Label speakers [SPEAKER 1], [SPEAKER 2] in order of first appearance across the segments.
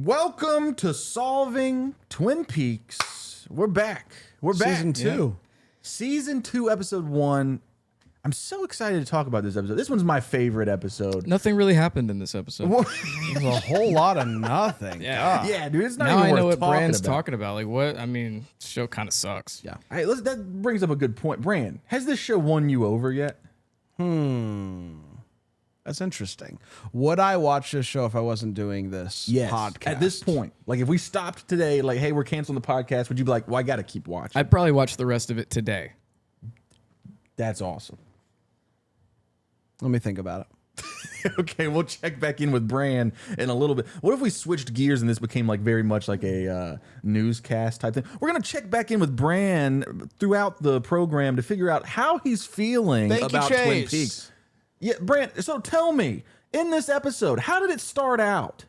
[SPEAKER 1] Welcome to Solving Twin Peaks. We're back. We're back.
[SPEAKER 2] Season 2.
[SPEAKER 1] Yeah. Season 2, episode 1. I'm so excited to talk about this episode. This one's my favorite episode.
[SPEAKER 3] Nothing really happened in this episode.
[SPEAKER 2] There's a whole lot of nothing.
[SPEAKER 3] Yeah.
[SPEAKER 1] Yeah, dude, it's not
[SPEAKER 3] Now
[SPEAKER 1] even
[SPEAKER 3] I know
[SPEAKER 1] worth
[SPEAKER 3] what Bran's
[SPEAKER 1] about.
[SPEAKER 3] talking about. Like, what? I mean, the show kind of sucks.
[SPEAKER 2] Yeah.
[SPEAKER 1] All right, that brings up a good point. Bran, has this show won you over yet?
[SPEAKER 2] That's interesting. Would I watch this show if I wasn't doing this podcast?
[SPEAKER 1] At this point, like if we stopped today, like, hey, we're canceling the podcast, would you be like, well, I got to keep watching?
[SPEAKER 3] I'd probably watch the rest of it today.
[SPEAKER 1] That's awesome.
[SPEAKER 2] Let me think about it.
[SPEAKER 1] Okay, we'll check back in with Bran in a little bit. What if we switched gears and this became like very much like a newscast type thing? We're gonna check back in with Bran throughout the program to figure out how he's feeling about Twin Peaks. Yeah, Bran. So tell me, in this episode, how did it start out?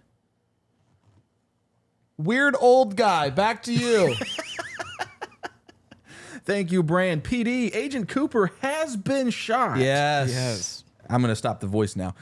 [SPEAKER 2] Weird old guy. Back to you.
[SPEAKER 1] Thank you, Bran. PD, Agent Cooper has been shot.
[SPEAKER 2] Yes.
[SPEAKER 1] I'm going to stop the voice now.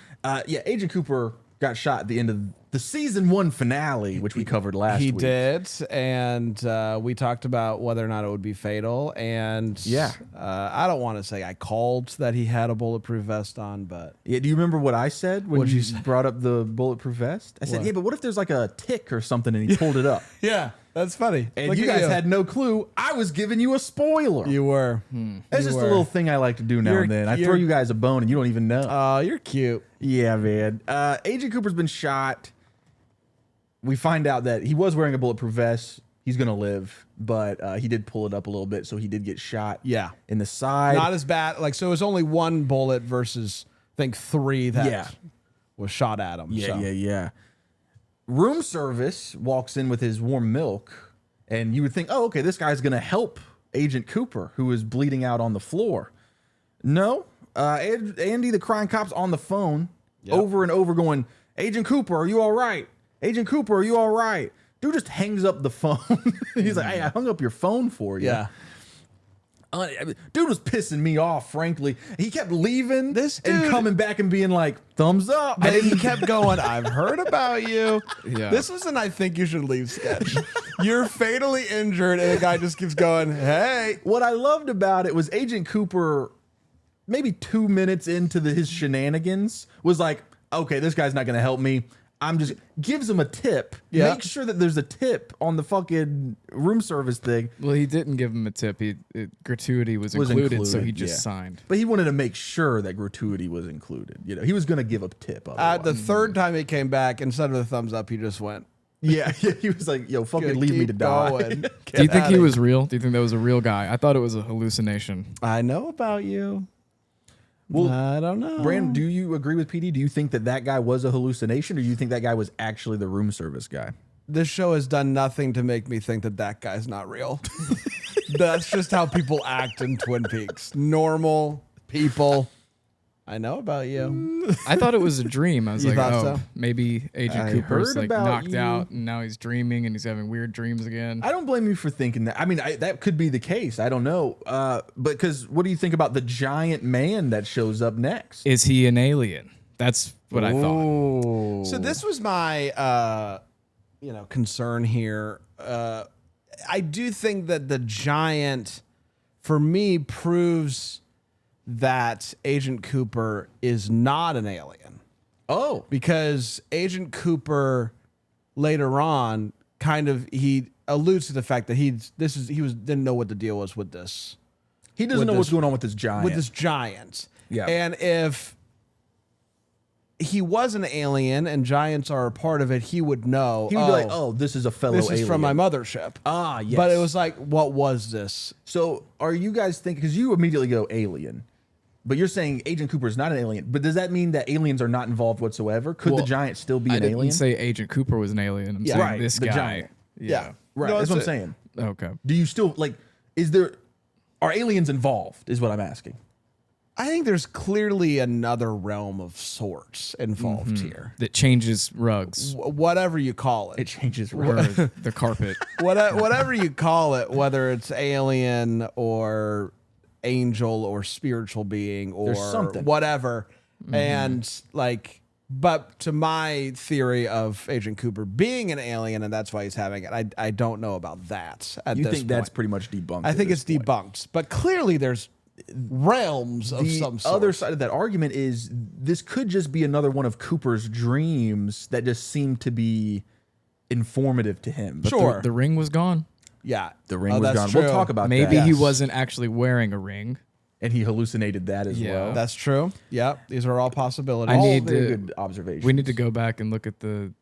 [SPEAKER 1] Yeah, Agent Cooper got shot at the end of the season 1 finale, which we covered last week.
[SPEAKER 2] He did, and we talked about whether or not it would be fatal. And
[SPEAKER 1] yeah,
[SPEAKER 2] I don't want to say I called that he had a bulletproof vest on, but
[SPEAKER 1] yeah. Do you remember what I said when you brought up the bulletproof vest? I said,
[SPEAKER 2] What?
[SPEAKER 1] yeah, but what if there's like a tick or something and he pulled it up?
[SPEAKER 2] yeah, that's funny.
[SPEAKER 1] And
[SPEAKER 2] Look
[SPEAKER 1] you
[SPEAKER 2] at
[SPEAKER 1] guys had no clue. I was giving you a spoiler.
[SPEAKER 2] You were.
[SPEAKER 1] That's just a little thing I like to do now and then. I throw you guys a bone and you don't even know.
[SPEAKER 2] Oh, you're cute.
[SPEAKER 1] Yeah, man. Agent Cooper's been shot. We find out that he was wearing a bulletproof vest. He's going to live, but he did pull it up a little bit, so he did get shot in the side.
[SPEAKER 2] Not as bad. Like, so it was only one bullet versus, I think, 3 that was shot at him.
[SPEAKER 1] Yeah. Room service walks in with his warm milk, and you would think, oh, okay, this guy's going to help Agent Cooper, who is bleeding out on the floor. No. Andy, the crying cop's on the phone over and over going, Agent Cooper, are you all right? Agent Cooper, are you all right? Dude just hangs up the phone. He's like, hey, I hung up your phone for you.
[SPEAKER 2] Yeah.
[SPEAKER 1] Dude was pissing me off, frankly. He kept leaving
[SPEAKER 2] This
[SPEAKER 1] and
[SPEAKER 2] dude-
[SPEAKER 1] coming back and being like, thumbs up.
[SPEAKER 2] And he kept going, I've heard about you.
[SPEAKER 3] Yeah.
[SPEAKER 2] This was an I think you should leave sketch. You're fatally injured, and the guy just keeps going, hey.
[SPEAKER 1] What I loved about it was Agent Cooper, maybe 2 minutes into his shenanigans, was like, okay, this guy's not going to help me. Gives him a tip.
[SPEAKER 2] Yeah.
[SPEAKER 1] Make sure that there's a tip on the fucking room service thing.
[SPEAKER 3] Well, he didn't give him a tip. Gratuity was included, so he just signed.
[SPEAKER 1] But he wanted to make sure that gratuity was included. You know, he was going to give a tip.
[SPEAKER 2] The third time he came back, instead of the thumbs up, he just went,
[SPEAKER 1] Yeah, he was like, yo, fucking leave me to die.
[SPEAKER 3] Do you think he was real? Do you think that was a real guy? I thought it was a hallucination.
[SPEAKER 2] I know about you.
[SPEAKER 1] Well,
[SPEAKER 2] I don't know.
[SPEAKER 1] Brandon, do you agree with PD? Do you think that guy was a hallucination, or do you think that guy was actually the room service guy?
[SPEAKER 2] This show has done nothing to make me think that guy's not real. That's just how people act in Twin Peaks. Normal people. I know about you.
[SPEAKER 3] I thought it was a dream. I was
[SPEAKER 2] You
[SPEAKER 3] like,
[SPEAKER 2] thought
[SPEAKER 3] oh,
[SPEAKER 2] so?
[SPEAKER 3] maybe Agent
[SPEAKER 1] I
[SPEAKER 3] Cooper's
[SPEAKER 1] heard
[SPEAKER 3] like
[SPEAKER 1] about
[SPEAKER 3] knocked
[SPEAKER 1] you.
[SPEAKER 3] out and now he's dreaming and he's having weird dreams again.
[SPEAKER 1] I don't blame you for thinking that. I mean, that could be the case. I don't know. But because what do you think about the giant man that shows up next?
[SPEAKER 3] Is he an alien? That's what I thought.
[SPEAKER 2] So this was my concern here. I do think that the giant, for me, proves that Agent Cooper is not an alien.
[SPEAKER 1] Oh,
[SPEAKER 2] Because Agent Cooper later on he alludes to the fact that he didn't know what the deal was with this.
[SPEAKER 1] he doesn't
[SPEAKER 2] with
[SPEAKER 1] know what's
[SPEAKER 2] this-
[SPEAKER 1] going on with this giant.
[SPEAKER 2] With this giant.
[SPEAKER 1] Yeah.
[SPEAKER 2] And if he was an alien and giants are a part of it, he would know.
[SPEAKER 1] He would be like, oh, this is a fellow
[SPEAKER 2] this
[SPEAKER 1] alien.
[SPEAKER 2] is from my mothership.
[SPEAKER 1] Ah, yes.
[SPEAKER 2] But it was like, what was this?
[SPEAKER 1] So are you guys thinking, because you immediately go alien, but you're saying Agent Cooper is not an alien, but does that mean that aliens are not involved whatsoever? Could the
[SPEAKER 3] Well,
[SPEAKER 1] giant still be
[SPEAKER 3] I
[SPEAKER 1] an
[SPEAKER 3] didn't
[SPEAKER 1] alien?
[SPEAKER 3] say Agent Cooper was an alien. I'm
[SPEAKER 2] Yeah.
[SPEAKER 3] saying
[SPEAKER 1] Right,
[SPEAKER 3] this
[SPEAKER 1] the
[SPEAKER 3] guy.
[SPEAKER 1] giant.
[SPEAKER 3] Yeah.
[SPEAKER 1] Right,
[SPEAKER 2] No,
[SPEAKER 1] that's what I'm
[SPEAKER 2] it's
[SPEAKER 1] saying.
[SPEAKER 3] Okay.
[SPEAKER 1] Do you still, are aliens involved is what I'm asking.
[SPEAKER 2] I think there's clearly another realm of sorts involved here.
[SPEAKER 3] That changes rugs
[SPEAKER 2] Whatever you call it.
[SPEAKER 1] It changes.
[SPEAKER 3] or the carpet.
[SPEAKER 2] Whatever you call it, whether it's alien or angel or spiritual being or
[SPEAKER 1] There's something.
[SPEAKER 2] whatever. And like But to my theory of Agent Cooper being an alien and that's why he's having it, I don't know about that at
[SPEAKER 1] You
[SPEAKER 2] this
[SPEAKER 1] think
[SPEAKER 2] point.
[SPEAKER 1] that's pretty much debunked?
[SPEAKER 2] I think it's debunked. But clearly there's realms of some
[SPEAKER 1] The
[SPEAKER 2] sort.
[SPEAKER 1] other side of that argument is this could just be another one of Cooper's dreams that just seemed to be informative to him. But
[SPEAKER 2] Sure.
[SPEAKER 3] The ring was gone.
[SPEAKER 2] Yeah.
[SPEAKER 1] the ring was
[SPEAKER 2] that's
[SPEAKER 1] gone.
[SPEAKER 2] true.
[SPEAKER 1] We'll talk about
[SPEAKER 3] Maybe
[SPEAKER 1] that.
[SPEAKER 3] he
[SPEAKER 2] Yes.
[SPEAKER 3] wasn't actually wearing a ring.
[SPEAKER 1] And he hallucinated that as
[SPEAKER 3] Yeah.
[SPEAKER 1] well.
[SPEAKER 2] That's true. Yep. These are all possibilities.
[SPEAKER 3] I
[SPEAKER 1] All
[SPEAKER 3] need
[SPEAKER 1] very
[SPEAKER 3] to-
[SPEAKER 1] good observations.
[SPEAKER 3] We need to go back and look at the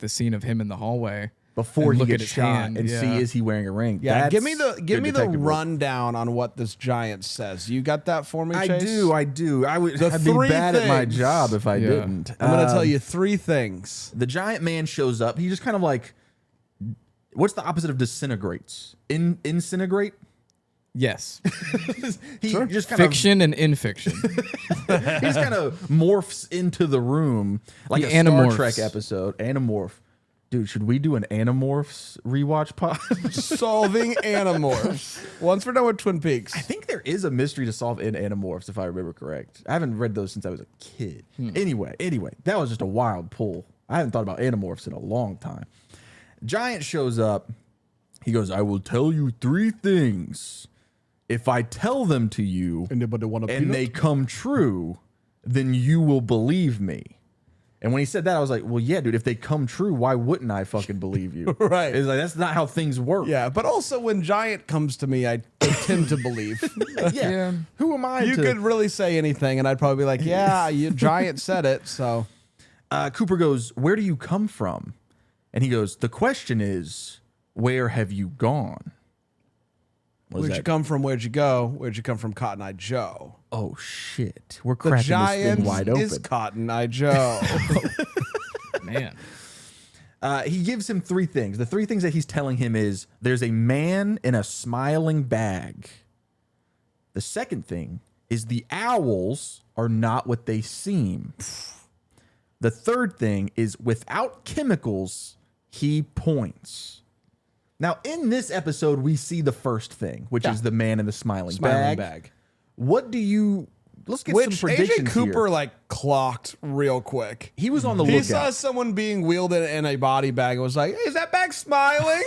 [SPEAKER 3] scene of him in the hallway
[SPEAKER 1] before
[SPEAKER 3] and
[SPEAKER 1] he
[SPEAKER 3] look at
[SPEAKER 1] gets
[SPEAKER 3] his
[SPEAKER 1] shot
[SPEAKER 3] hand,
[SPEAKER 1] and see
[SPEAKER 3] yeah.
[SPEAKER 1] is he wearing a ring.
[SPEAKER 2] Yeah,
[SPEAKER 1] That's
[SPEAKER 2] give me the
[SPEAKER 1] good detective work.
[SPEAKER 2] rundown on what this giant says. You got that for me,
[SPEAKER 1] I
[SPEAKER 2] Chase?
[SPEAKER 1] do. I would
[SPEAKER 2] The
[SPEAKER 1] I'd be
[SPEAKER 2] three
[SPEAKER 1] bad at my
[SPEAKER 2] things.
[SPEAKER 1] job if I
[SPEAKER 3] Yeah.
[SPEAKER 1] didn't.
[SPEAKER 2] I'm going to tell you 3 things.
[SPEAKER 1] The giant man shows up. He just kind of like, what's the opposite of disintegrates? Incinerate?
[SPEAKER 3] Yes.
[SPEAKER 1] He just kind
[SPEAKER 3] Fiction and in fiction.
[SPEAKER 1] of he just kind of morphs into the room like
[SPEAKER 3] He
[SPEAKER 1] a Star
[SPEAKER 3] animorphs.
[SPEAKER 1] Trek episode. Animorph. Dude, should we do an Animorphs rewatch pod?
[SPEAKER 2] Solving Animorphs. Once we're done with Twin Peaks.
[SPEAKER 1] I think there is a mystery to solve in Animorphs, if I remember correct. I haven't read those since I was a kid. Anyway, that was just a wild pull. I haven't thought about Animorphs in a long time. Giant shows up. He goes, I will tell you 3 things. If I tell them to you
[SPEAKER 2] Anybody want a
[SPEAKER 1] and they come true, then you will believe me. And when he said that, I was like, well, yeah, dude, if they come true, why wouldn't I fucking believe you?
[SPEAKER 2] Right.
[SPEAKER 1] It's like, that's not how things work.
[SPEAKER 2] Yeah, but also when Giant comes to me, I tend to believe.
[SPEAKER 1] Yeah.
[SPEAKER 3] Yeah.
[SPEAKER 1] Who am I
[SPEAKER 2] You
[SPEAKER 1] to...
[SPEAKER 2] could really say anything, and I'd probably be like, yeah, you Giant said it, so.
[SPEAKER 1] Cooper goes, where do you come from? And he goes, the question is, where have you gone? What is
[SPEAKER 2] Where'd you
[SPEAKER 1] that?
[SPEAKER 2] come from? Where'd you go? Where'd you come from, Cotton Eye Joe?
[SPEAKER 1] Oh, shit. We're
[SPEAKER 2] The
[SPEAKER 1] cracking this
[SPEAKER 2] Giant
[SPEAKER 1] thing wide
[SPEAKER 2] is
[SPEAKER 1] open.
[SPEAKER 2] Cotton Eye Joe.
[SPEAKER 3] Man.
[SPEAKER 1] He gives him 3 things. The 3 things that he's telling him is, there's a man in a smiling bag. The second thing is the owls are not what they seem. The third thing is without chemicals, he points. Now, in this episode, we see the first thing, which is the man in the smiling bag. What do you... Let's get some
[SPEAKER 2] Which
[SPEAKER 1] predictions
[SPEAKER 2] Agent Cooper
[SPEAKER 1] here.
[SPEAKER 2] clocked real quick.
[SPEAKER 1] He was on the
[SPEAKER 2] He
[SPEAKER 1] lookout.
[SPEAKER 2] saw someone being wielded in a body bag and was like, hey, is that bag smiling?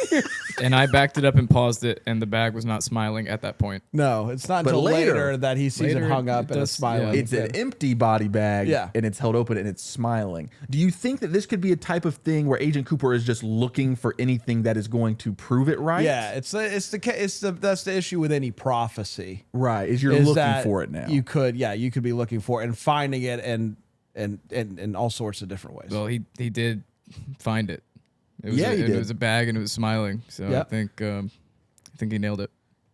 [SPEAKER 3] And I backed it up and paused it, and the bag was not smiling at that point.
[SPEAKER 2] No, it's not
[SPEAKER 1] But
[SPEAKER 2] until
[SPEAKER 1] later-
[SPEAKER 2] later that he sees it
[SPEAKER 3] later
[SPEAKER 2] hung up
[SPEAKER 3] it
[SPEAKER 2] in a
[SPEAKER 3] does-
[SPEAKER 2] smiling.
[SPEAKER 3] yeah.
[SPEAKER 1] It's an empty body bag,
[SPEAKER 2] Yeah.
[SPEAKER 1] and it's held open and it's smiling. Do you think that this could be a type of thing where Agent Cooper is just looking for anything that is going to prove it right?
[SPEAKER 2] Yeah, that's the issue with any prophecy.
[SPEAKER 1] right. Is you're
[SPEAKER 2] is
[SPEAKER 1] looking
[SPEAKER 2] that
[SPEAKER 1] for it now?
[SPEAKER 2] You could be looking for it and finding it in all sorts of different ways.
[SPEAKER 3] Well, he did find it. It was
[SPEAKER 1] Yeah, he
[SPEAKER 3] it
[SPEAKER 1] did.
[SPEAKER 3] was a bag and it was smiling. So
[SPEAKER 2] Yep.
[SPEAKER 3] I think he nailed it.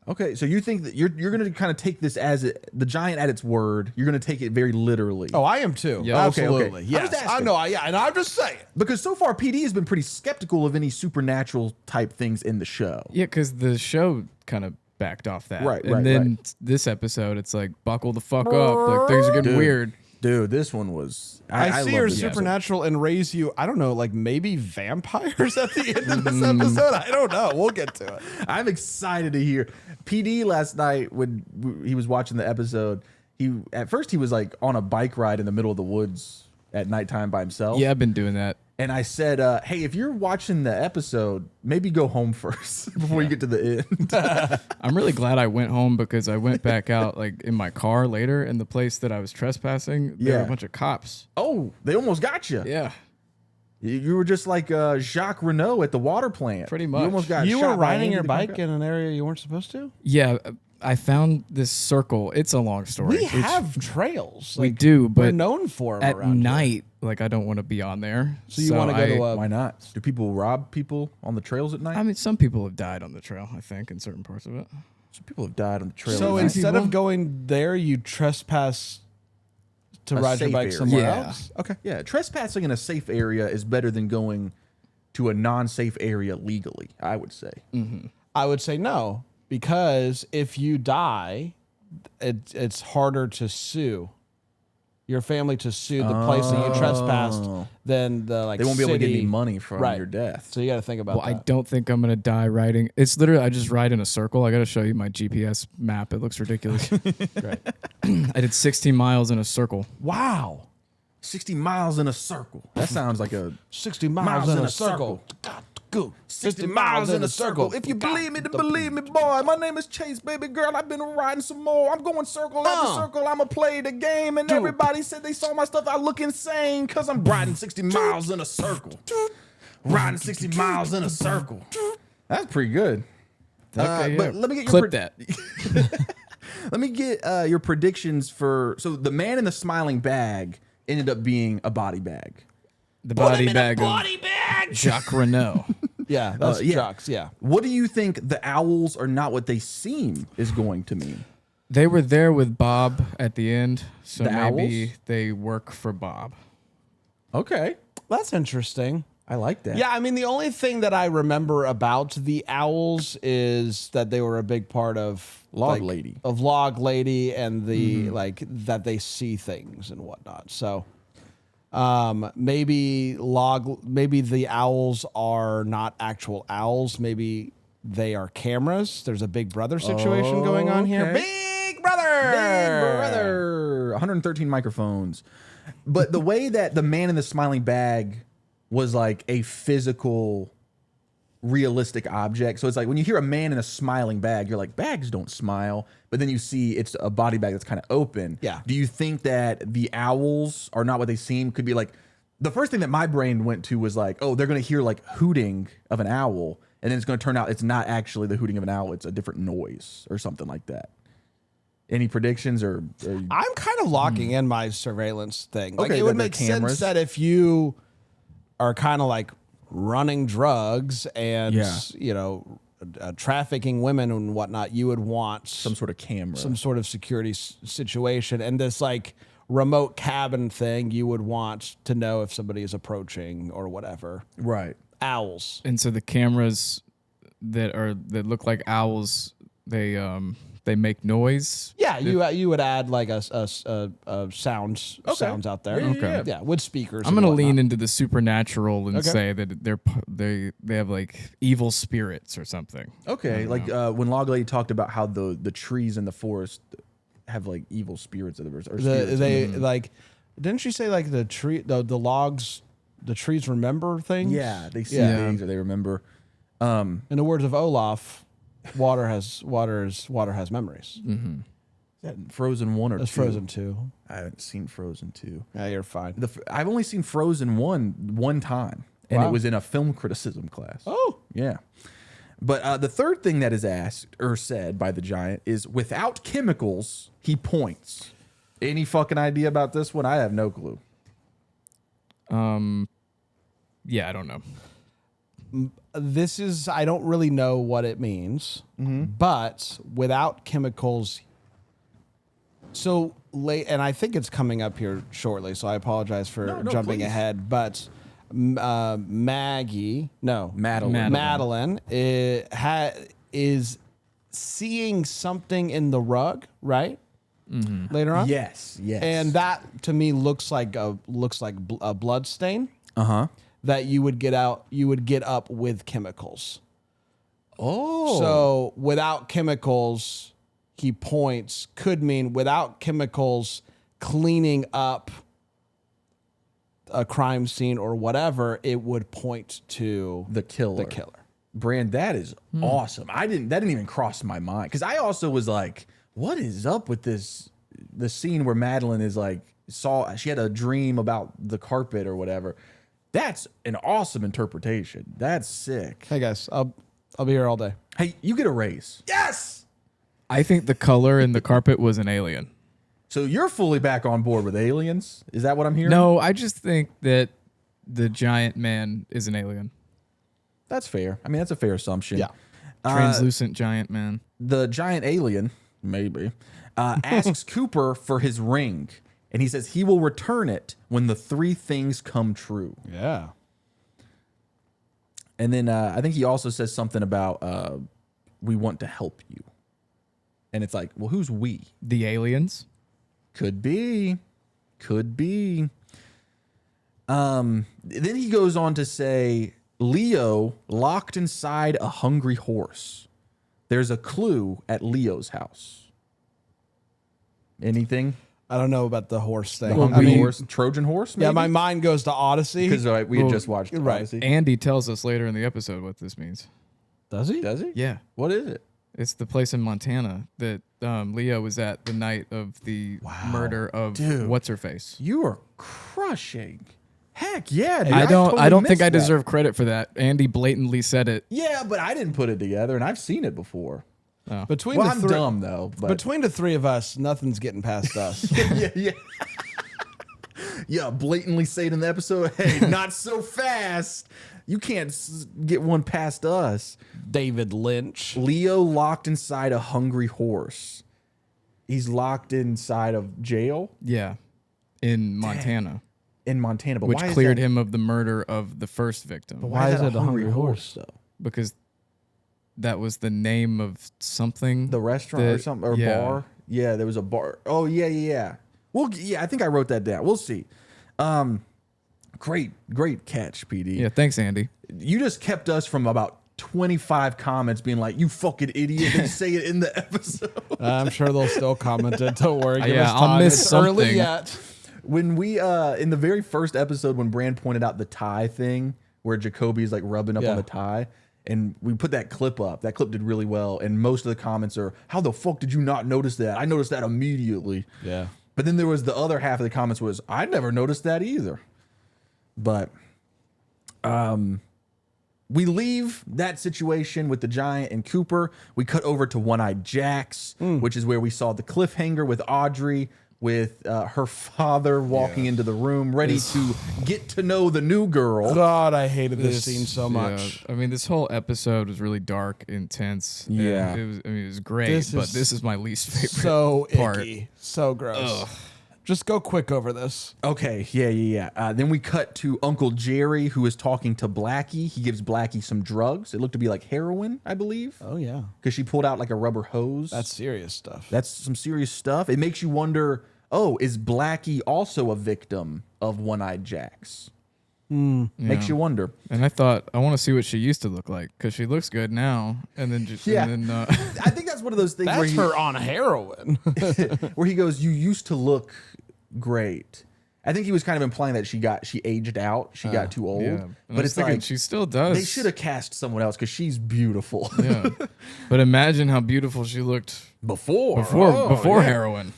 [SPEAKER 1] Okay, so you think that you're going to kind of take this as the giant at its word. You're going to take it very literally.
[SPEAKER 2] Oh, I am too.
[SPEAKER 3] Yeah.
[SPEAKER 1] Okay, okay.
[SPEAKER 2] Absolutely.
[SPEAKER 1] I'm
[SPEAKER 2] Yes.
[SPEAKER 1] just
[SPEAKER 2] I
[SPEAKER 1] asking.
[SPEAKER 2] know. Yeah, and I'm just saying.
[SPEAKER 1] Because so far PD has been pretty skeptical of any supernatural type things in the show.
[SPEAKER 3] Yeah, because the show kind of backed off that.
[SPEAKER 1] Right,
[SPEAKER 3] and
[SPEAKER 1] right,
[SPEAKER 3] then this episode, it's like, buckle the fuck up. Like, things are getting
[SPEAKER 1] Dude.
[SPEAKER 3] weird.
[SPEAKER 1] Dude, this one was
[SPEAKER 2] I see
[SPEAKER 1] love
[SPEAKER 2] her
[SPEAKER 1] this episode.
[SPEAKER 2] supernatural and raise you. I don't know, like maybe vampires at the end of this episode. I don't know. We'll get to it.
[SPEAKER 1] I'm excited to hear. PD last night when he was watching the episode, at first he was like on a bike ride in the middle of the woods at nighttime by himself.
[SPEAKER 3] Yeah, I've been doing that.
[SPEAKER 1] And I said, hey, if you're watching the episode, maybe go home first before you get to the end.
[SPEAKER 3] I'm really glad I went home because I went back out like in my car later, and the place that I was trespassing, there were
[SPEAKER 1] Yeah.
[SPEAKER 3] a bunch of cops.
[SPEAKER 1] Oh, they almost got you.
[SPEAKER 3] Yeah.
[SPEAKER 1] You were just like Jacques Renault at the water plant.
[SPEAKER 3] Pretty
[SPEAKER 1] You
[SPEAKER 3] much.
[SPEAKER 1] almost got
[SPEAKER 2] You
[SPEAKER 1] shot
[SPEAKER 2] were
[SPEAKER 1] by
[SPEAKER 2] riding
[SPEAKER 1] Andy
[SPEAKER 2] your
[SPEAKER 1] the
[SPEAKER 2] bike
[SPEAKER 1] Conqueror.
[SPEAKER 2] in an area you weren't supposed to?
[SPEAKER 3] Yeah, I found this circle. It's a long story.
[SPEAKER 2] We
[SPEAKER 3] which
[SPEAKER 2] have trails.
[SPEAKER 3] we
[SPEAKER 2] Like,
[SPEAKER 3] do,
[SPEAKER 2] we're
[SPEAKER 3] but
[SPEAKER 2] known for 'em
[SPEAKER 3] at
[SPEAKER 2] around here.
[SPEAKER 3] night, like I don't want to be on there.
[SPEAKER 2] So you want to go to a
[SPEAKER 1] Why not? Do people rob people on the trails at night?
[SPEAKER 3] I mean, some people have died on the trail, I think, in certain parts of it.
[SPEAKER 1] Some people have died on the trail.
[SPEAKER 2] So
[SPEAKER 1] at night.
[SPEAKER 2] instead of going there, you trespass to
[SPEAKER 1] A
[SPEAKER 2] ride your
[SPEAKER 1] safe
[SPEAKER 2] bike
[SPEAKER 1] area.
[SPEAKER 2] somewhere
[SPEAKER 3] Yeah.
[SPEAKER 2] else? Okay.
[SPEAKER 1] Yeah, trespassing in a safe area is better than going to a non-safe area legally, I would say.
[SPEAKER 2] I would say no, because if you die, it's harder to sue your family to sue the place that you trespassed than the like
[SPEAKER 1] They won't be able to get any
[SPEAKER 2] city.
[SPEAKER 1] money from
[SPEAKER 2] Right.
[SPEAKER 1] your death.
[SPEAKER 2] So you got to think about
[SPEAKER 3] Well, I
[SPEAKER 2] that.
[SPEAKER 3] don't think I'm gonna die riding. It's literally I just ride in a circle. I got to show you my GPS map. It looks ridiculous.
[SPEAKER 2] Right.
[SPEAKER 3] I did 16 miles in a circle.
[SPEAKER 2] Wow.
[SPEAKER 1] 60 miles in a circle. That sounds like a
[SPEAKER 2] 60 miles in a circle. Got to go.
[SPEAKER 1] 60 miles in a circle. If you believe me, then believe me, boy. My name is Chase, baby girl. I've been riding some more. I'm going circle after circle. I'ma play the game. And everybody said they saw my stuff. I look insane because I'm riding 60 miles in a circle. Riding 60 miles in a circle. That's pretty good.
[SPEAKER 3] Okay,
[SPEAKER 1] But let me get
[SPEAKER 3] clip that.
[SPEAKER 1] Let me get your predictions for. So the man in the smiling bag ended up being a body bag.
[SPEAKER 3] The body bag
[SPEAKER 2] Body
[SPEAKER 3] of
[SPEAKER 2] bag.
[SPEAKER 3] Jacques Renault.
[SPEAKER 2] Yeah, that's Jocks. Yeah.
[SPEAKER 1] What do you think the owls are not what they seem is going to mean?
[SPEAKER 3] They were there with Bob at the end, so
[SPEAKER 1] The
[SPEAKER 3] maybe
[SPEAKER 1] owls?
[SPEAKER 3] they work for Bob.
[SPEAKER 1] Okay,
[SPEAKER 2] That's interesting.
[SPEAKER 1] I like that.
[SPEAKER 2] Yeah, I mean, the only thing that I remember about the owls is that they were a big part of
[SPEAKER 1] Log Lady.
[SPEAKER 2] of Log Lady, and the like that they see things and whatnot. So, maybe the owls are not actual owls. Maybe they are cameras. There's a Big Brother situation going on here.
[SPEAKER 1] Okay.
[SPEAKER 2] Big Brother.
[SPEAKER 1] Big Brother. 113 microphones. But the way that the man in the smiling bag was like a physical, realistic object. So it's like when you hear a man in a smiling bag, you're like, bags don't smile. But then you see it's a body bag that's kind of open.
[SPEAKER 2] Yeah.
[SPEAKER 1] Do you think that the owls are not what they seem? Could be like, the first thing that my brain went to was like, oh, they're going to hear like hooting of an owl. And then it's going to turn out it's not actually the hooting of an owl. It's a different noise or something like that. Any predictions or
[SPEAKER 2] I'm kind of locking in my surveillance thing. Like,
[SPEAKER 1] Okay,
[SPEAKER 2] it would
[SPEAKER 1] that they're
[SPEAKER 2] make sense
[SPEAKER 1] cameras.
[SPEAKER 2] that if you are kind of like running drugs and
[SPEAKER 1] Yeah.
[SPEAKER 2] you know trafficking women and whatnot, you would want
[SPEAKER 1] some sort of camera?
[SPEAKER 2] some sort of security situation, and this like remote cabin thing, you would want to know if somebody is approaching or whatever.
[SPEAKER 1] Right.
[SPEAKER 2] Owls.
[SPEAKER 3] And so the cameras that look like owls, they make noise.
[SPEAKER 2] Yeah, you would add like a sounds out there.
[SPEAKER 1] Yeah.
[SPEAKER 2] Yeah, with speakers.
[SPEAKER 3] I'm
[SPEAKER 2] and
[SPEAKER 3] gonna
[SPEAKER 2] whatnot.
[SPEAKER 3] lean into the supernatural and
[SPEAKER 2] Okay.
[SPEAKER 3] say that they have like evil spirits or something.
[SPEAKER 1] Okay, like when Log Lady talked about how the trees in the forest have like evil spirits or spirits.
[SPEAKER 2] They like, didn't she say like the logs, the trees remember things?
[SPEAKER 1] yeah, they see
[SPEAKER 2] Yeah.
[SPEAKER 1] things or they remember.
[SPEAKER 2] In the words of Olaf, water has memories.
[SPEAKER 1] Is that Frozen 1 or
[SPEAKER 2] It's
[SPEAKER 1] 2?
[SPEAKER 2] Frozen 2.
[SPEAKER 1] I haven't seen Frozen 2.
[SPEAKER 2] Yeah, you're fine.
[SPEAKER 1] I've only seen Frozen 1 time, and
[SPEAKER 2] Wow.
[SPEAKER 1] it was in a film criticism class.
[SPEAKER 2] Oh,
[SPEAKER 1] Yeah. But the third thing that is asked or said by the giant is, without chemicals, he points. Any fucking idea about this one? I have no clue.
[SPEAKER 3] Yeah, I don't know.
[SPEAKER 2] this is, I don't really know what it means, but without chemicals. So late, and I think it's coming up here shortly, so I apologize for jumping
[SPEAKER 1] please.
[SPEAKER 2] ahead, but Madeline
[SPEAKER 3] Madeline.
[SPEAKER 2] is seeing something in the rug, right? Later on.
[SPEAKER 1] Yes.
[SPEAKER 2] And that to me looks like a blood stain
[SPEAKER 1] Uh-huh.
[SPEAKER 2] that you would get up with chemicals.
[SPEAKER 1] Oh.
[SPEAKER 2] So without chemicals, he points, could mean without chemicals cleaning up a crime scene or whatever, it would point to
[SPEAKER 1] the killer. Brand, that is awesome. That didn't even cross my mind. Because I also was like, what is up with this? The scene where Madeline is like, she had a dream about the carpet or whatever. That's an awesome interpretation. That's sick.
[SPEAKER 2] Hey guys, I'll be here all day.
[SPEAKER 1] Hey, you get a raise. Yes.
[SPEAKER 3] I think the color in the carpet was an alien.
[SPEAKER 1] So you're fully back on board with aliens? Is that what I'm hearing?
[SPEAKER 3] No, I just think that the giant man is an alien.
[SPEAKER 1] That's fair. I mean, that's a fair assumption.
[SPEAKER 2] Yeah.
[SPEAKER 3] Translucent giant man.
[SPEAKER 1] The giant alien, maybe, asks Cooper for his ring. And he says he will return it when the three things come true.
[SPEAKER 2] Yeah.
[SPEAKER 1] And then I think he also says something about we want to help you. And it's like, well, who's we?
[SPEAKER 3] The aliens.
[SPEAKER 1] Could be. Then he goes on to say, Leo locked inside a hungry horse. There's a clue at Leo's house. Anything?
[SPEAKER 2] I don't know about the horse thing.
[SPEAKER 1] The hungry horse, Trojan horse. Maybe?
[SPEAKER 2] Yeah, my mind goes to Odyssey.
[SPEAKER 1] Because we had just watched
[SPEAKER 2] right.
[SPEAKER 1] Odyssey.
[SPEAKER 3] Andy tells us later in the episode what this means.
[SPEAKER 2] Does he?
[SPEAKER 1] Does he?
[SPEAKER 3] Yeah.
[SPEAKER 1] What is it?
[SPEAKER 3] It's the place in Montana that Leo was at the night of the murder of What's-Her-Face.
[SPEAKER 1] You are crushing. Heck yeah, dude.
[SPEAKER 3] I don't think
[SPEAKER 1] missed
[SPEAKER 3] I
[SPEAKER 1] that.
[SPEAKER 3] deserve credit for that. Andy blatantly said it.
[SPEAKER 1] Yeah, but I didn't put it together, and I've seen it before.
[SPEAKER 2] Between
[SPEAKER 1] Well,
[SPEAKER 2] the
[SPEAKER 1] I'm
[SPEAKER 2] three,
[SPEAKER 1] dumb though. But
[SPEAKER 2] between the three of us, nothing's getting past us.
[SPEAKER 1] yeah. Yeah, blatantly say it in the episode. Hey, not so fast. You can't get one past us.
[SPEAKER 2] David Lynch.
[SPEAKER 1] Leo locked inside a hungry horse. He's locked inside of jail
[SPEAKER 3] Yeah. In Montana.
[SPEAKER 1] in Montana. But
[SPEAKER 3] Which
[SPEAKER 1] why is
[SPEAKER 3] cleared
[SPEAKER 1] that,
[SPEAKER 3] him of the murder of the first victim.
[SPEAKER 1] Why is that a hungry horse though?
[SPEAKER 3] Because that was the name of something.
[SPEAKER 1] The restaurant or
[SPEAKER 3] that-
[SPEAKER 1] something or
[SPEAKER 3] yeah.
[SPEAKER 1] bar. Yeah, there was a bar. Oh yeah. Well, yeah, I think I wrote that down. We'll see. Great catch, PD.
[SPEAKER 3] Yeah, thanks, Andy.
[SPEAKER 1] You just kept us from about 25 comments being like, "You fucking idiot!" and say it in the episode.
[SPEAKER 2] I'm sure they'll still comment it. Don't worry. Give
[SPEAKER 3] Yeah,
[SPEAKER 2] us
[SPEAKER 3] I'll
[SPEAKER 2] time.
[SPEAKER 3] miss
[SPEAKER 2] It's early
[SPEAKER 3] something.
[SPEAKER 2] yet.
[SPEAKER 1] When we in the very first episode, when Bran pointed out the tie thing, where Jacoby's like rubbing up
[SPEAKER 2] Yeah.
[SPEAKER 1] on the tie, and we put that clip up. That clip did really well, and most of the comments are, "How the fuck did you not notice that? I noticed that immediately."
[SPEAKER 2] Yeah.
[SPEAKER 1] But then there was the other half of the comments was, "I never noticed that either." But we leave that situation with the giant and Cooper. We cut over to One-Eyed Jax, which is where we saw the cliffhanger with Audrey, with her father walking into the room, ready to get to know the new girl.
[SPEAKER 2] God, I hated this scene so much.
[SPEAKER 3] I mean, this whole episode was really dark, intense. and
[SPEAKER 1] Yeah.
[SPEAKER 3] it was great,
[SPEAKER 2] This
[SPEAKER 3] but
[SPEAKER 2] is
[SPEAKER 3] this is my least favorite
[SPEAKER 2] So
[SPEAKER 3] part.
[SPEAKER 2] icky. So gross. Just go quick over this.
[SPEAKER 1] Okay, yeah. Then we cut to Uncle Jerry, who is talking to Blackie. He gives Blackie some drugs. It looked to be like heroin, I believe,
[SPEAKER 2] Oh, yeah.
[SPEAKER 1] because she pulled out like a rubber hose.
[SPEAKER 2] That's serious stuff.
[SPEAKER 1] That's some serious stuff. It makes you wonder, oh, is Blackie also a victim of One-Eyed Jax? Makes you wonder.
[SPEAKER 3] And I thought, I want to see what she used to look like because she looks good now. And then,
[SPEAKER 1] Yeah.
[SPEAKER 3] and then
[SPEAKER 1] I think that's one of those things where
[SPEAKER 2] That's her on heroin.
[SPEAKER 1] where he goes, "You used to look great." I think he was kind of implying that she aged out. She got too old.
[SPEAKER 3] yeah. And I
[SPEAKER 1] But
[SPEAKER 3] was
[SPEAKER 1] it's
[SPEAKER 3] thinking
[SPEAKER 1] like
[SPEAKER 3] she still does.
[SPEAKER 1] they should have cast someone else because she's beautiful.
[SPEAKER 3] Yeah. But imagine how beautiful she looked
[SPEAKER 1] before
[SPEAKER 3] before heroin.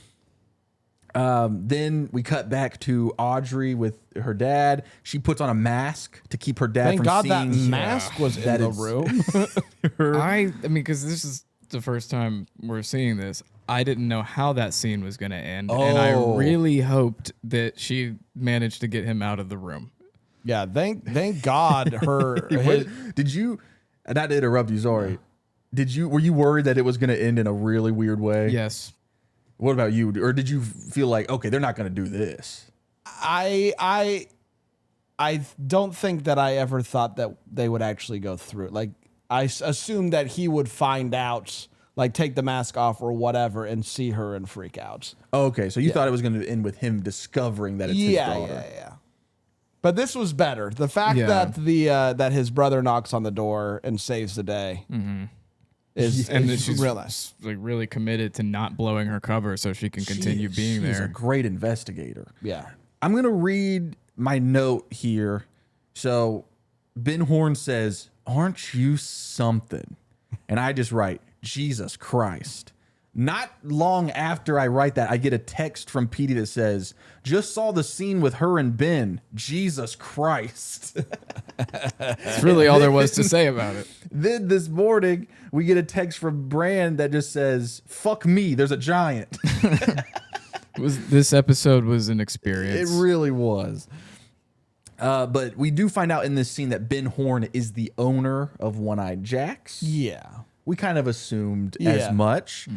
[SPEAKER 1] Then we cut back to Audrey with her dad. She puts on a mask to keep her dad
[SPEAKER 2] Thank
[SPEAKER 1] from
[SPEAKER 2] God that
[SPEAKER 1] seeing
[SPEAKER 2] mask was
[SPEAKER 1] that
[SPEAKER 2] in the
[SPEAKER 1] is-
[SPEAKER 2] room.
[SPEAKER 3] I mean, because this is the first time we're seeing this. I didn't know how that scene was going to end, and I
[SPEAKER 1] Oh.
[SPEAKER 3] really hoped that she managed to get him out of the room.
[SPEAKER 2] Yeah, thank God her.
[SPEAKER 1] Did you? Not to interrupt you. Sorry. Were you worried that it was going to end in a really weird way?
[SPEAKER 3] Yes.
[SPEAKER 1] What about you? Or did you feel like, okay, they're not going to do this?
[SPEAKER 2] I don't think that I ever thought that they would actually go through. Like I assumed that he would find out, like take the mask off or whatever, and see her and freak out.
[SPEAKER 1] Okay, so you thought it was going to end with him discovering that it's his daughter.
[SPEAKER 2] Yeah. But this was better. The fact
[SPEAKER 3] Yeah.
[SPEAKER 2] that that his brother knocks on the door and saves the day is
[SPEAKER 3] And then she's
[SPEAKER 2] real nice.
[SPEAKER 3] like really committed to not blowing her cover so she can continue being
[SPEAKER 1] She's
[SPEAKER 3] there.
[SPEAKER 1] a great investigator.
[SPEAKER 2] Yeah.
[SPEAKER 1] I'm going to read my note here. So Ben Horn says, "Aren't you something?" And I just write, "Jesus Christ." Not long after I write that, I get a text from PD that says, "Just saw the scene with her and Ben. Jesus Christ."
[SPEAKER 3] That's really all there was to say about it.
[SPEAKER 1] Then this morning, we get a text from Bran that just says, "Fuck me, there's a giant."
[SPEAKER 3] This episode was an
[SPEAKER 1] It
[SPEAKER 3] experience.
[SPEAKER 1] really was. But we do find out in this scene that Ben Horn is the owner of One-Eyed Jax.
[SPEAKER 2] Yeah.
[SPEAKER 1] We kind of assumed
[SPEAKER 2] Yeah.
[SPEAKER 1] as much.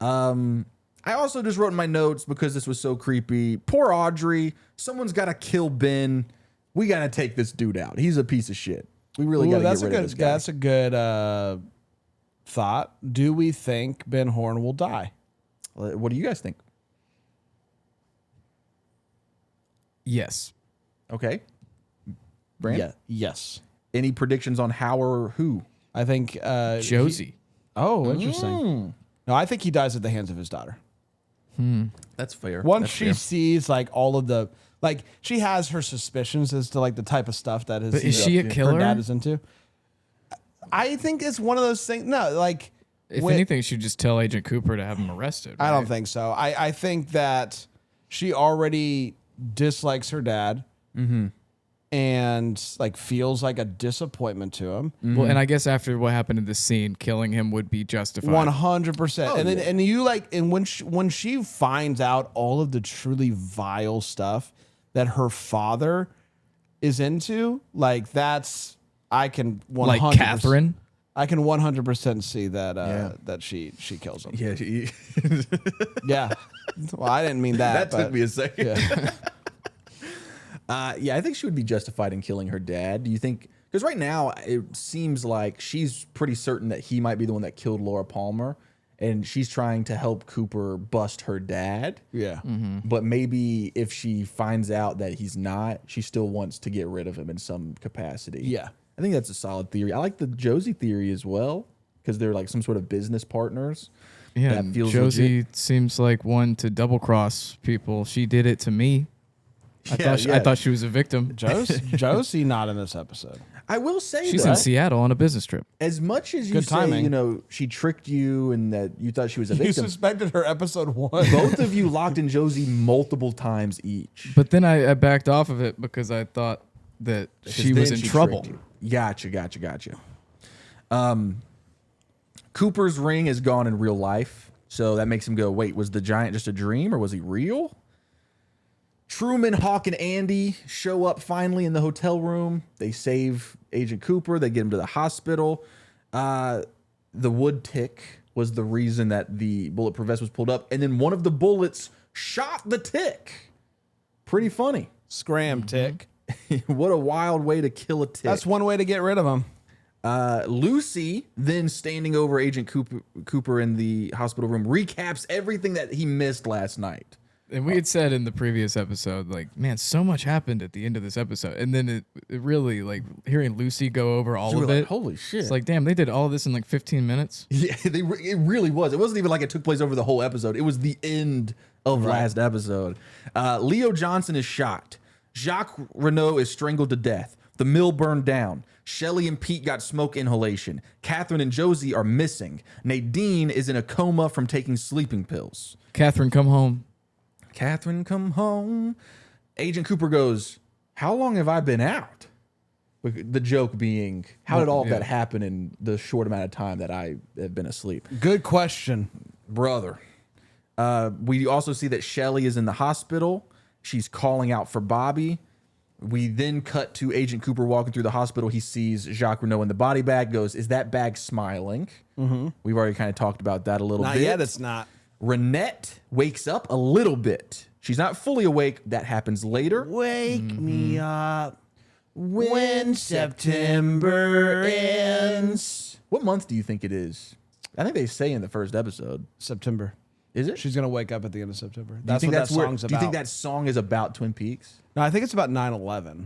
[SPEAKER 1] I also just wrote in my notes because this was so creepy. Poor Audrey. Someone's got to kill Ben. We got to take this dude out. He's a piece of shit. We really got to get rid of this guy.
[SPEAKER 2] That's a good thought. Do we think Ben Horn will die?
[SPEAKER 1] What do you guys think?
[SPEAKER 3] Yes.
[SPEAKER 1] Okay. Brand?
[SPEAKER 2] Yeah. Yes.
[SPEAKER 1] Any predictions on how or who?
[SPEAKER 2] I think
[SPEAKER 3] Josie.
[SPEAKER 2] oh, interesting. No, I think he dies at the hands of his daughter.
[SPEAKER 1] That's fair.
[SPEAKER 2] Once
[SPEAKER 1] That's
[SPEAKER 2] she
[SPEAKER 1] fair.
[SPEAKER 2] sees like all of the like, she has her suspicions as to like the type of stuff that
[SPEAKER 3] But is she a
[SPEAKER 2] her
[SPEAKER 3] killer?
[SPEAKER 2] dad is into. I think it's one of those things. No, like
[SPEAKER 3] If anything, she'd just tell Agent Cooper to have him arrested.
[SPEAKER 2] I don't
[SPEAKER 3] right?
[SPEAKER 2] think so. I think that she already dislikes her dad, and like feels like a disappointment to him.
[SPEAKER 3] Well, and I guess after what happened in the scene, killing him would be justified.
[SPEAKER 2] 100%. And then and you like, and when she finds out all of the truly vile stuff that her father is into, like that's I can 100%,
[SPEAKER 3] Like Catherine.
[SPEAKER 2] I can 100% see that that she kills him.
[SPEAKER 1] Yeah,
[SPEAKER 2] Yeah. Well, I didn't mean that.
[SPEAKER 1] that took
[SPEAKER 2] but
[SPEAKER 1] me a second.
[SPEAKER 2] yeah.
[SPEAKER 1] Yeah, I think she would be justified in killing her dad. Do you think? Because right now it seems like she's pretty certain that he might be the one that killed Laura Palmer, and she's trying to help Cooper bust her dad.
[SPEAKER 2] Yeah.
[SPEAKER 1] But maybe if she finds out that he's not, she still wants to get rid of him in some capacity.
[SPEAKER 2] Yeah.
[SPEAKER 1] I think that's a solid theory. I like the Josie theory as well, because they're like some sort of business partners.
[SPEAKER 3] Yeah,
[SPEAKER 1] That
[SPEAKER 3] and
[SPEAKER 1] feels
[SPEAKER 3] Josie
[SPEAKER 1] legit.
[SPEAKER 3] seems like one to double cross people. She did it to me. I thought she was a victim.
[SPEAKER 2] Josie not in this episode.
[SPEAKER 1] I will say
[SPEAKER 3] She's
[SPEAKER 1] though,
[SPEAKER 3] in Seattle on a business trip.
[SPEAKER 1] as much as you
[SPEAKER 2] Good
[SPEAKER 1] say,
[SPEAKER 2] timing.
[SPEAKER 1] you know, she tricked you and that you thought she was a
[SPEAKER 2] You
[SPEAKER 1] victim,
[SPEAKER 2] suspected her episode 1.
[SPEAKER 1] both of you locked in Josie multiple times each.
[SPEAKER 3] But then I backed off of it because I thought that she was in trouble.
[SPEAKER 1] tricked you. Gotcha. Cooper's ring is gone in real life, so that makes him go, wait, was the giant just a dream or was he real? Truman, Hawk, and Andy show up finally in the hotel room. They save Agent Cooper. They get him to the hospital. The wood tick was the reason that the bulletproof vest was pulled up, and then one of the bullets shot the tick. Pretty funny.
[SPEAKER 2] Scram tick.
[SPEAKER 1] What a wild way to kill a tick.
[SPEAKER 2] That's one way to get rid of him.
[SPEAKER 1] Lucy, then standing over Agent Cooper in the hospital room, recaps everything that he missed last night.
[SPEAKER 3] And we had said in the previous episode, like, man, so much happened at the end of this episode. And then it really, like, hearing Lucy go over all
[SPEAKER 1] So
[SPEAKER 3] of
[SPEAKER 1] we're
[SPEAKER 3] it.
[SPEAKER 1] like, holy shit.
[SPEAKER 3] It's like, damn, they did all of this in like 15 minutes.
[SPEAKER 1] Yeah, it really was. It wasn't even like it took place over the whole episode. It was the end of last episode. Leo Johnson is shot. Jacques Renault is strangled to death. The mill burned down. Shelley and Pete got smoke inhalation. Catherine and Josie are missing. Nadine is in a coma from taking sleeping pills.
[SPEAKER 3] Catherine, come home.
[SPEAKER 1] Catherine, come home. Agent Cooper goes, how long have I been out? The joke being, how did all of that happen in the short amount of time that I have been asleep?
[SPEAKER 2] Good question.
[SPEAKER 1] Brother. We also see that Shelley is in the hospital. She's calling out for Bobby. We then cut to Agent Cooper walking through the hospital. He sees Jacques Renault in the body bag, goes, is that bag smiling? We've already kind of talked about that a little
[SPEAKER 2] Not
[SPEAKER 1] bit.
[SPEAKER 2] yet, it's not.
[SPEAKER 1] Renette wakes up a little bit. She's not fully awake. That happens later.
[SPEAKER 2] Wake me up when September ends.
[SPEAKER 1] What month do you think it is? I think they say in the first episode.
[SPEAKER 2] September.
[SPEAKER 1] Is it?
[SPEAKER 2] She's going to wake up at the end of September.
[SPEAKER 1] Do you
[SPEAKER 2] That's
[SPEAKER 1] think
[SPEAKER 2] what
[SPEAKER 1] that's
[SPEAKER 2] that
[SPEAKER 1] where-
[SPEAKER 2] song's about.
[SPEAKER 1] Do you think that song is about Twin Peaks?
[SPEAKER 2] No, I think it's about 9/11.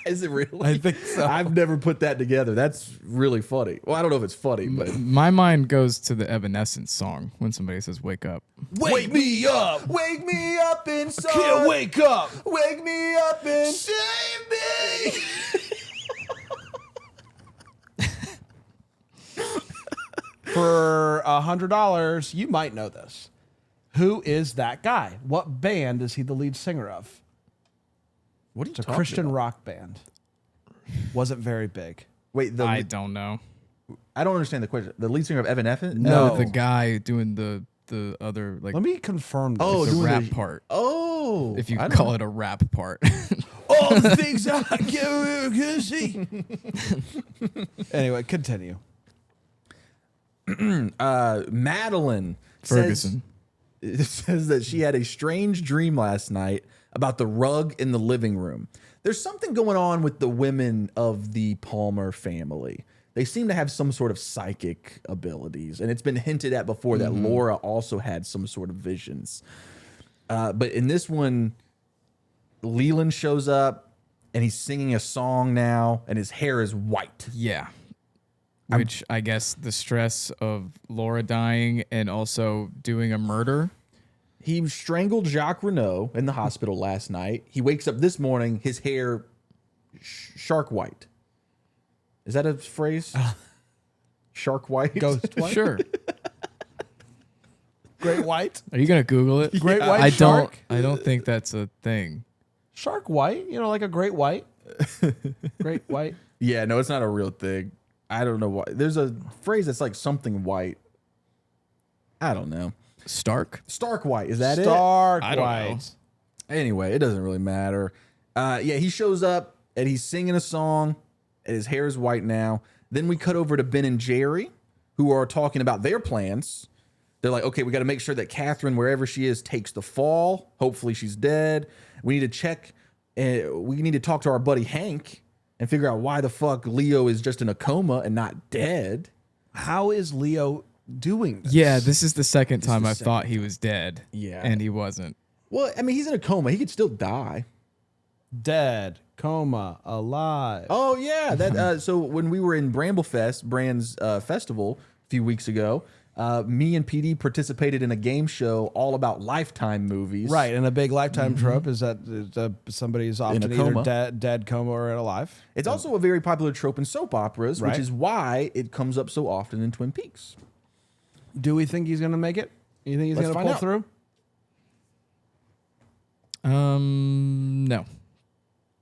[SPEAKER 1] Is it really?
[SPEAKER 2] I think so.
[SPEAKER 1] I've never put that together. That's really funny. Well, I don't know if it's funny, but
[SPEAKER 3] My mind goes to the Evanescence song when somebody says wake up.
[SPEAKER 2] Wake me up.
[SPEAKER 1] wake me up inside.
[SPEAKER 2] Can't wake up.
[SPEAKER 1] Wake me up inside.
[SPEAKER 2] Save me. For $100, you might know this. Who is that guy? What band is he the lead singer of?
[SPEAKER 1] What are you
[SPEAKER 2] It's a
[SPEAKER 1] talking
[SPEAKER 2] Christian
[SPEAKER 1] about?
[SPEAKER 2] rock band. Wasn't very big.
[SPEAKER 1] Wait,
[SPEAKER 3] I don't know.
[SPEAKER 1] I don't understand the question. The lead singer of Evanescence?
[SPEAKER 3] No,
[SPEAKER 2] No.
[SPEAKER 3] the guy doing the other like
[SPEAKER 2] Let me confirm this.
[SPEAKER 1] Oh,
[SPEAKER 3] the
[SPEAKER 1] doing
[SPEAKER 3] rap
[SPEAKER 1] the-
[SPEAKER 3] part.
[SPEAKER 1] Oh,
[SPEAKER 3] If you
[SPEAKER 1] I
[SPEAKER 3] call it a rap part.
[SPEAKER 2] all the things I can see. Anyway, continue.
[SPEAKER 1] Madeline
[SPEAKER 3] Ferguson.
[SPEAKER 1] says that she had a strange dream last night about the rug in the living room. There's something going on with the women of the Palmer family. They seem to have some sort of psychic abilities, and it's been hinted at before that Laura also had some sort of visions. But in this one, Leland shows up, and he's singing a song now, and his hair is white.
[SPEAKER 3] Yeah. Which I guess the stress of Laura dying and also doing a murder
[SPEAKER 1] He strangled Jacques Renault in the hospital last night. He wakes up this morning, his hair shark white. Is that a phrase? Shark white?
[SPEAKER 2] Ghost white?
[SPEAKER 3] Sure.
[SPEAKER 2] Great white?
[SPEAKER 3] Are you gonna Google it?
[SPEAKER 2] Great white
[SPEAKER 3] I
[SPEAKER 2] shark?
[SPEAKER 3] don't. I don't think that's a thing.
[SPEAKER 2] Shark white? You know, like a great white? Great white?
[SPEAKER 1] Yeah, no, it's not a real thing. I don't know why. There's a phrase that's like something white. I don't know.
[SPEAKER 3] Stark.
[SPEAKER 1] Stark white. Is that
[SPEAKER 2] Stark
[SPEAKER 3] I don't
[SPEAKER 2] white.
[SPEAKER 3] know.
[SPEAKER 1] Anyway, it doesn't really matter. Yeah, he shows up and he's singing a song. And his hair is white now. Then we cut over to Ben and Jerry, who are talking about their plans. They're like, okay, we got to make sure that Catherine, wherever she is, takes the fall. Hopefully she's dead. We need to check. We need to talk to our buddy Hank and figure out why the fuck Leo is just in a coma and not dead.
[SPEAKER 2] How is Leo doing this?
[SPEAKER 3] Yeah, this is the second time
[SPEAKER 1] the
[SPEAKER 3] I
[SPEAKER 1] second
[SPEAKER 3] thought he was dead.
[SPEAKER 1] Yeah.
[SPEAKER 3] And he wasn't.
[SPEAKER 1] Well, I mean, he's in a coma. He could still die.
[SPEAKER 2] Dead, coma, alive.
[SPEAKER 1] Oh yeah, that. So when we were in Bramblefest, Bran's festival a few weeks ago, me and PD participated in a game show all about Lifetime movies.
[SPEAKER 2] Right, and a big Lifetime trope is that somebody's often
[SPEAKER 1] a
[SPEAKER 2] either
[SPEAKER 1] coma.
[SPEAKER 2] dead, coma, or alive.
[SPEAKER 1] It's also a very popular trope in soap operas,
[SPEAKER 2] Right.
[SPEAKER 1] which is why it comes up so often in Twin Peaks.
[SPEAKER 2] Do we think he's going to make it? You think he's
[SPEAKER 1] Let's
[SPEAKER 2] going to
[SPEAKER 1] find
[SPEAKER 2] pull
[SPEAKER 1] out.
[SPEAKER 2] through?
[SPEAKER 3] No.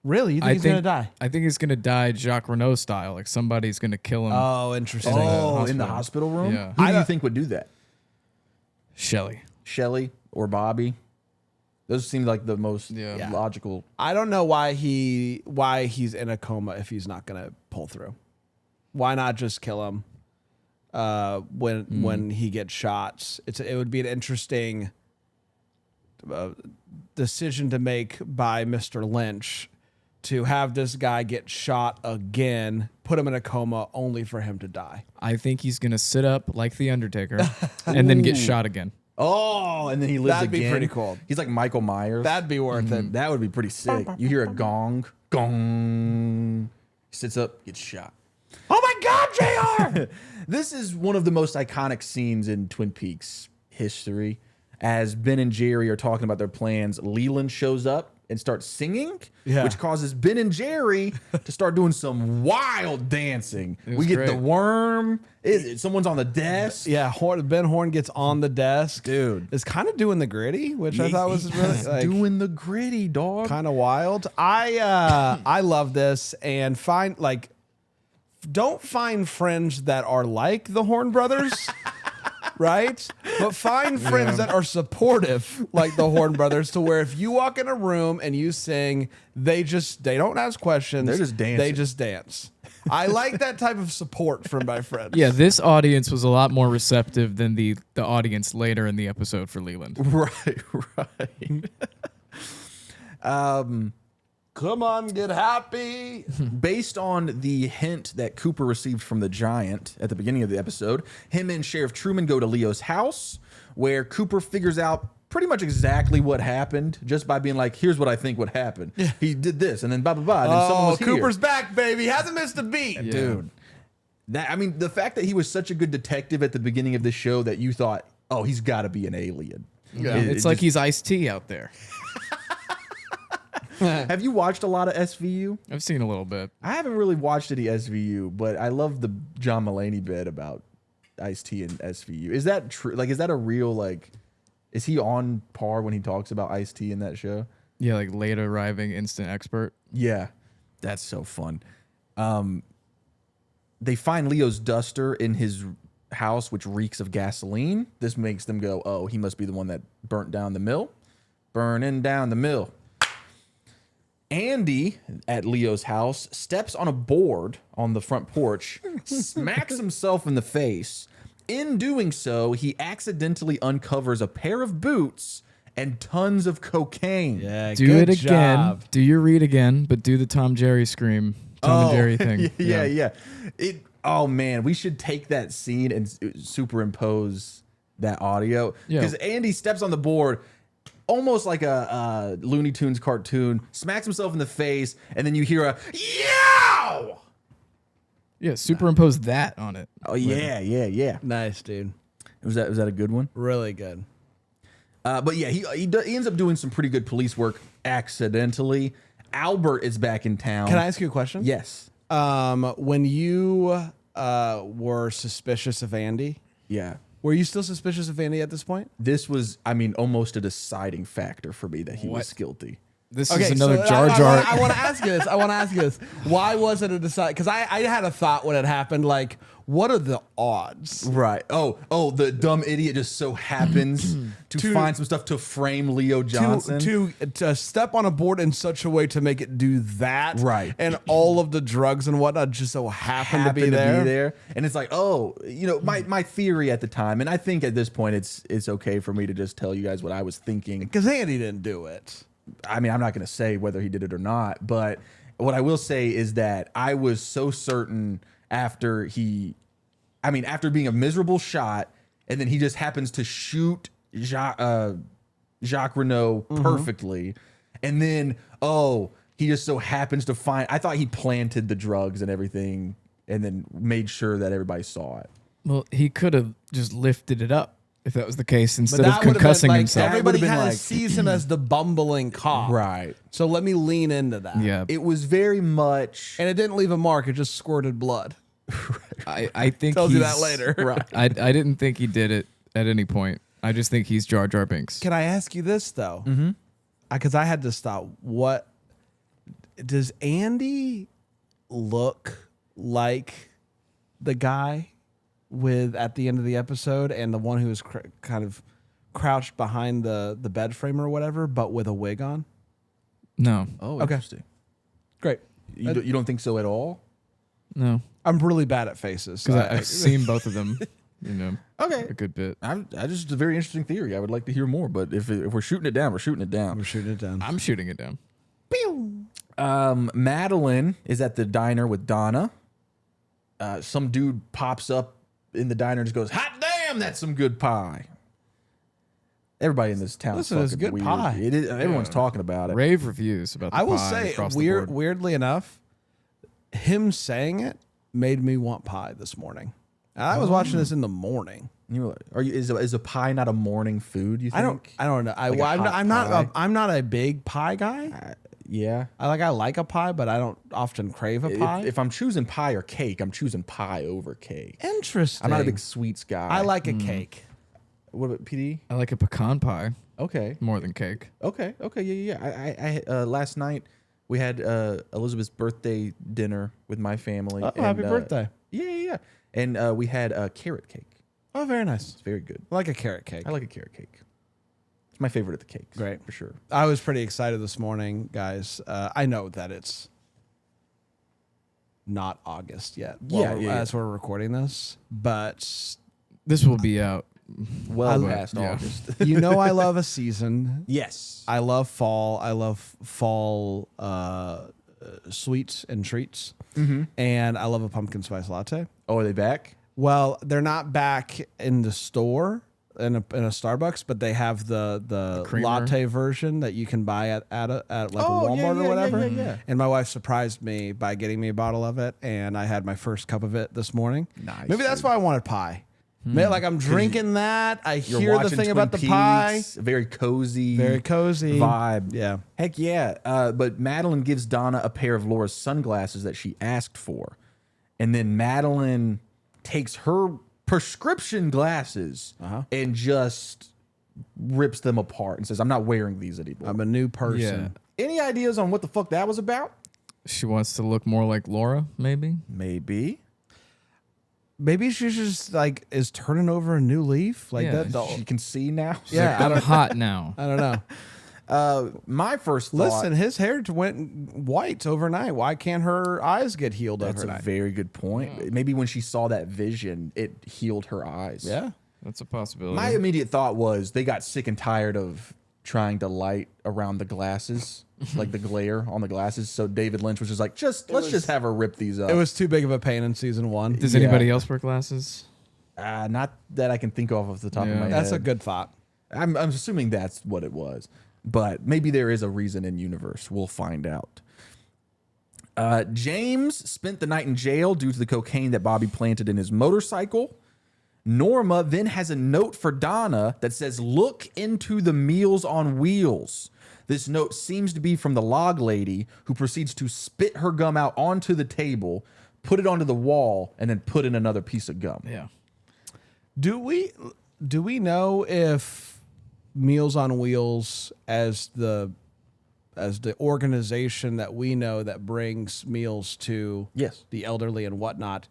[SPEAKER 2] Really? You think he's going to die?
[SPEAKER 3] I think he's gonna die Jacques Renault style. Like somebody's gonna kill him.
[SPEAKER 2] Oh, interesting.
[SPEAKER 1] Oh, in the hospital room?
[SPEAKER 3] Yeah.
[SPEAKER 1] Who do you think would do that?
[SPEAKER 3] Shelley.
[SPEAKER 1] Shelley or Bobby? Those seem like the most
[SPEAKER 3] Yeah.
[SPEAKER 1] logical.
[SPEAKER 2] I don't know why he's in a coma if he's not going to pull through. Why not just kill him when he gets shot? It would be an interesting decision to make by Mr. Lynch to have this guy get shot again, put him in a coma only for him to die.
[SPEAKER 3] I think he's gonna sit up like the Undertaker and then get shot again.
[SPEAKER 1] Oh, and then he lives
[SPEAKER 2] That'd be
[SPEAKER 1] again.
[SPEAKER 2] pretty cool.
[SPEAKER 1] He's like Michael Myers.
[SPEAKER 2] That'd be worth it.
[SPEAKER 1] That would be pretty sick. You hear a gong, gong. He sits up, gets shot.
[SPEAKER 2] Oh my God, JR!
[SPEAKER 1] This is one of the most iconic scenes in Twin Peaks history. As Ben and Jerry are talking about their plans, Leland shows up and starts singing, which causes Ben and Jerry to start doing some wild dancing. We get
[SPEAKER 3] great.
[SPEAKER 1] the worm. Someone's on the desk.
[SPEAKER 2] Yeah, Ben Horn gets on the desk.
[SPEAKER 1] Dude.
[SPEAKER 2] Is kind of doing the gritty, which I thought was really like,
[SPEAKER 1] doing the gritty, dog.
[SPEAKER 2] kind of wild. I love this and don't find friends that are like the Horn brothers, right? But find friends that are supportive like the Horn brothers, to where if you walk in a room and you sing, they don't ask questions.
[SPEAKER 1] They're just dancing.
[SPEAKER 2] They just dance. I like that type of support from my friends.
[SPEAKER 3] Yeah, this audience was a lot more receptive than the audience later in the episode for Leland.
[SPEAKER 1] Right.
[SPEAKER 2] Come on, get happy.
[SPEAKER 1] Based on the hint that Cooper received from the Giant at the beginning of the episode, him and Sheriff Truman go to Leo's house, where Cooper figures out pretty much exactly what happened just by being like, here's what I think would happen. He did this, and then blah, blah, blah, and then someone was here.
[SPEAKER 2] Cooper's back, baby. Hasn't missed a beat.
[SPEAKER 3] Yeah.
[SPEAKER 1] Dude. The fact that he was such a good detective at the beginning of the show that you thought, oh, he's got to be an alien.
[SPEAKER 3] Yeah,
[SPEAKER 1] It-
[SPEAKER 3] it's
[SPEAKER 1] it
[SPEAKER 3] like
[SPEAKER 1] just-
[SPEAKER 3] he's Ice-T out there.
[SPEAKER 1] Have you watched a lot of SVU?
[SPEAKER 3] I've seen a little bit.
[SPEAKER 1] I haven't really watched any SVU, but I love the John Mulaney bit about Ice-T and SVU. Is that true? Like, is that a real, like, is he on par when he talks about Ice-T in that show?
[SPEAKER 3] Yeah, like late arriving instant expert.
[SPEAKER 1] Yeah, that's so fun. They find Leo's duster in his house, which reeks of gasoline. This makes them go, oh, he must be the one that burnt down the mill. Burning down the mill. Andy at Leo's house steps on a board on the front porch, smacks himself in the face. In doing so, he accidentally uncovers a pair of boots and tons of cocaine.
[SPEAKER 2] Yeah,
[SPEAKER 3] Do
[SPEAKER 2] good
[SPEAKER 3] it again.
[SPEAKER 2] job.
[SPEAKER 3] Do your read again, but do the Tom Jerry scream. Tom and Jerry thing.
[SPEAKER 1] Yeah. Oh man, we should take that scene and superimpose that audio,
[SPEAKER 3] Yeah.
[SPEAKER 1] because Andy steps on the board almost like a Looney Tunes cartoon, smacks himself in the face, and then you hear a yow.
[SPEAKER 3] Yeah, superimpose that on it.
[SPEAKER 1] Oh yeah.
[SPEAKER 2] Nice, dude.
[SPEAKER 1] Was that a good one?
[SPEAKER 2] Really good.
[SPEAKER 1] But yeah, he ends up doing some pretty good police work accidentally. Albert is back in town.
[SPEAKER 2] Can I ask you a question?
[SPEAKER 1] Yes.
[SPEAKER 2] When you were suspicious of Andy,
[SPEAKER 1] Yeah.
[SPEAKER 2] were you still suspicious of Andy at this point?
[SPEAKER 1] This was, I mean, almost a deciding factor for me that he was guilty.
[SPEAKER 3] This is another Jar
[SPEAKER 2] I
[SPEAKER 3] Jar.
[SPEAKER 2] want to ask you this. Why was it a decide? Because I had a thought when it happened. Like, what are the odds?
[SPEAKER 1] Right. Oh, the dumb idiot just so happens to find some stuff to frame Leo Johnson.
[SPEAKER 2] To step on a board in such a way to make it do that,
[SPEAKER 1] Right.
[SPEAKER 2] And all of the drugs and whatnot just so happen to be there.
[SPEAKER 1] And it's like, my theory at the time, and I think at this point it's okay for me to just tell you guys what I was thinking.
[SPEAKER 2] Because Andy didn't do it.
[SPEAKER 1] I mean, I'm not going to say whether he did it or not, but what I will say is that I was so certain after being a miserable shot, and then he just happens to shoot Jacques Renault perfectly, and then he just so happens to find. I thought he planted the drugs and everything, and then made sure that everybody saw it.
[SPEAKER 3] Well, he could have just lifted it up if that was the case,
[SPEAKER 2] But
[SPEAKER 3] instead of
[SPEAKER 2] that would have been
[SPEAKER 3] concussing
[SPEAKER 2] like,
[SPEAKER 3] himself.
[SPEAKER 2] everybody
[SPEAKER 1] been
[SPEAKER 2] kind of
[SPEAKER 1] like-
[SPEAKER 2] sees him as the bumbling cop.
[SPEAKER 1] Right.
[SPEAKER 2] So let me lean into that.
[SPEAKER 3] Yeah,
[SPEAKER 1] It was very much.
[SPEAKER 2] And it didn't leave a mark. It just squirted blood.
[SPEAKER 3] I think
[SPEAKER 2] Tells you that
[SPEAKER 3] he's-
[SPEAKER 2] later.
[SPEAKER 1] Right.
[SPEAKER 3] I didn't think he did it at any point. I just think he's Jar Jar Binks.
[SPEAKER 2] Can I ask you this, though? Mm-hmm. Because I had to stop. What does Andy look like the guy with at the end of the episode and the one who was kind of crouched behind the bed frame or whatever, but with a wig on?
[SPEAKER 3] No,
[SPEAKER 1] Oh,
[SPEAKER 2] Okay.
[SPEAKER 1] interesting.
[SPEAKER 2] Great.
[SPEAKER 1] You don't think so at all?
[SPEAKER 3] no,
[SPEAKER 2] I'm really bad at faces.
[SPEAKER 3] because
[SPEAKER 2] So
[SPEAKER 3] I've seen both of them.
[SPEAKER 1] Okay.
[SPEAKER 3] A good bit.
[SPEAKER 1] I just a very interesting theory. I would like to hear more, but if we're shooting it down, we're shooting it down.
[SPEAKER 2] we're shooting it down.
[SPEAKER 3] I'm shooting it down.
[SPEAKER 1] Madeline is at the diner with Donna. Some dude pops up in the diner and just goes, "Hot damn, that's some good pie." Everybody in this town,
[SPEAKER 2] Listen, it's good
[SPEAKER 1] weird.
[SPEAKER 2] pie.
[SPEAKER 1] It is. Everyone's talking about it.
[SPEAKER 3] Rave reviews about the
[SPEAKER 2] I will
[SPEAKER 3] pie
[SPEAKER 2] say,
[SPEAKER 3] across the board.
[SPEAKER 2] weirdly enough, him saying it made me want pie this morning. And I was watching this in the morning.
[SPEAKER 1] You were like, is a pie not a morning food? You think?
[SPEAKER 2] I don't know.
[SPEAKER 1] Like a hot
[SPEAKER 2] I'm not a big pie guy.
[SPEAKER 1] Yeah.
[SPEAKER 2] I like a pie, but I don't often crave a pie.
[SPEAKER 1] If I'm choosing pie or cake, I'm choosing pie over cake.
[SPEAKER 2] Interesting.
[SPEAKER 1] I'm not a big sweets guy.
[SPEAKER 2] I like a cake.
[SPEAKER 1] What about PD?
[SPEAKER 3] I like a pecan pie
[SPEAKER 1] Okay.
[SPEAKER 3] more than cake.
[SPEAKER 1] Okay. Yeah. I last night we had Elizabeth's birthday dinner with my family.
[SPEAKER 2] Oh, happy birthday.
[SPEAKER 1] Yeah. And we had a carrot cake.
[SPEAKER 2] Oh, very nice.
[SPEAKER 1] It's very good.
[SPEAKER 2] I like a carrot cake.
[SPEAKER 1] I like a carrot cake. It's my favorite of the cakes.
[SPEAKER 2] Great.
[SPEAKER 1] For sure.
[SPEAKER 2] I was pretty excited this morning, guys. I know that it's not August yet.
[SPEAKER 1] Yeah.
[SPEAKER 2] As we're recording this, but
[SPEAKER 3] This will be out.
[SPEAKER 1] Well
[SPEAKER 2] I-
[SPEAKER 1] past
[SPEAKER 3] yeah.
[SPEAKER 1] August.
[SPEAKER 2] you know I love a season.
[SPEAKER 1] Yes.
[SPEAKER 2] I love fall. I love fall sweets and treats. And I love a pumpkin spice latte.
[SPEAKER 1] Oh, are they back?
[SPEAKER 2] Well, they're not back in the store in a Starbucks, but they have the
[SPEAKER 3] creamer?
[SPEAKER 2] latte version that you can buy at like a
[SPEAKER 1] Oh, yeah,
[SPEAKER 2] Walmart
[SPEAKER 1] yeah,
[SPEAKER 2] or whatever.
[SPEAKER 1] yeah.
[SPEAKER 2] And my wife surprised me by getting me a bottle of it, and I had my first cup of it this morning.
[SPEAKER 1] Nice,
[SPEAKER 2] Maybe that's
[SPEAKER 1] dude.
[SPEAKER 2] why I wanted pie. Like I'm drinking that. I
[SPEAKER 1] You're
[SPEAKER 2] hear the
[SPEAKER 1] watching
[SPEAKER 2] thing
[SPEAKER 1] Twin
[SPEAKER 2] about the pie.
[SPEAKER 1] Peaks, very cozy.
[SPEAKER 2] Very cozy
[SPEAKER 1] vibe.
[SPEAKER 2] Yeah.
[SPEAKER 1] Heck yeah. But Madeline gives Donna a pair of Laura's sunglasses that she asked for. And then Madeline takes her prescription glasses and just rips them apart and says, "I'm not wearing these anymore."
[SPEAKER 2] I'm a new person.
[SPEAKER 1] Any ideas on what the fuck that was about?
[SPEAKER 3] She wants to look more like Laura, maybe.
[SPEAKER 1] Maybe.
[SPEAKER 2] Maybe she just like is turning over a new leaf. Like
[SPEAKER 3] Yeah,
[SPEAKER 2] that.
[SPEAKER 1] She can see now.
[SPEAKER 2] Yeah.
[SPEAKER 3] I'm hot now.
[SPEAKER 2] I don't know.
[SPEAKER 1] My first thought.
[SPEAKER 2] Listen, his hair went white overnight. Why can't her eyes get healed
[SPEAKER 1] That's
[SPEAKER 2] overnight?
[SPEAKER 1] a very good point. Maybe when she saw that vision, it healed her eyes.
[SPEAKER 2] Yeah.
[SPEAKER 3] That's a possibility.
[SPEAKER 1] My immediate thought was they got sick and tired of trying to light around the glasses, like the glare on the glasses. So David Lynch was just like, let's just have her rip these up.
[SPEAKER 2] It was too big of a pain in season one.
[SPEAKER 3] Does
[SPEAKER 1] Yeah.
[SPEAKER 3] anybody else wear glasses?
[SPEAKER 1] Not that I can think of off the top of
[SPEAKER 3] Yeah.
[SPEAKER 1] my
[SPEAKER 2] That's a
[SPEAKER 1] head.
[SPEAKER 2] good thought.
[SPEAKER 1] I'm assuming that's what it was, but maybe there is a reason in universe. We'll find out. James spent the night in jail due to the cocaine that Bobby planted in his motorcycle. Norma then has a note for Donna that says, "Look into the Meals on Wheels." This note seems to be from the log lady, who proceeds to spit her gum out onto the table, put it onto the wall, and then put in another piece of gum.
[SPEAKER 3] Yeah.
[SPEAKER 2] Do we know if Meals on Wheels as the organization that we know that brings meals to
[SPEAKER 1] Yes.
[SPEAKER 2] the elderly and whatnot,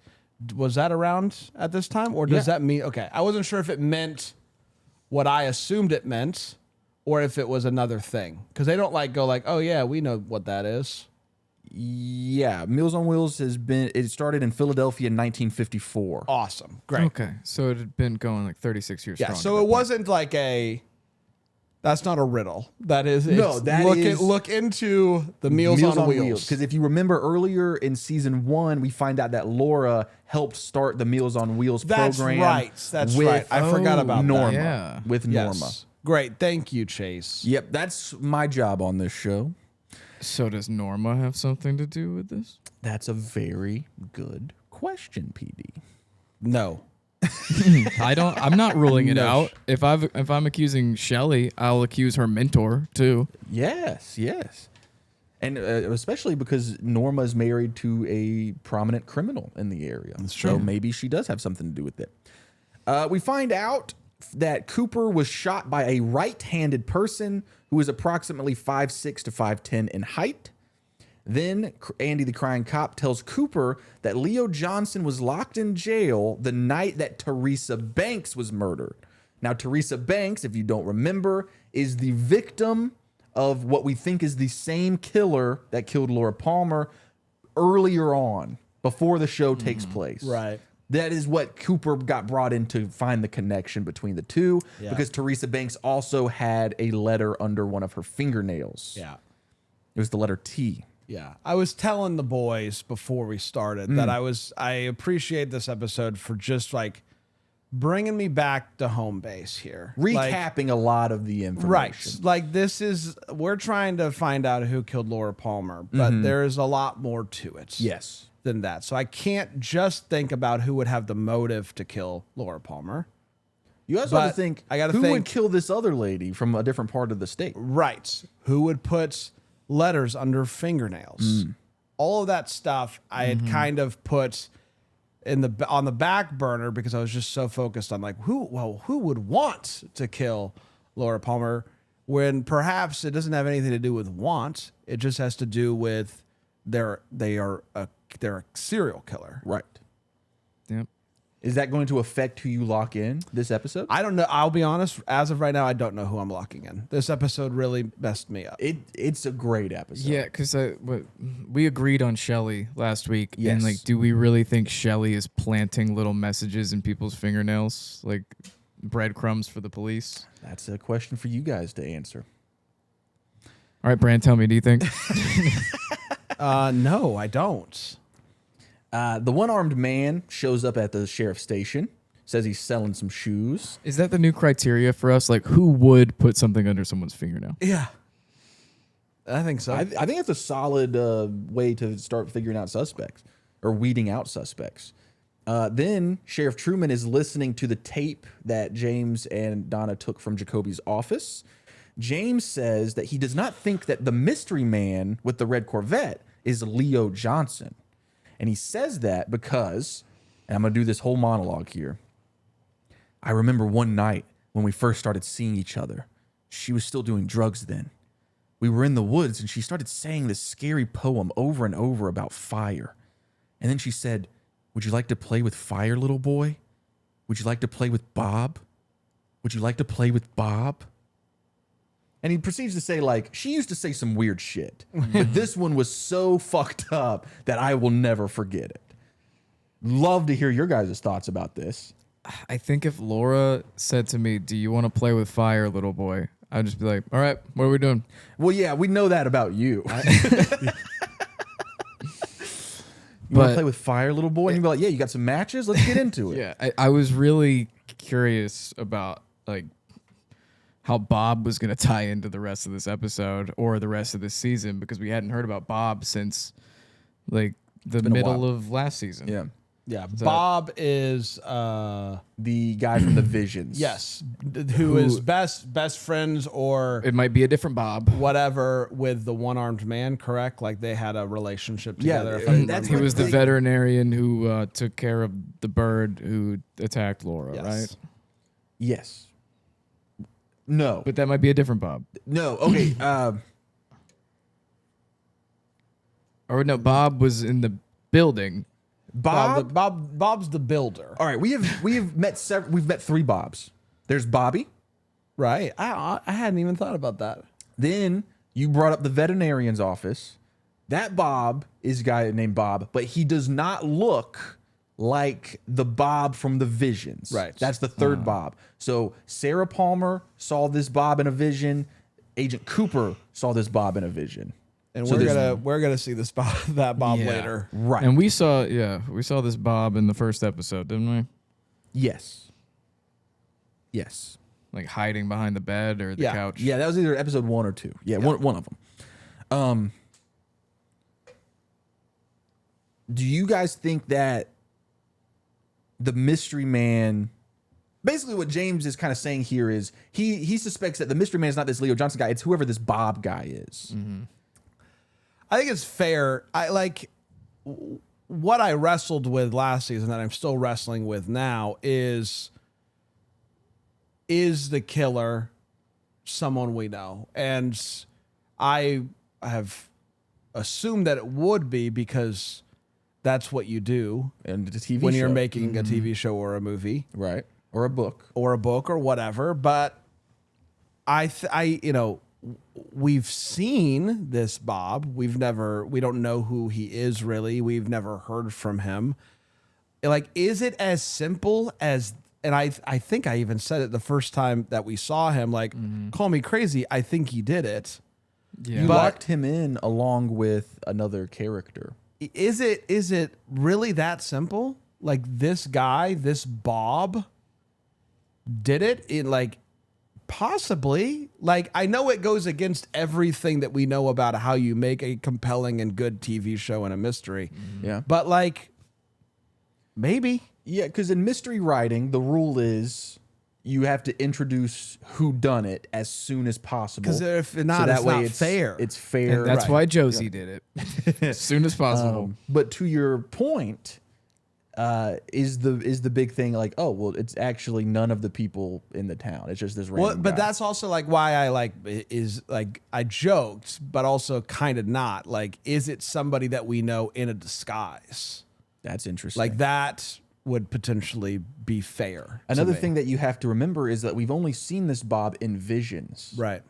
[SPEAKER 2] was that around at this time? Or does that mean, okay, I wasn't sure if it meant what I assumed it meant or if it was another thing. Because they don't go oh yeah, we know what that is.
[SPEAKER 1] Yeah, Meals on Wheels it started in Philadelphia in 1954.
[SPEAKER 2] Awesome. Great.
[SPEAKER 3] Okay. So it had been going like 36 years
[SPEAKER 2] Yeah,
[SPEAKER 3] strong.
[SPEAKER 2] so it wasn't that's not a riddle. That is
[SPEAKER 1] No, that is-
[SPEAKER 2] look into the Meals on Wheels.
[SPEAKER 1] Because if you remember earlier in season 1, we find out that Laura helped start the Meals on Wheels
[SPEAKER 2] That's
[SPEAKER 1] program.
[SPEAKER 2] right. That's
[SPEAKER 1] with
[SPEAKER 2] right. I forgot about that.
[SPEAKER 1] Norma.
[SPEAKER 3] Yeah.
[SPEAKER 1] With
[SPEAKER 2] Yes.
[SPEAKER 1] Norma.
[SPEAKER 2] Great. Thank you, Chase.
[SPEAKER 1] Yep, that's my job on this show.
[SPEAKER 3] So does Norma have something to do with this?
[SPEAKER 1] That's a very good question, PD.
[SPEAKER 2] No.
[SPEAKER 3] I'm not ruling it
[SPEAKER 2] No.
[SPEAKER 3] out. If I'm accusing Shelly, I'll accuse her mentor too.
[SPEAKER 1] Yes, yes. And especially because Norma is married to a prominent criminal in the area. That's
[SPEAKER 2] true.
[SPEAKER 1] So maybe she does have something to do with it. We find out that Cooper was shot by a right-handed person who is approximately 5'6" to 5'10" in height. Then Andy the Crying Cop tells Cooper that Leo Johnson was locked in jail the night that Teresa Banks was murdered. Now, Teresa Banks, if you don't remember, is the victim of what we think is the same killer that killed Laura Palmer earlier on, before the show takes place.
[SPEAKER 2] Right.
[SPEAKER 1] That is what Cooper got brought in to find the connection between the two,
[SPEAKER 2] Yeah.
[SPEAKER 1] because Teresa Banks also had a letter under one of her fingernails.
[SPEAKER 2] Yeah.
[SPEAKER 1] It was the letter T.
[SPEAKER 2] Yeah. I was telling the boys before we started that I appreciate this episode for just bringing me back to home base here.
[SPEAKER 1] Recapping a lot of the information.
[SPEAKER 2] Right. We're trying to find out who killed Laura Palmer, but there is a lot more to it.
[SPEAKER 1] Yes.
[SPEAKER 2] Than that. So I can't just think about who would have the motive to kill Laura Palmer.
[SPEAKER 1] You also have
[SPEAKER 2] But
[SPEAKER 1] to think,
[SPEAKER 2] I gotta
[SPEAKER 1] who
[SPEAKER 2] think-
[SPEAKER 1] would kill this other lady from a different part of the state?
[SPEAKER 2] Right. Who would put letters under fingernails? All of that stuff I had kind of put on the back burner because I was just so focused on who would want to kill Laura Palmer, when perhaps it doesn't have anything to do with want. It just has to do with they're a serial killer.
[SPEAKER 1] Right.
[SPEAKER 3] Yep.
[SPEAKER 1] Is that going to affect who you lock in this episode?
[SPEAKER 2] I don't know. I'll be honest. As of right now, I don't know who I'm locking in. This episode really messed me up.
[SPEAKER 1] It's a great episode.
[SPEAKER 3] Yeah, because we agreed on Shelly last week.
[SPEAKER 1] Yes.
[SPEAKER 3] And do we really think Shelly is planting little messages in people's fingernails, like breadcrumbs for the police?
[SPEAKER 1] That's a question for you guys to answer.
[SPEAKER 3] All right, Bran, tell me, do you think?
[SPEAKER 2] No, I don't.
[SPEAKER 1] The one-armed man shows up at the sheriff's station, says he's selling some shoes.
[SPEAKER 3] Is that the new criteria for us? Like, who would put something under someone's fingernail?
[SPEAKER 2] Yeah. I think so.
[SPEAKER 1] I think it's a solid way to start figuring out suspects, or weeding out suspects. Then Sheriff Truman is listening to the tape that James and Donna took from Jacoby's office. James says that he does not think that the mystery man with the red Corvette is Leo Johnson. And he says that because, and I'm going to do this whole monologue here. I remember one night when we first started seeing each other. She was still doing drugs then. We were in the woods and she started saying this scary poem over and over about fire. And then she said, "Would you like to play with fire, little boy? Would you like to play with Bob? Would you like to play with Bob?" And he proceeds to say, she used to say some weird shit, but this one was so fucked up that I will never forget it. Love to hear your guys' thoughts about this.
[SPEAKER 3] I think if Laura said to me, "Do you want to play with fire, little boy?" I'd just be like, "All right, what are we doing?"
[SPEAKER 1] Well, yeah, we know that about you. You want to play with fire, little boy? And you'd be like, "Yeah, you got some matches? Let's get into it."
[SPEAKER 3] Yeah, I was really curious about how Bob was going to tie into the rest of this episode or the rest of this season, because we hadn't heard about Bob since the
[SPEAKER 1] been a
[SPEAKER 3] middle
[SPEAKER 1] while.
[SPEAKER 3] of last season.
[SPEAKER 1] Yeah.
[SPEAKER 2] Yeah, Bob is
[SPEAKER 1] the guy from the Visions.
[SPEAKER 2] yes, who is best friends or
[SPEAKER 3] It might be a different Bob.
[SPEAKER 2] whatever with the one-armed man, correct? Like they had a relationship together. if I
[SPEAKER 1] and that's
[SPEAKER 3] He
[SPEAKER 2] remember.
[SPEAKER 3] was the veterinarian who took care of the bird who attacked Laura,
[SPEAKER 2] Yes.
[SPEAKER 3] right?
[SPEAKER 1] Yes. No.
[SPEAKER 3] But that might be a different Bob.
[SPEAKER 1] No. Okay.
[SPEAKER 3] Or no, Bob was in the building.
[SPEAKER 2] Bob's the builder,
[SPEAKER 1] All right. We've met we've met 3 Bobs. There's Bobby.
[SPEAKER 2] right? I hadn't even thought about that.
[SPEAKER 1] Then you brought up the veterinarian's office. That Bob is a guy named Bob, but he does not look like the Bob from the Visions.
[SPEAKER 2] Right.
[SPEAKER 1] That's the 3rd Bob. So Sarah Palmer saw this Bob in a vision. Agent Cooper saw this Bob in a vision.
[SPEAKER 2] And
[SPEAKER 1] So
[SPEAKER 2] we're gonna see this Bob
[SPEAKER 3] Yeah.
[SPEAKER 2] later.
[SPEAKER 1] Right.
[SPEAKER 3] And we saw this Bob in the first episode, didn't we?
[SPEAKER 1] Yes. Yes.
[SPEAKER 3] Like hiding behind the bed or the
[SPEAKER 2] Yeah.
[SPEAKER 3] couch.
[SPEAKER 1] Yeah, that was either episode 1 or 2. Yeah, one of them. Do you guys think that the mystery man, basically what James is kind of saying here is he suspects that the mystery man is not this Leo Johnson guy, it's whoever this Bob guy is.
[SPEAKER 2] I think it's fair. I like what I wrestled with last season that I'm still wrestling with now is the killer someone we know? And I have assumed that it would be because that's what you do
[SPEAKER 1] And the TV
[SPEAKER 2] when
[SPEAKER 1] show.
[SPEAKER 2] you're making a TV show or a movie
[SPEAKER 1] Right. Or a book.
[SPEAKER 2] or a book or whatever. But we've seen this Bob. We don't know who he is really. We've never heard from him. Like, is it as simple as, and I think I even said it the first time that we saw him, like, call me crazy. I think he did it.
[SPEAKER 3] Yeah.
[SPEAKER 1] You
[SPEAKER 2] But-
[SPEAKER 1] locked him in along with another character.
[SPEAKER 2] Is it really that simple? Like this guy, this Bob did it? It like possibly. Like I know it goes against everything that we know about how you make a compelling and good TV show and a mystery.
[SPEAKER 1] Yeah.
[SPEAKER 2] But like maybe.
[SPEAKER 1] Yeah, because in mystery writing, the rule is you have to introduce who done it as soon as possible.
[SPEAKER 2] Because if not, it's not fair.
[SPEAKER 1] It's fair.
[SPEAKER 3] And that's
[SPEAKER 1] Right.
[SPEAKER 3] why Josie did it as soon as possible.
[SPEAKER 1] But to your point, is the big thing like, oh well, it's actually none of the people in the town. It's just this random.
[SPEAKER 2] Well, but
[SPEAKER 1] guy.
[SPEAKER 2] that's also like why I like is like I joked, but also kind of not. Like, is it somebody that we know in a disguise?
[SPEAKER 1] that's interesting.
[SPEAKER 2] Like that would potentially be fair. to
[SPEAKER 1] Another
[SPEAKER 2] me.
[SPEAKER 1] thing that you have to remember is that we've only seen this Bob in visions,
[SPEAKER 2] Right.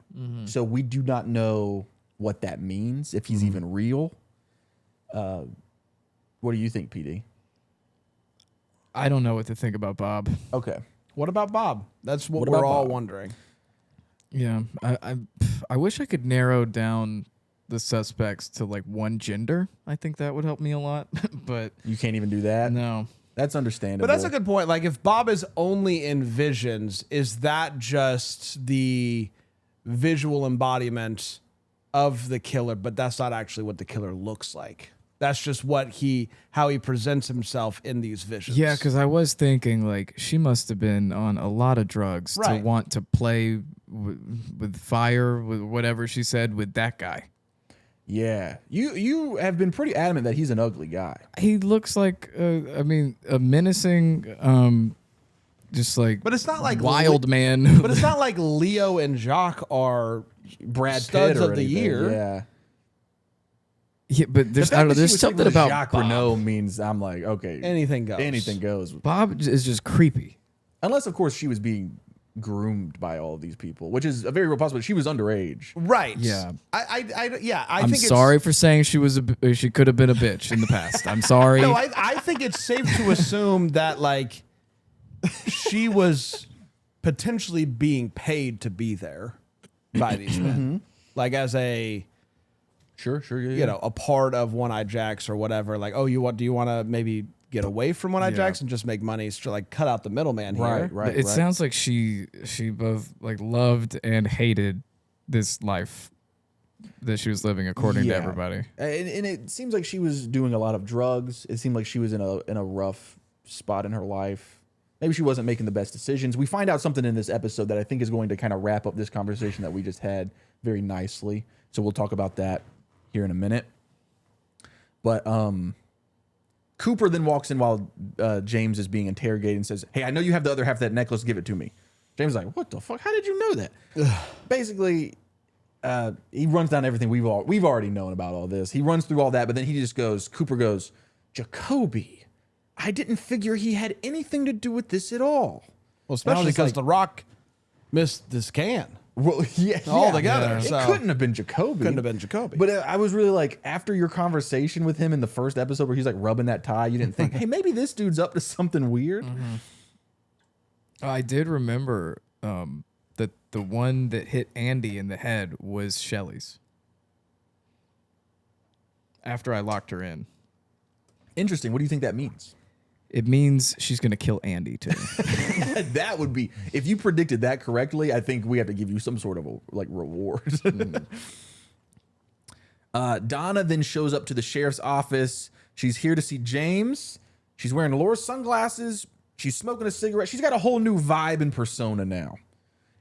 [SPEAKER 1] so we do not know what that means, if he's even real. What do you think, PD?
[SPEAKER 3] I don't know what to think about Bob.
[SPEAKER 1] Okay.
[SPEAKER 2] What about Bob? That's what
[SPEAKER 1] What
[SPEAKER 2] we're
[SPEAKER 1] about
[SPEAKER 2] all
[SPEAKER 1] Bob?
[SPEAKER 2] wondering.
[SPEAKER 3] Yeah, I wish I could narrow down the suspects to like one gender. I think that would help me a lot. But
[SPEAKER 1] You can't even do that.
[SPEAKER 3] no,
[SPEAKER 1] That's understandable.
[SPEAKER 2] But that's a good point. Like, if Bob is only in visions, is that just the visual embodiment of the killer? But that's not actually what the killer looks like. That's just how he presents himself in these visions.
[SPEAKER 3] yeah, because I was thinking like she must have been on a lot of drugs
[SPEAKER 2] Right.
[SPEAKER 3] to want to play with fire, with whatever she said, with that guy.
[SPEAKER 1] Yeah. You have been pretty adamant that he's an ugly guy.
[SPEAKER 3] He looks like, a menacing, just like,
[SPEAKER 2] But it's not like
[SPEAKER 3] wild man.
[SPEAKER 2] But it's not like Leo and Jacques are
[SPEAKER 1] Brad
[SPEAKER 2] studs
[SPEAKER 1] Pitt or
[SPEAKER 2] of the
[SPEAKER 1] anything.
[SPEAKER 2] year.
[SPEAKER 1] Yeah.
[SPEAKER 3] Yeah, but there's
[SPEAKER 1] The
[SPEAKER 3] I
[SPEAKER 1] fact
[SPEAKER 3] don't know.
[SPEAKER 1] that she
[SPEAKER 3] There's
[SPEAKER 1] was
[SPEAKER 3] something
[SPEAKER 1] sleeping with
[SPEAKER 3] about
[SPEAKER 1] Jacques
[SPEAKER 3] Bob.
[SPEAKER 1] Renault means I'm like, okay,
[SPEAKER 2] anything goes.
[SPEAKER 1] anything goes.
[SPEAKER 3] Bob is just creepy.
[SPEAKER 1] Unless, of course, she was being groomed by all of these people, which is a very real possibility. She was underage.
[SPEAKER 2] Right.
[SPEAKER 3] Yeah.
[SPEAKER 2] I
[SPEAKER 3] I'm
[SPEAKER 2] think
[SPEAKER 3] sorry for saying she could have been a bitch in the past. I'm sorry.
[SPEAKER 2] No, I think it's safe to assume that like she was potentially being paid to be there by these men, like as a
[SPEAKER 1] Sure, yeah.
[SPEAKER 2] a part of One Eye Jacks or whatever. Like, oh, do you want to maybe get away from One Eye
[SPEAKER 3] Yeah.
[SPEAKER 2] Jacks and just make money? So like, cut out the middleman here.
[SPEAKER 1] Right.
[SPEAKER 3] It sounds like she both like loved and hated this life that she was living according to
[SPEAKER 1] Yeah.
[SPEAKER 3] everybody.
[SPEAKER 1] And it seems like she was doing a lot of drugs. It seemed like she was in a rough spot in her life. Maybe she wasn't making the best decisions. We find out something in this episode that I think is going to kind of wrap up this conversation that we just had very nicely. So we'll talk about that here in a minute. But Cooper then walks in while James is being interrogated and says, "Hey, I know you have the other half of that necklace. Give it to me." James is like, "What the fuck? How did you know that?" Basically, he runs down everything we've already known about all this. He runs through all that, but then he just goes, Cooper goes, "Jacoby, I didn't figure he had anything to do with this at all."
[SPEAKER 2] Well, especially
[SPEAKER 1] just
[SPEAKER 2] because
[SPEAKER 1] like-
[SPEAKER 2] The Rock missed this can.
[SPEAKER 1] Well, yeah,
[SPEAKER 2] All together,
[SPEAKER 1] It
[SPEAKER 2] so-
[SPEAKER 1] couldn't have been Jacoby.
[SPEAKER 2] Couldn't have been Jacoby.
[SPEAKER 1] But I was really like, after your conversation with him in the first episode where he's like rubbing that tie, you didn't think, hey, maybe this dude's up to something weird?
[SPEAKER 3] I did remember that the one that hit Andy in the head was Shelly's. After I locked her in.
[SPEAKER 1] Interesting. What do you think that means?
[SPEAKER 3] It means she's going to kill Andy, too.
[SPEAKER 1] That would be, if you predicted that correctly, I think we have to give you some sort of reward. Donna then shows up to the sheriff's office. She's here to see James. She's wearing Laura's sunglasses. She's smoking a cigarette. She's got a whole new vibe and persona now.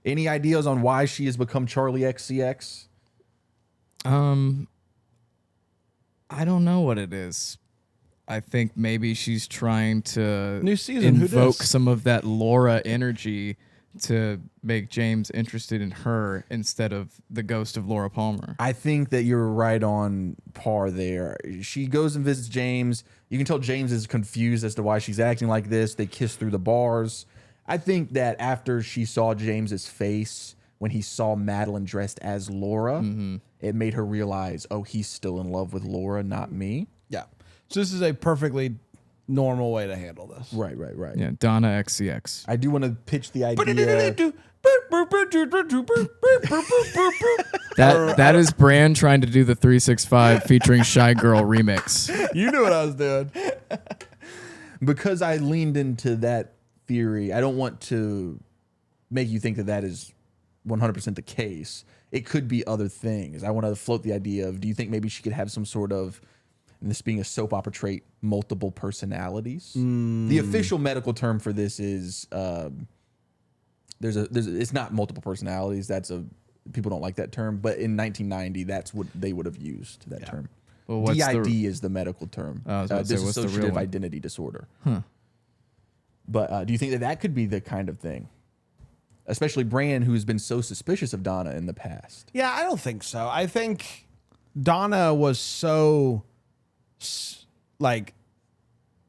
[SPEAKER 1] Any ideas on why she has become Charlie XCX?
[SPEAKER 3] I don't know what it is. I think maybe she's trying to
[SPEAKER 2] New season, who
[SPEAKER 3] invoke
[SPEAKER 2] dis?
[SPEAKER 3] some of that Laura energy to make James interested in her instead of the ghost of Laura Palmer.
[SPEAKER 1] I think that you're right on par there. She goes and visits James. You can tell James is confused as to why she's acting like this. They kiss through the bars. I think that after she saw James's face when he saw Madeline dressed as Laura, it made her realize, oh, he's still in love with Laura, not me.
[SPEAKER 2] Yeah. So this is a perfectly normal way to handle this.
[SPEAKER 1] Right.
[SPEAKER 3] Yeah, Donna XCX.
[SPEAKER 1] I do want to pitch the idea.
[SPEAKER 3] That is Bran trying to do the 365 featuring Shy Girl remix.
[SPEAKER 2] You knew what I was doing.
[SPEAKER 1] Because I leaned into that theory, I don't want to make you think that that is 100% the case. It could be other things. I want to float the idea of, do you think maybe she could have some sort of, and this being a soap opera trait, multiple personalities? The official medical term for this is it's not multiple personalities. People don't like that term, but in 1990, that's what they would have used, that term.
[SPEAKER 3] Well, what's
[SPEAKER 1] DID
[SPEAKER 3] the,
[SPEAKER 1] is the medical term.
[SPEAKER 3] I was about to say, what's the real
[SPEAKER 1] Dissociative
[SPEAKER 3] one?
[SPEAKER 1] identity disorder. But do you think that could be the kind of thing? Especially Bran, who's been so suspicious of Donna in the past.
[SPEAKER 2] Yeah, I don't think so. I think Donna was so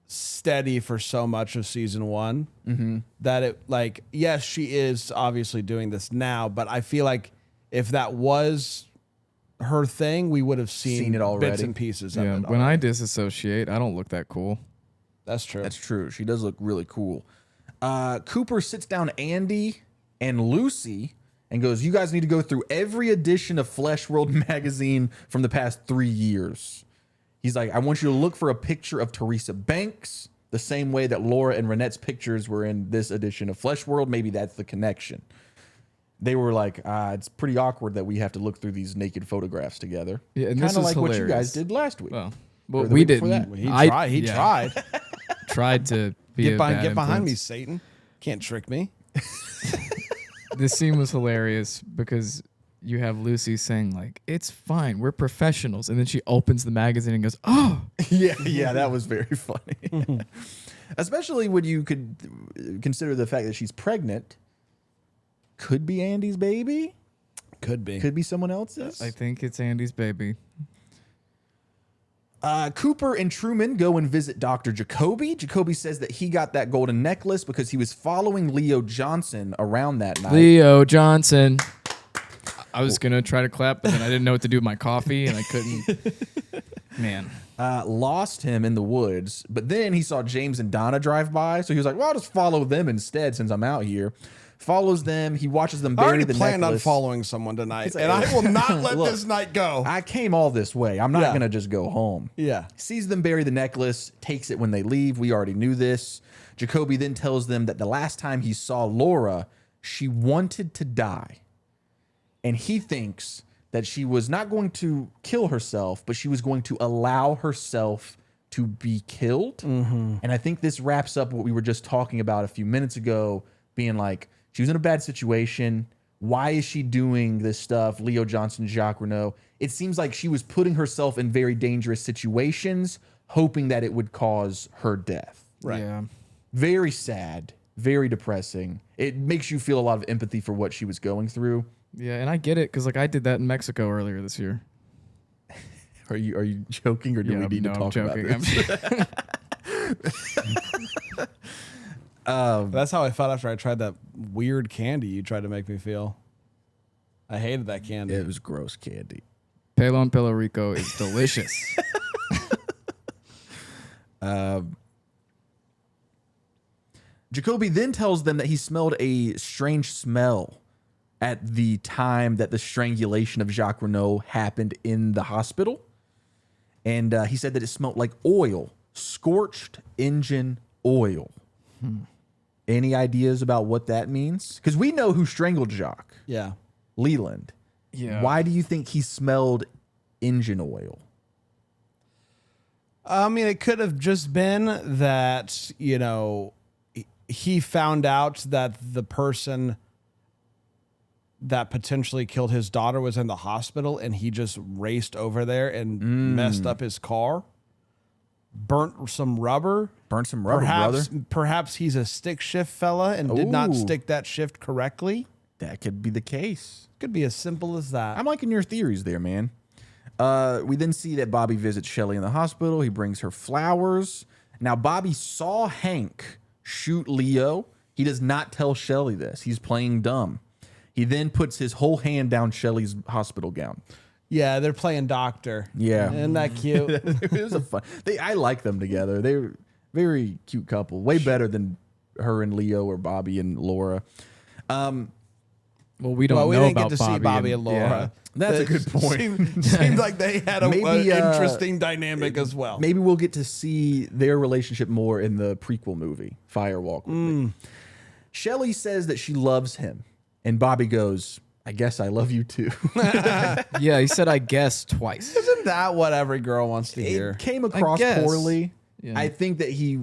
[SPEAKER 2] steady for so much of season one that it yes, she is obviously doing this now, but I feel like if that was her thing, we would have seen
[SPEAKER 1] it already.
[SPEAKER 2] bits and pieces of
[SPEAKER 3] yeah,
[SPEAKER 2] it.
[SPEAKER 3] when I disassociate, I don't look that cool.
[SPEAKER 2] That's true.
[SPEAKER 1] That's true. She does look really cool. Cooper sits down Andy and Lucy and goes, you guys need to go through every edition of Flesh World magazine from the past 3 years. He's like, I want you to look for a picture of Teresa Banks, the same way that Laura and Renette's pictures were in this edition of Flesh World. Maybe that's the connection. They were like, it's pretty awkward that we have to look through these naked photographs together.
[SPEAKER 3] Yeah, and
[SPEAKER 1] kind
[SPEAKER 3] this
[SPEAKER 1] of
[SPEAKER 3] is
[SPEAKER 1] like what you guys
[SPEAKER 3] hilarious.
[SPEAKER 1] did last week.
[SPEAKER 3] Well,
[SPEAKER 1] Or the
[SPEAKER 3] we
[SPEAKER 1] week before
[SPEAKER 3] didn't.
[SPEAKER 1] that.
[SPEAKER 2] He
[SPEAKER 3] I-
[SPEAKER 2] tried. He
[SPEAKER 3] yeah,
[SPEAKER 2] tried.
[SPEAKER 3] tried to be
[SPEAKER 2] Get
[SPEAKER 3] a bad
[SPEAKER 2] behind me,
[SPEAKER 3] influence.
[SPEAKER 2] Satan. Can't trick me.
[SPEAKER 3] This scene was hilarious because you have Lucy saying like, "It's fine, we're professionals," and then she opens the magazine and goes, "Oh."
[SPEAKER 1] Yeah, that was very funny. Especially when you could consider the fact that she's pregnant. Could be Andy's baby.
[SPEAKER 2] Could be.
[SPEAKER 1] Could be someone else's.
[SPEAKER 3] I think it's Andy's baby.
[SPEAKER 1] Cooper and Truman go and visit Dr. Jacoby. Jacoby says that he got that golden necklace because he was following Leo Johnson around that night.
[SPEAKER 3] Leo Johnson. I was gonna try to clap, but then I didn't know what to do with my coffee, and I couldn't. Man,
[SPEAKER 1] Lost him in the woods, but then he saw James and Donna drive by, so he was like, well, I'll just follow them instead since I'm out here. Follows them. He watches them
[SPEAKER 2] I
[SPEAKER 1] bury
[SPEAKER 2] already
[SPEAKER 1] the
[SPEAKER 2] planned on
[SPEAKER 1] necklace.
[SPEAKER 2] following someone tonight,
[SPEAKER 1] like-
[SPEAKER 2] and I will not let
[SPEAKER 1] Look,
[SPEAKER 2] this night go.
[SPEAKER 1] I came all this way. I'm not
[SPEAKER 2] Yeah.
[SPEAKER 1] going to just go home.
[SPEAKER 2] Yeah.
[SPEAKER 1] Sees them bury the necklace, takes it when they leave. We already knew this. Jacoby then tells them that the last time he saw Laura, she wanted to die. And he thinks that she was not going to kill herself, but she was going to allow herself to be killed. And I think this wraps up what we were just talking about a few minutes ago, being like, she was in a bad situation. Why is she doing this stuff? Leo Johnson, Jacques Renault. It seems like she was putting herself in very dangerous situations, hoping that it would cause her death.
[SPEAKER 2] Right.
[SPEAKER 3] Yeah.
[SPEAKER 1] Very sad, very depressing. It makes you feel a lot of empathy for what she was going through.
[SPEAKER 3] Yeah, and I get it because like I did that in Mexico earlier this year.
[SPEAKER 1] Are you joking, or do we need to talk about this?
[SPEAKER 2] That's how I felt after I tried that weird candy you tried to make me feel. I hated that candy.
[SPEAKER 1] It was gross candy.
[SPEAKER 3] Pelon Pelo Rico is delicious.
[SPEAKER 1] Jacoby then tells them that he smelled a strange smell at the time that the strangulation of Jacques Renault happened in the hospital. And he said that it smelled like oil, scorched engine oil. Any ideas about what that means? Because we know who strangled Jacques.
[SPEAKER 2] Yeah.
[SPEAKER 1] Leland.
[SPEAKER 3] Yeah.
[SPEAKER 1] Why do you think he smelled engine oil?
[SPEAKER 2] I mean, it could have just been that, you know, he found out that the person that potentially killed his daughter was in the hospital and he just raced over there and messed up his car. Burnt some rubber.
[SPEAKER 1] Burnt some rubber, brother.
[SPEAKER 2] Perhaps he's a stick shift fella and did not
[SPEAKER 1] Ooh.
[SPEAKER 2] stick that shift correctly.
[SPEAKER 1] That could be the case.
[SPEAKER 2] Could be as simple as that.
[SPEAKER 1] I'm liking your theories there, man. We then see that Bobby visits Shelly in the hospital. He brings her flowers. Now, Bobby saw Hank shoot Leo. He does not tell Shelly this. He's playing dumb. He then puts his whole hand down Shelly's hospital gown.
[SPEAKER 2] Yeah, they're playing doctor.
[SPEAKER 1] Yeah.
[SPEAKER 2] Isn't that cute?
[SPEAKER 1] It was a fun. I like them together. They're very cute couple. Way better than her and Leo or Bobby and Laura.
[SPEAKER 3] Well, we don't
[SPEAKER 2] Well, we
[SPEAKER 3] know
[SPEAKER 2] didn't
[SPEAKER 3] about
[SPEAKER 2] get to see Bobby and Laura.
[SPEAKER 3] Yeah.
[SPEAKER 1] That's a good point.
[SPEAKER 2] Seemed like they had an
[SPEAKER 1] Maybe,
[SPEAKER 2] interesting dynamic as well.
[SPEAKER 1] Maybe we'll get to see their relationship more in the prequel movie, Firewalk with Me. Shelly says that she loves him, and Bobby goes, I guess I love you too.
[SPEAKER 3] Yeah, he said I guess twice.
[SPEAKER 2] Isn't that what every girl wants to hear?
[SPEAKER 1] It came across
[SPEAKER 3] guess.
[SPEAKER 1] poorly.
[SPEAKER 3] Yeah.
[SPEAKER 1] I think that he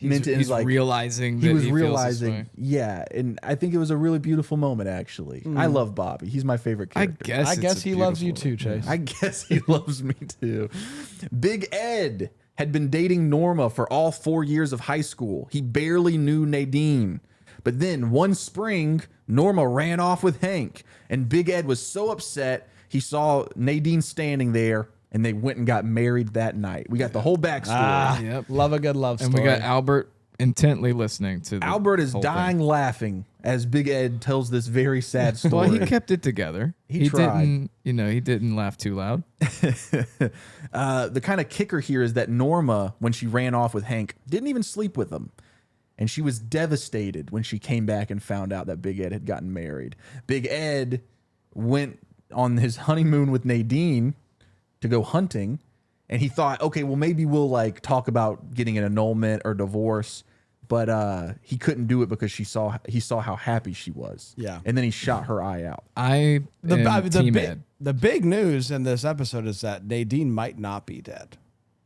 [SPEAKER 1] meant it
[SPEAKER 3] He's
[SPEAKER 1] as like
[SPEAKER 3] realizing that
[SPEAKER 1] he was
[SPEAKER 3] he feels this
[SPEAKER 1] realizing,
[SPEAKER 3] way.
[SPEAKER 1] yeah, and I think it was a really beautiful moment. Actually, I love Bobby. He's my favorite
[SPEAKER 3] I
[SPEAKER 1] character.
[SPEAKER 3] guess.
[SPEAKER 2] I
[SPEAKER 3] it's
[SPEAKER 2] guess
[SPEAKER 3] a
[SPEAKER 2] he loves you
[SPEAKER 3] beautiful-
[SPEAKER 2] too, Chase.
[SPEAKER 1] I guess he loves me too. Big Ed had been dating Norma for all 4 years of high school. He barely knew Nadine. But then one spring, Norma ran off with Hank, and Big Ed was so upset he saw Nadine standing there, and they went and got married that night. We got the whole backstory.
[SPEAKER 3] Yep.
[SPEAKER 2] Love a good love
[SPEAKER 3] And
[SPEAKER 2] story.
[SPEAKER 3] we got Albert intently listening to the
[SPEAKER 1] Albert is
[SPEAKER 3] whole
[SPEAKER 1] dying
[SPEAKER 3] thing.
[SPEAKER 1] laughing as Big Ed tells this very sad story.
[SPEAKER 3] Well, he kept it together.
[SPEAKER 1] He tried.
[SPEAKER 3] didn't, he didn't laugh too loud.
[SPEAKER 1] The kind of kicker here is that Norma, when she ran off with Hank, didn't even sleep with him. And she was devastated when she came back and found out that Big Ed had gotten married. Big Ed went on his honeymoon with Nadine to go hunting. And he thought, okay, well, maybe we'll like talk about getting an annulment or divorce. But he couldn't do it because he saw how happy she was.
[SPEAKER 2] Yeah.
[SPEAKER 1] And then he shot her eye out.
[SPEAKER 2] The big news in this episode is that Nadine might not be dead.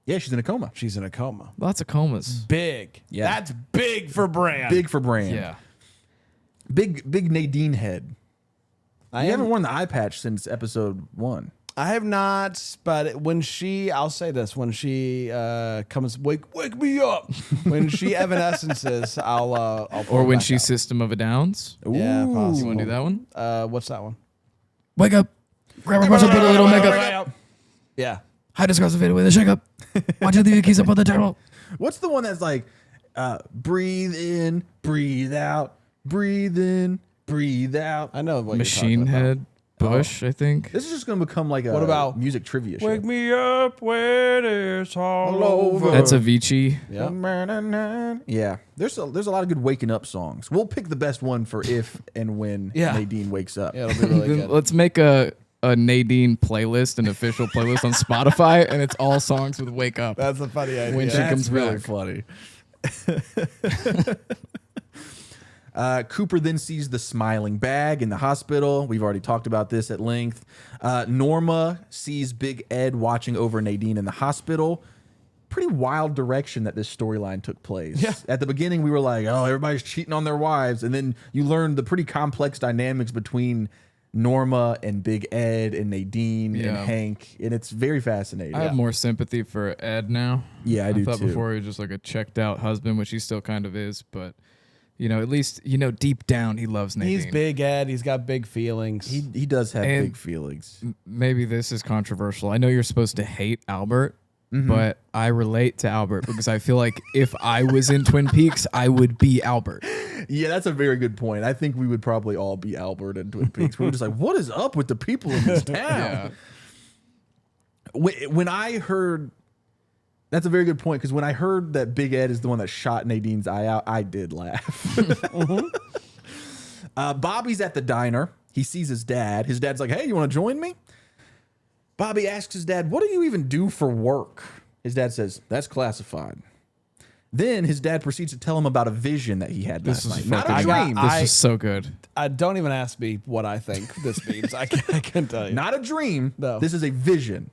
[SPEAKER 1] Yeah, she's in a coma.
[SPEAKER 2] She's in a coma.
[SPEAKER 3] Lots of comas.
[SPEAKER 2] Big.
[SPEAKER 1] Yeah.
[SPEAKER 2] That's big for Bran.
[SPEAKER 1] Big for Bran.
[SPEAKER 3] Yeah.
[SPEAKER 1] Big Nadine head.
[SPEAKER 2] I
[SPEAKER 1] You haven't
[SPEAKER 2] am-
[SPEAKER 1] worn the eye patch since episode 1.
[SPEAKER 2] I have not, but I'll say this, when she comes, wake me up. When she evanescences, I'll pull
[SPEAKER 3] Or
[SPEAKER 2] it
[SPEAKER 3] when
[SPEAKER 2] back
[SPEAKER 3] she's
[SPEAKER 2] out.
[SPEAKER 3] System of a Downs.
[SPEAKER 2] Yeah,
[SPEAKER 1] Ooh.
[SPEAKER 2] possible.
[SPEAKER 3] You want to do that one?
[SPEAKER 2] What's that one?
[SPEAKER 3] Wake up. Grab a brush and put a little makeup.
[SPEAKER 2] Yeah.
[SPEAKER 3] Hide discuss the video with a shake up. Watch you leave your keys up on the table.
[SPEAKER 1] What's the one that's like, breathe in, breathe out, breathe in, breathe out?
[SPEAKER 2] I know what
[SPEAKER 3] Machine
[SPEAKER 2] you're talking about.
[SPEAKER 3] Head Bush, I think.
[SPEAKER 1] This is just going to become like a
[SPEAKER 2] What about
[SPEAKER 1] music trivia show.
[SPEAKER 2] Wake me up when it's all over.
[SPEAKER 3] That's Avicii.
[SPEAKER 2] Yeah.
[SPEAKER 1] Yeah, there's a lot of good waking up songs. We'll pick the best one for if and when
[SPEAKER 2] Yeah.
[SPEAKER 1] Nadine wakes up.
[SPEAKER 2] Yeah, it'll be really
[SPEAKER 3] Then
[SPEAKER 2] good.
[SPEAKER 3] let's make a Nadine playlist, an official playlist on Spotify, and it's all songs with Wake Up.
[SPEAKER 2] That's a funny idea.
[SPEAKER 3] When she
[SPEAKER 1] That's
[SPEAKER 3] comes
[SPEAKER 1] really
[SPEAKER 3] back.
[SPEAKER 1] funny. Cooper then sees the smiling bag in the hospital. We've already talked about this at length. Norma sees Big Ed watching over Nadine in the hospital. Pretty wild direction that this storyline took place.
[SPEAKER 2] Yeah.
[SPEAKER 1] At the beginning, we were like, oh, everybody's cheating on their wives. And then you learn the pretty complex dynamics between Norma and Big Ed and Nadine and Hank. And it's very fascinating.
[SPEAKER 3] I have more sympathy for Ed now.
[SPEAKER 1] Yeah, I do
[SPEAKER 3] thought
[SPEAKER 1] too.
[SPEAKER 3] before he was just like a checked out husband, which he still kind of is. But, at least, deep down he loves Nadine.
[SPEAKER 2] He's Big Ed. He's got big feelings.
[SPEAKER 1] He does have
[SPEAKER 3] And
[SPEAKER 1] big feelings.
[SPEAKER 3] Maybe this is controversial. I know you're supposed to hate Albert. But I relate to Albert because I feel like if I was in Twin Peaks, I would be Albert.
[SPEAKER 1] Yeah, that's a very good point. I think we would probably all be Albert and Twin Peaks. We were just like, what is up with the people in this town? When I heard, that's a very good point, because when I heard that Big Ed is the one that shot Nadine's eye out, I did laugh. Bobby's at the diner. He sees his dad. His dad's like, hey, you want to join me? Bobby asks his dad, what do you even do for work? His dad says, that's classified. Then his dad proceeds to tell him about a vision that he had last night. Not a dream.
[SPEAKER 3] This is so good.
[SPEAKER 2] Don't even ask me what I think this means. I can tell you.
[SPEAKER 1] Not a dream.
[SPEAKER 2] No.
[SPEAKER 1] This is a vision.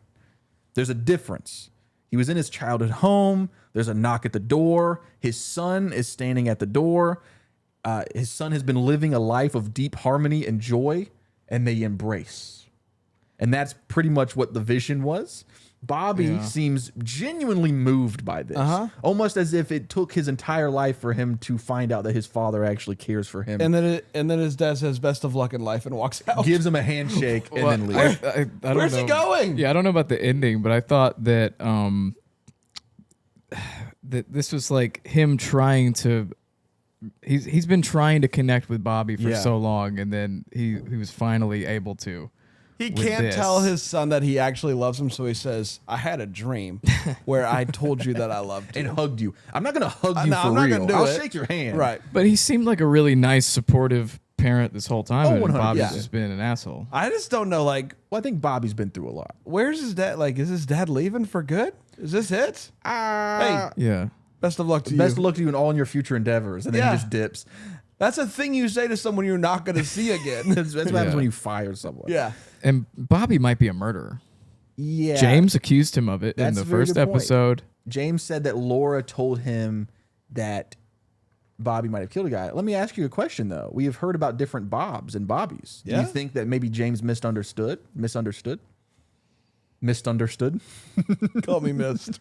[SPEAKER 1] There's a difference. He was in his childhood home. There's a knock at the door. His son is standing at the door. His son has been living a life of deep harmony and joy, and they embrace. And that's pretty much what the vision was. Bobby seems genuinely moved by this, almost as if it took his entire life for him to find out that his father actually cares for him.
[SPEAKER 2] And then his dad says, "Best of luck in life," and walks out.
[SPEAKER 1] Gives him a handshake and then leaves.
[SPEAKER 3] I don't
[SPEAKER 2] Where's he
[SPEAKER 3] know.
[SPEAKER 2] going?
[SPEAKER 3] Yeah, I don't know about the ending, but I thought that that this was like him trying to. He's been trying to connect with Bobby for so long, and then he was finally able to.
[SPEAKER 2] He can't tell his son that he actually loves him, so he says, I had a dream where I told you that I loved you.
[SPEAKER 1] And hugged you. I'm not going to hug you
[SPEAKER 2] No,
[SPEAKER 1] for
[SPEAKER 2] I'm not
[SPEAKER 1] real.
[SPEAKER 2] gonna do
[SPEAKER 1] I'll
[SPEAKER 2] it.
[SPEAKER 1] shake your hand.
[SPEAKER 2] Right.
[SPEAKER 3] But he seemed like a really nice, supportive parent this whole time, and
[SPEAKER 1] 100,
[SPEAKER 3] Bobby's
[SPEAKER 1] yeah.
[SPEAKER 3] just been an asshole.
[SPEAKER 2] I just don't know, like,
[SPEAKER 1] Well, I think Bobby's been through a lot.
[SPEAKER 2] where's his dad? Like, is his dad leaving for good? Is this it? Hey,
[SPEAKER 3] Yeah.
[SPEAKER 2] best of luck to
[SPEAKER 1] Best
[SPEAKER 2] you.
[SPEAKER 1] of luck to you in all your future endeavors. And then
[SPEAKER 2] Yeah.
[SPEAKER 1] he just dips.
[SPEAKER 2] That's a thing you say to someone you're not going to see again.
[SPEAKER 1] That's what happens
[SPEAKER 3] Yeah.
[SPEAKER 1] when you fire someone.
[SPEAKER 2] Yeah.
[SPEAKER 3] And Bobby might be a murderer.
[SPEAKER 1] Yeah.
[SPEAKER 3] James accused him of it in
[SPEAKER 1] That's
[SPEAKER 3] the
[SPEAKER 1] a very
[SPEAKER 3] first
[SPEAKER 1] good point.
[SPEAKER 3] episode.
[SPEAKER 1] James said that Laura told him that Bobby might have killed a guy. Let me ask you a question, though. We have heard about different Bobs and Bobbies. Do
[SPEAKER 2] Yeah.
[SPEAKER 1] you think that maybe James misunderstood?
[SPEAKER 2] Call me missed.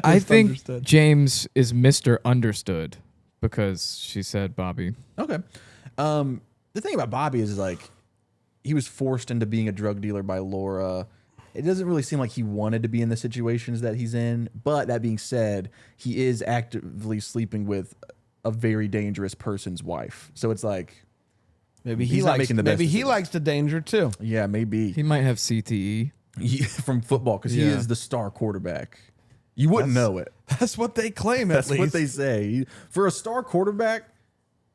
[SPEAKER 3] I think
[SPEAKER 2] Misunderstood.
[SPEAKER 3] James is Mr. Understood because she said Bobby.
[SPEAKER 1] Okay. The thing about Bobby is like he was forced into being a drug dealer by Laura. It doesn't really seem like he wanted to be in the situations that he's in. But that being said, he is actively sleeping with a very dangerous person's wife. So it's like,
[SPEAKER 2] Maybe
[SPEAKER 1] He's
[SPEAKER 2] he
[SPEAKER 1] not
[SPEAKER 2] likes,
[SPEAKER 1] making the best
[SPEAKER 2] maybe he
[SPEAKER 1] decisions.
[SPEAKER 2] likes the danger too.
[SPEAKER 1] yeah, maybe
[SPEAKER 3] He might have CTE.
[SPEAKER 1] From football because he
[SPEAKER 3] Yeah.
[SPEAKER 1] is the star quarterback. You wouldn't know it.
[SPEAKER 2] That's what they claim, at
[SPEAKER 1] That's
[SPEAKER 2] least.
[SPEAKER 1] what they say. For a star quarterback,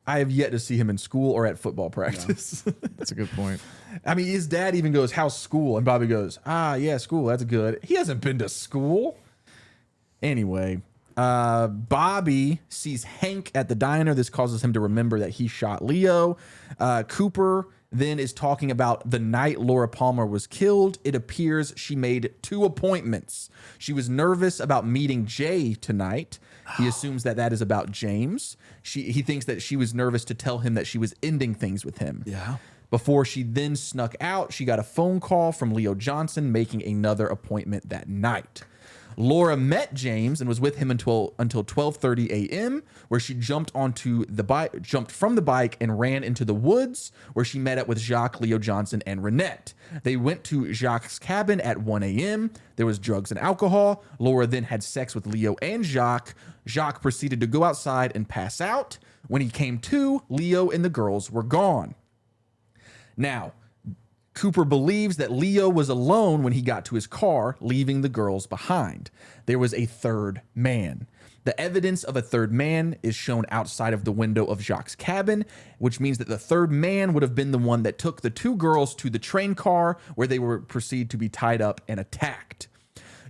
[SPEAKER 1] I have yet to see him in school or at football practice.
[SPEAKER 3] That's a good point.
[SPEAKER 1] I mean, his dad even goes, how's school? And Bobby goes, yeah, school, that's good. He hasn't been to school. Anyway, Bobby sees Hank at the diner. This causes him to remember that he shot Leo. Cooper then is talking about the night Laura Palmer was killed. It appears she made 2 appointments. She was nervous about meeting Jay tonight. He assumes that that is about James. He thinks that she was nervous to tell him that she was ending things with him.
[SPEAKER 2] Yeah.
[SPEAKER 1] Before she then snuck out, she got a phone call from Leo Johnson making another appointment that night. Laura met James and was with him until 12:30 a.m., where she jumped from the bike and ran into the woods, where she met up with Jacques, Leo Johnson, and Renette. They went to Jacques' cabin at 1 a.m. There was drugs and alcohol. Laura then had sex with Leo and Jacques. Jacques proceeded to go outside and pass out. When he came to, Leo and the girls were gone. Now, Cooper believes that Leo was alone when he got to his car, leaving the girls behind. There was a third man. The evidence of a third man is shown outside of the window of Jacques' cabin, which means that the third man would have been the one that took the 2 girls to the train car where they were proceed to be tied up and attacked.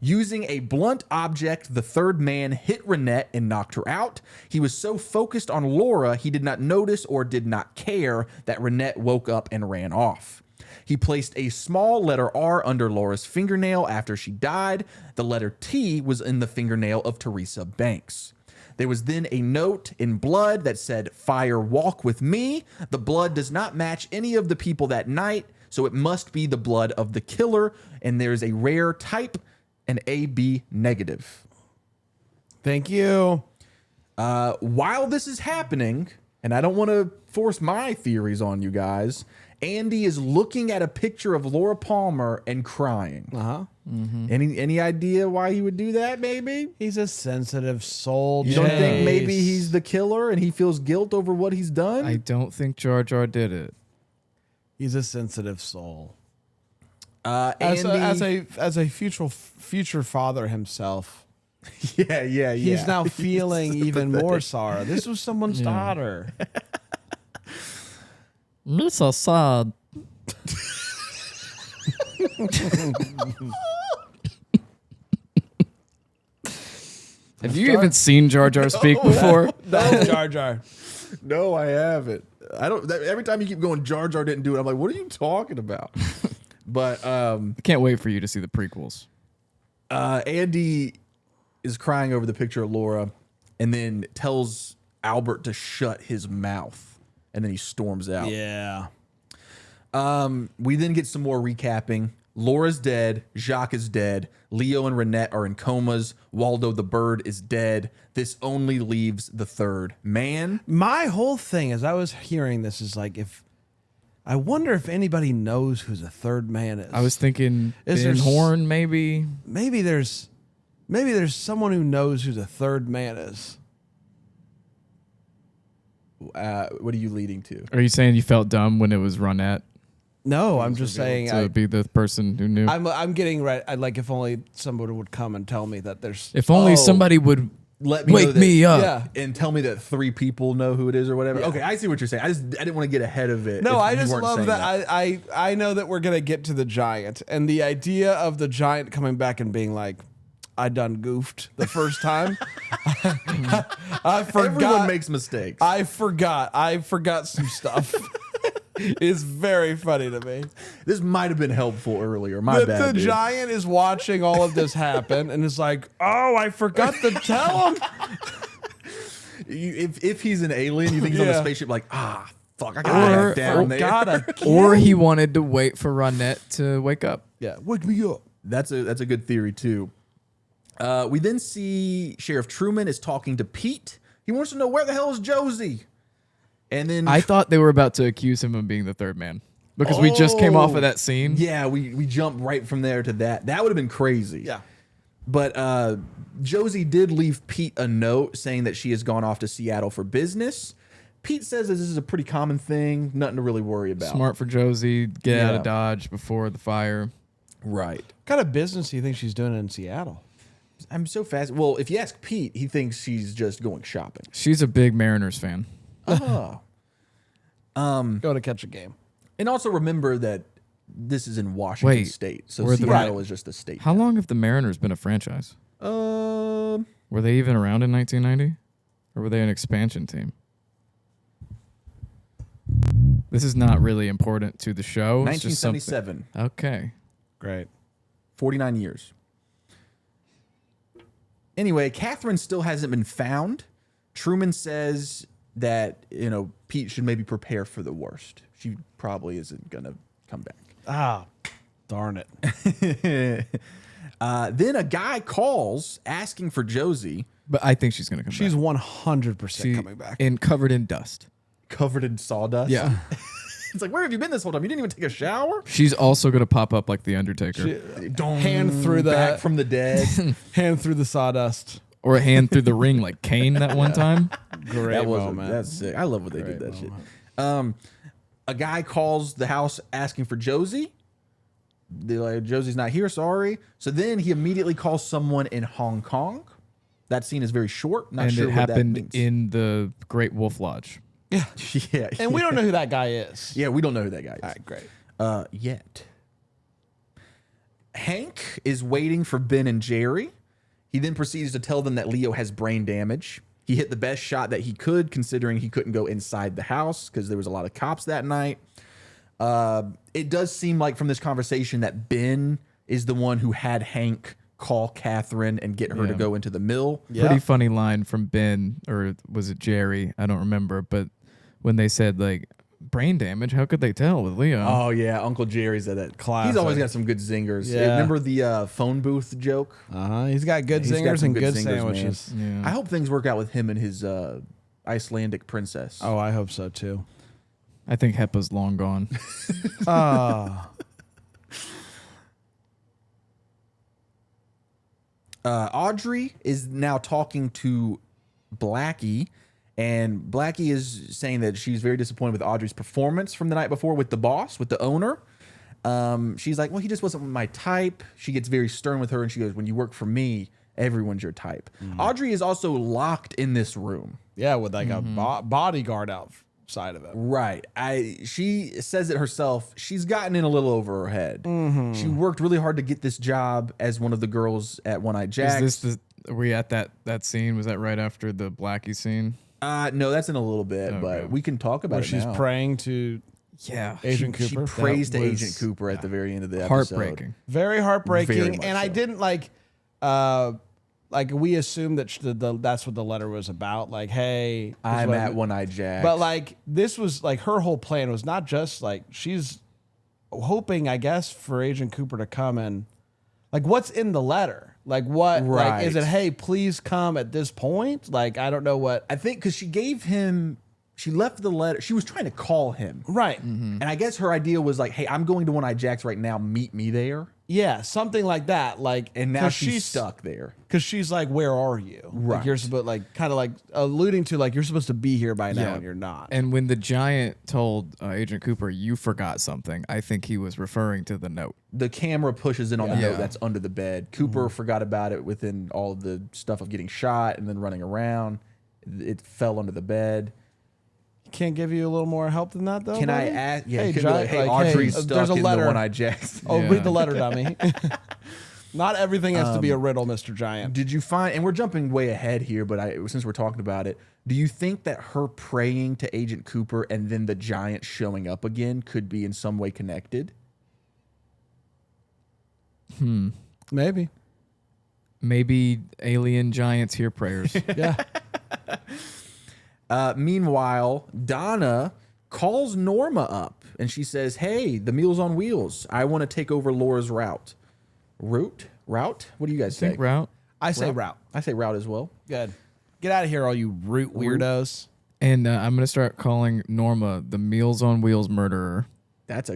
[SPEAKER 1] Using a blunt object, the third man hit Renette and knocked her out. He was so focused on Laura, he did not notice or did not care that Renette woke up and ran off. He placed a small letter R under Laura's fingernail after she died. The letter T was in the fingernail of Teresa Banks. There was then a note in blood that said, "Fire, walk with me." The blood does not match any of the people that night, so it must be the blood of the killer, and there's a rare type, an AB negative.
[SPEAKER 2] Thank you.
[SPEAKER 1] While this is happening, and I don't want to force my theories on you guys, Andy is looking at a picture of Laura Palmer and crying.
[SPEAKER 2] Uh-huh.
[SPEAKER 1] Any idea why he would do that, maybe?
[SPEAKER 2] He's a sensitive soul.
[SPEAKER 1] You don't think maybe he's the killer and he feels guilt over what he's done?
[SPEAKER 3] I don't think Jar Jar did it.
[SPEAKER 2] He's a sensitive soul.
[SPEAKER 1] Andy,
[SPEAKER 2] As a future father himself,
[SPEAKER 1] yeah.
[SPEAKER 2] he's now feeling even more sorrow. This was someone's daughter.
[SPEAKER 3] Miss Assad. Have you even seen Jar Jar speak before?
[SPEAKER 2] That's Jar Jar.
[SPEAKER 1] No, I haven't. I don't. Every time you keep going, Jar Jar didn't do it. I'm like, what are you talking about? But
[SPEAKER 3] I can't wait for you to see the prequels.
[SPEAKER 1] Andy is crying over the picture of Laura, and then tells Albert to shut his mouth, and then he storms out.
[SPEAKER 2] Yeah.
[SPEAKER 1] We then get some more recapping. Laura's dead. Jacques is dead. Leo and Renette are in comas. Waldo the bird is dead. This only leaves the third man.
[SPEAKER 2] My whole thing as I was hearing this is like, I wonder if anybody knows who the third man is.
[SPEAKER 3] I was thinking
[SPEAKER 2] Is
[SPEAKER 3] Ben
[SPEAKER 2] there
[SPEAKER 3] Horn, maybe.
[SPEAKER 2] Maybe there's someone who knows who the third man is.
[SPEAKER 1] What are you leading to?
[SPEAKER 3] Are you saying you felt dumb when it was Ronette
[SPEAKER 2] No, I'm just saying.
[SPEAKER 3] to be the person who knew?
[SPEAKER 2] I'm getting right. I'd like if only somebody would come and tell me that there's.
[SPEAKER 3] If only somebody would
[SPEAKER 1] Let me know
[SPEAKER 3] wake
[SPEAKER 1] that-
[SPEAKER 3] me up.
[SPEAKER 2] Yeah.
[SPEAKER 1] and tell me that 3 people know who it is or whatever. Okay, I see what you're saying. I didn't want to get ahead of it.
[SPEAKER 2] No,
[SPEAKER 1] if
[SPEAKER 2] I
[SPEAKER 1] you
[SPEAKER 2] just
[SPEAKER 1] weren't
[SPEAKER 2] love
[SPEAKER 1] saying
[SPEAKER 2] that. I know that we're gonna get to the giant, and the idea of the giant coming back and being like, "I done goofed the first time." I forgot.
[SPEAKER 1] Everyone makes mistakes.
[SPEAKER 2] I forgot some stuff. It's very funny to me.
[SPEAKER 1] This might have been helpful earlier. My
[SPEAKER 2] The
[SPEAKER 1] bad. dude.
[SPEAKER 2] giant is watching all of this happen and is like, "Oh, I forgot to tell him."
[SPEAKER 1] If he's an alien, you think he's on a
[SPEAKER 2] Yeah.
[SPEAKER 1] spaceship like, fuck, I gotta
[SPEAKER 3] Or-
[SPEAKER 1] back down there.
[SPEAKER 2] God,
[SPEAKER 3] Or he wanted to wait for Ronette to wake up.
[SPEAKER 2] yeah, wake me up.
[SPEAKER 1] That's a good theory too. We then see Sheriff Truman is talking to Pete. He wants to know where the hell is Josie. And then
[SPEAKER 3] I thought they were about to accuse him of being the third man because we just came off of that scene.
[SPEAKER 1] Yeah, we jumped right from there to that. That would have been crazy.
[SPEAKER 2] Yeah.
[SPEAKER 1] But Josie did leave Pete a note saying that she has gone off to Seattle for business. Pete says that this is a pretty common thing, nothing to really worry about.
[SPEAKER 3] Smart for Josie. Get out
[SPEAKER 1] Yeah.
[SPEAKER 3] of Dodge before the fire.
[SPEAKER 1] Right.
[SPEAKER 2] What kind of business do you think she's doing in Seattle?
[SPEAKER 1] I'm so fast. Well, if you ask Pete, he thinks she's just going shopping.
[SPEAKER 3] She's a big Mariners fan.
[SPEAKER 1] Oh.
[SPEAKER 2] Go to catch a game.
[SPEAKER 1] And also remember that this is in Washington
[SPEAKER 3] Wait,
[SPEAKER 1] State, so
[SPEAKER 3] were the-
[SPEAKER 1] Seattle is just a state.
[SPEAKER 3] How long have the Mariners been a franchise?
[SPEAKER 1] Um,
[SPEAKER 3] Were they even around in 1990? Or were they an expansion team? This is not really important to the show. It's just something-
[SPEAKER 1] 1977,
[SPEAKER 3] Okay.
[SPEAKER 2] Great.
[SPEAKER 1] 49 years. Anyway, Catherine still hasn't been found. Truman says that, Pete should maybe prepare for the worst. She probably isn't going to come back.
[SPEAKER 2] Ah, darn it.
[SPEAKER 1] Then a guy calls asking for Josie,
[SPEAKER 3] But I think she's going to come
[SPEAKER 2] She's
[SPEAKER 3] back.
[SPEAKER 2] 100% coming back.
[SPEAKER 3] And covered in dust.
[SPEAKER 1] covered in sawdust.
[SPEAKER 3] Yeah.
[SPEAKER 1] It's like, where have you been this whole time? You didn't even take a shower?
[SPEAKER 3] She's also going to pop up like The Undertaker.
[SPEAKER 2] Hand through the
[SPEAKER 1] Back from the dead.
[SPEAKER 2] hand through the sawdust.
[SPEAKER 3] Or a hand through the ring like Kane that one time.
[SPEAKER 2] Great
[SPEAKER 1] That was
[SPEAKER 2] moment.
[SPEAKER 1] that's sick. I love when they did that shit. A guy calls the house asking for Josie. They're like, Josie's not here, sorry. So then he immediately calls someone in Hong Kong. That scene is very short. Not
[SPEAKER 3] And
[SPEAKER 1] sure
[SPEAKER 3] it
[SPEAKER 1] what
[SPEAKER 3] happened
[SPEAKER 1] that means.
[SPEAKER 3] in the Great Wolf Lodge.
[SPEAKER 2] Yeah.
[SPEAKER 1] yeah,
[SPEAKER 2] And we don't know who that guy is.
[SPEAKER 1] yeah, we don't know who that guy is.
[SPEAKER 2] All right, great.
[SPEAKER 1] Yet. Hank is waiting for Ben and Jerry. He then proceeds to tell them that Leo has brain damage. He hit the best shot that he could, considering he couldn't go inside the house because there was a lot of cops that night. It does seem like from this conversation that Ben is the one who had Hank call Catherine and get her to go into the mill.
[SPEAKER 3] Pretty funny line from Ben, or was it Jerry? I don't remember. But when they said, like, brain damage, how could they tell with Leo?
[SPEAKER 1] Oh, yeah. Uncle Jerry's at that.
[SPEAKER 2] Classic.
[SPEAKER 1] He's always got some good zingers.
[SPEAKER 2] Yeah.
[SPEAKER 1] Remember the phone booth joke?
[SPEAKER 2] He's got good
[SPEAKER 1] He's got
[SPEAKER 2] zingers
[SPEAKER 1] some
[SPEAKER 2] and
[SPEAKER 1] good
[SPEAKER 2] good
[SPEAKER 1] zingers,
[SPEAKER 2] sandwiches.
[SPEAKER 3] Yeah.
[SPEAKER 1] I hope things work out with him and his Icelandic princess.
[SPEAKER 2] Oh, I hope so too.
[SPEAKER 3] I think Hepa's long gone.
[SPEAKER 1] Audrey is now talking to Blackie, and Blackie is saying that she's very disappointed with Audrey's performance from the night before with the boss, with the owner. She's like, well, he just wasn't my type. She gets very stern with her, and she goes, when you work for me, everyone's your type. Audrey is also locked in this room.
[SPEAKER 2] Yeah, with like a bodyguard outside of it.
[SPEAKER 1] Right. She says it herself. She's gotten in a little over her head. She worked really hard to get this job as one of the girls at One Eye Jack's.
[SPEAKER 3] Is this are we at that scene? Was that right after the Blackie scene?
[SPEAKER 1] No, that's in a little bit, but we can talk about
[SPEAKER 2] Where
[SPEAKER 1] it
[SPEAKER 2] she's
[SPEAKER 1] now.
[SPEAKER 2] praying to Agent
[SPEAKER 1] She
[SPEAKER 2] Cooper.
[SPEAKER 1] prays to
[SPEAKER 3] That
[SPEAKER 1] Agent
[SPEAKER 3] was
[SPEAKER 1] Cooper at the very end of the episode.
[SPEAKER 3] Heartbreaking.
[SPEAKER 2] Very heartbreaking.
[SPEAKER 1] Very much
[SPEAKER 2] And I
[SPEAKER 1] so.
[SPEAKER 2] didn't like we assumed that that's what the letter was about. Like, hey,
[SPEAKER 1] I'm at One Eye Jack's.
[SPEAKER 2] But like this was like her whole plan was not just like she's hoping, I guess, for Agent Cooper to come and like what's in the letter? Like what? Like is it,
[SPEAKER 1] Right.
[SPEAKER 2] hey, please come at this point? Like I don't know what.
[SPEAKER 1] I think because she left the letter. She was trying to call him.
[SPEAKER 2] Right.
[SPEAKER 1] And I guess her idea was like, hey, I'm going to One Eye Jack's right now. Meet me there.
[SPEAKER 2] Yeah, something like that. Like,
[SPEAKER 1] And now she's stuck there.
[SPEAKER 2] because she's like, "Where are you?"
[SPEAKER 1] Right.
[SPEAKER 2] Like you're supposed, like, kind of like alluding to, like, you're supposed to be here by now,
[SPEAKER 3] Yeah.
[SPEAKER 2] and you're not.
[SPEAKER 3] And when the giant told Agent Cooper, you forgot something, I think he was referring to the note.
[SPEAKER 1] The camera pushes in on the
[SPEAKER 3] Yeah.
[SPEAKER 1] note that's under the bed. Cooper forgot about it within all of the stuff of getting shot and then running around. It fell under the bed.
[SPEAKER 2] Can't give you a little more help than that, though.
[SPEAKER 1] Can I
[SPEAKER 2] buddy?
[SPEAKER 1] ask? Yeah,
[SPEAKER 2] Hey,
[SPEAKER 1] it could be
[SPEAKER 2] John,
[SPEAKER 1] like, hey,
[SPEAKER 2] like, hey,
[SPEAKER 1] Audrey's
[SPEAKER 2] there's
[SPEAKER 1] stuck
[SPEAKER 2] a
[SPEAKER 1] in
[SPEAKER 2] letter.
[SPEAKER 1] the One Eye Jack's.
[SPEAKER 2] Oh,
[SPEAKER 3] Yeah.
[SPEAKER 2] read the letter, dummy. Not everything has to be a riddle, Mr. Giant.
[SPEAKER 1] Did you find, and we're jumping way ahead here, but since we're talking about it, do you think that her praying to Agent Cooper and then the giant showing up again could be in some way connected?
[SPEAKER 2] Maybe.
[SPEAKER 3] Maybe alien giants hear prayers.
[SPEAKER 2] Yeah.
[SPEAKER 1] Meanwhile, Donna calls Norma up and she says, hey, the Meals on Wheels. I want to take over Laura's route. Route? What do you guys say?
[SPEAKER 3] Think route.
[SPEAKER 2] I say route.
[SPEAKER 1] I say route as well.
[SPEAKER 2] Good. Get out of here, all you root weirdos.
[SPEAKER 3] And I'm going to start calling Norma the Meals on Wheels murderer.
[SPEAKER 1] That's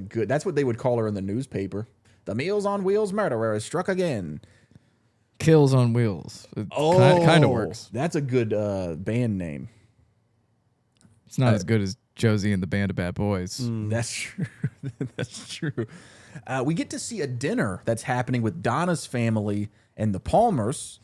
[SPEAKER 1] what they would call her in the newspaper. The Meals on Wheels murderer is struck again.
[SPEAKER 3] Kills on Wheels. It kind of works.
[SPEAKER 1] That's a good band name.
[SPEAKER 3] It's not as good as Josie and the Band of Bad Boys.
[SPEAKER 1] That's true. That's true. We get to see a dinner that's happening with Donna's family and the Palmers.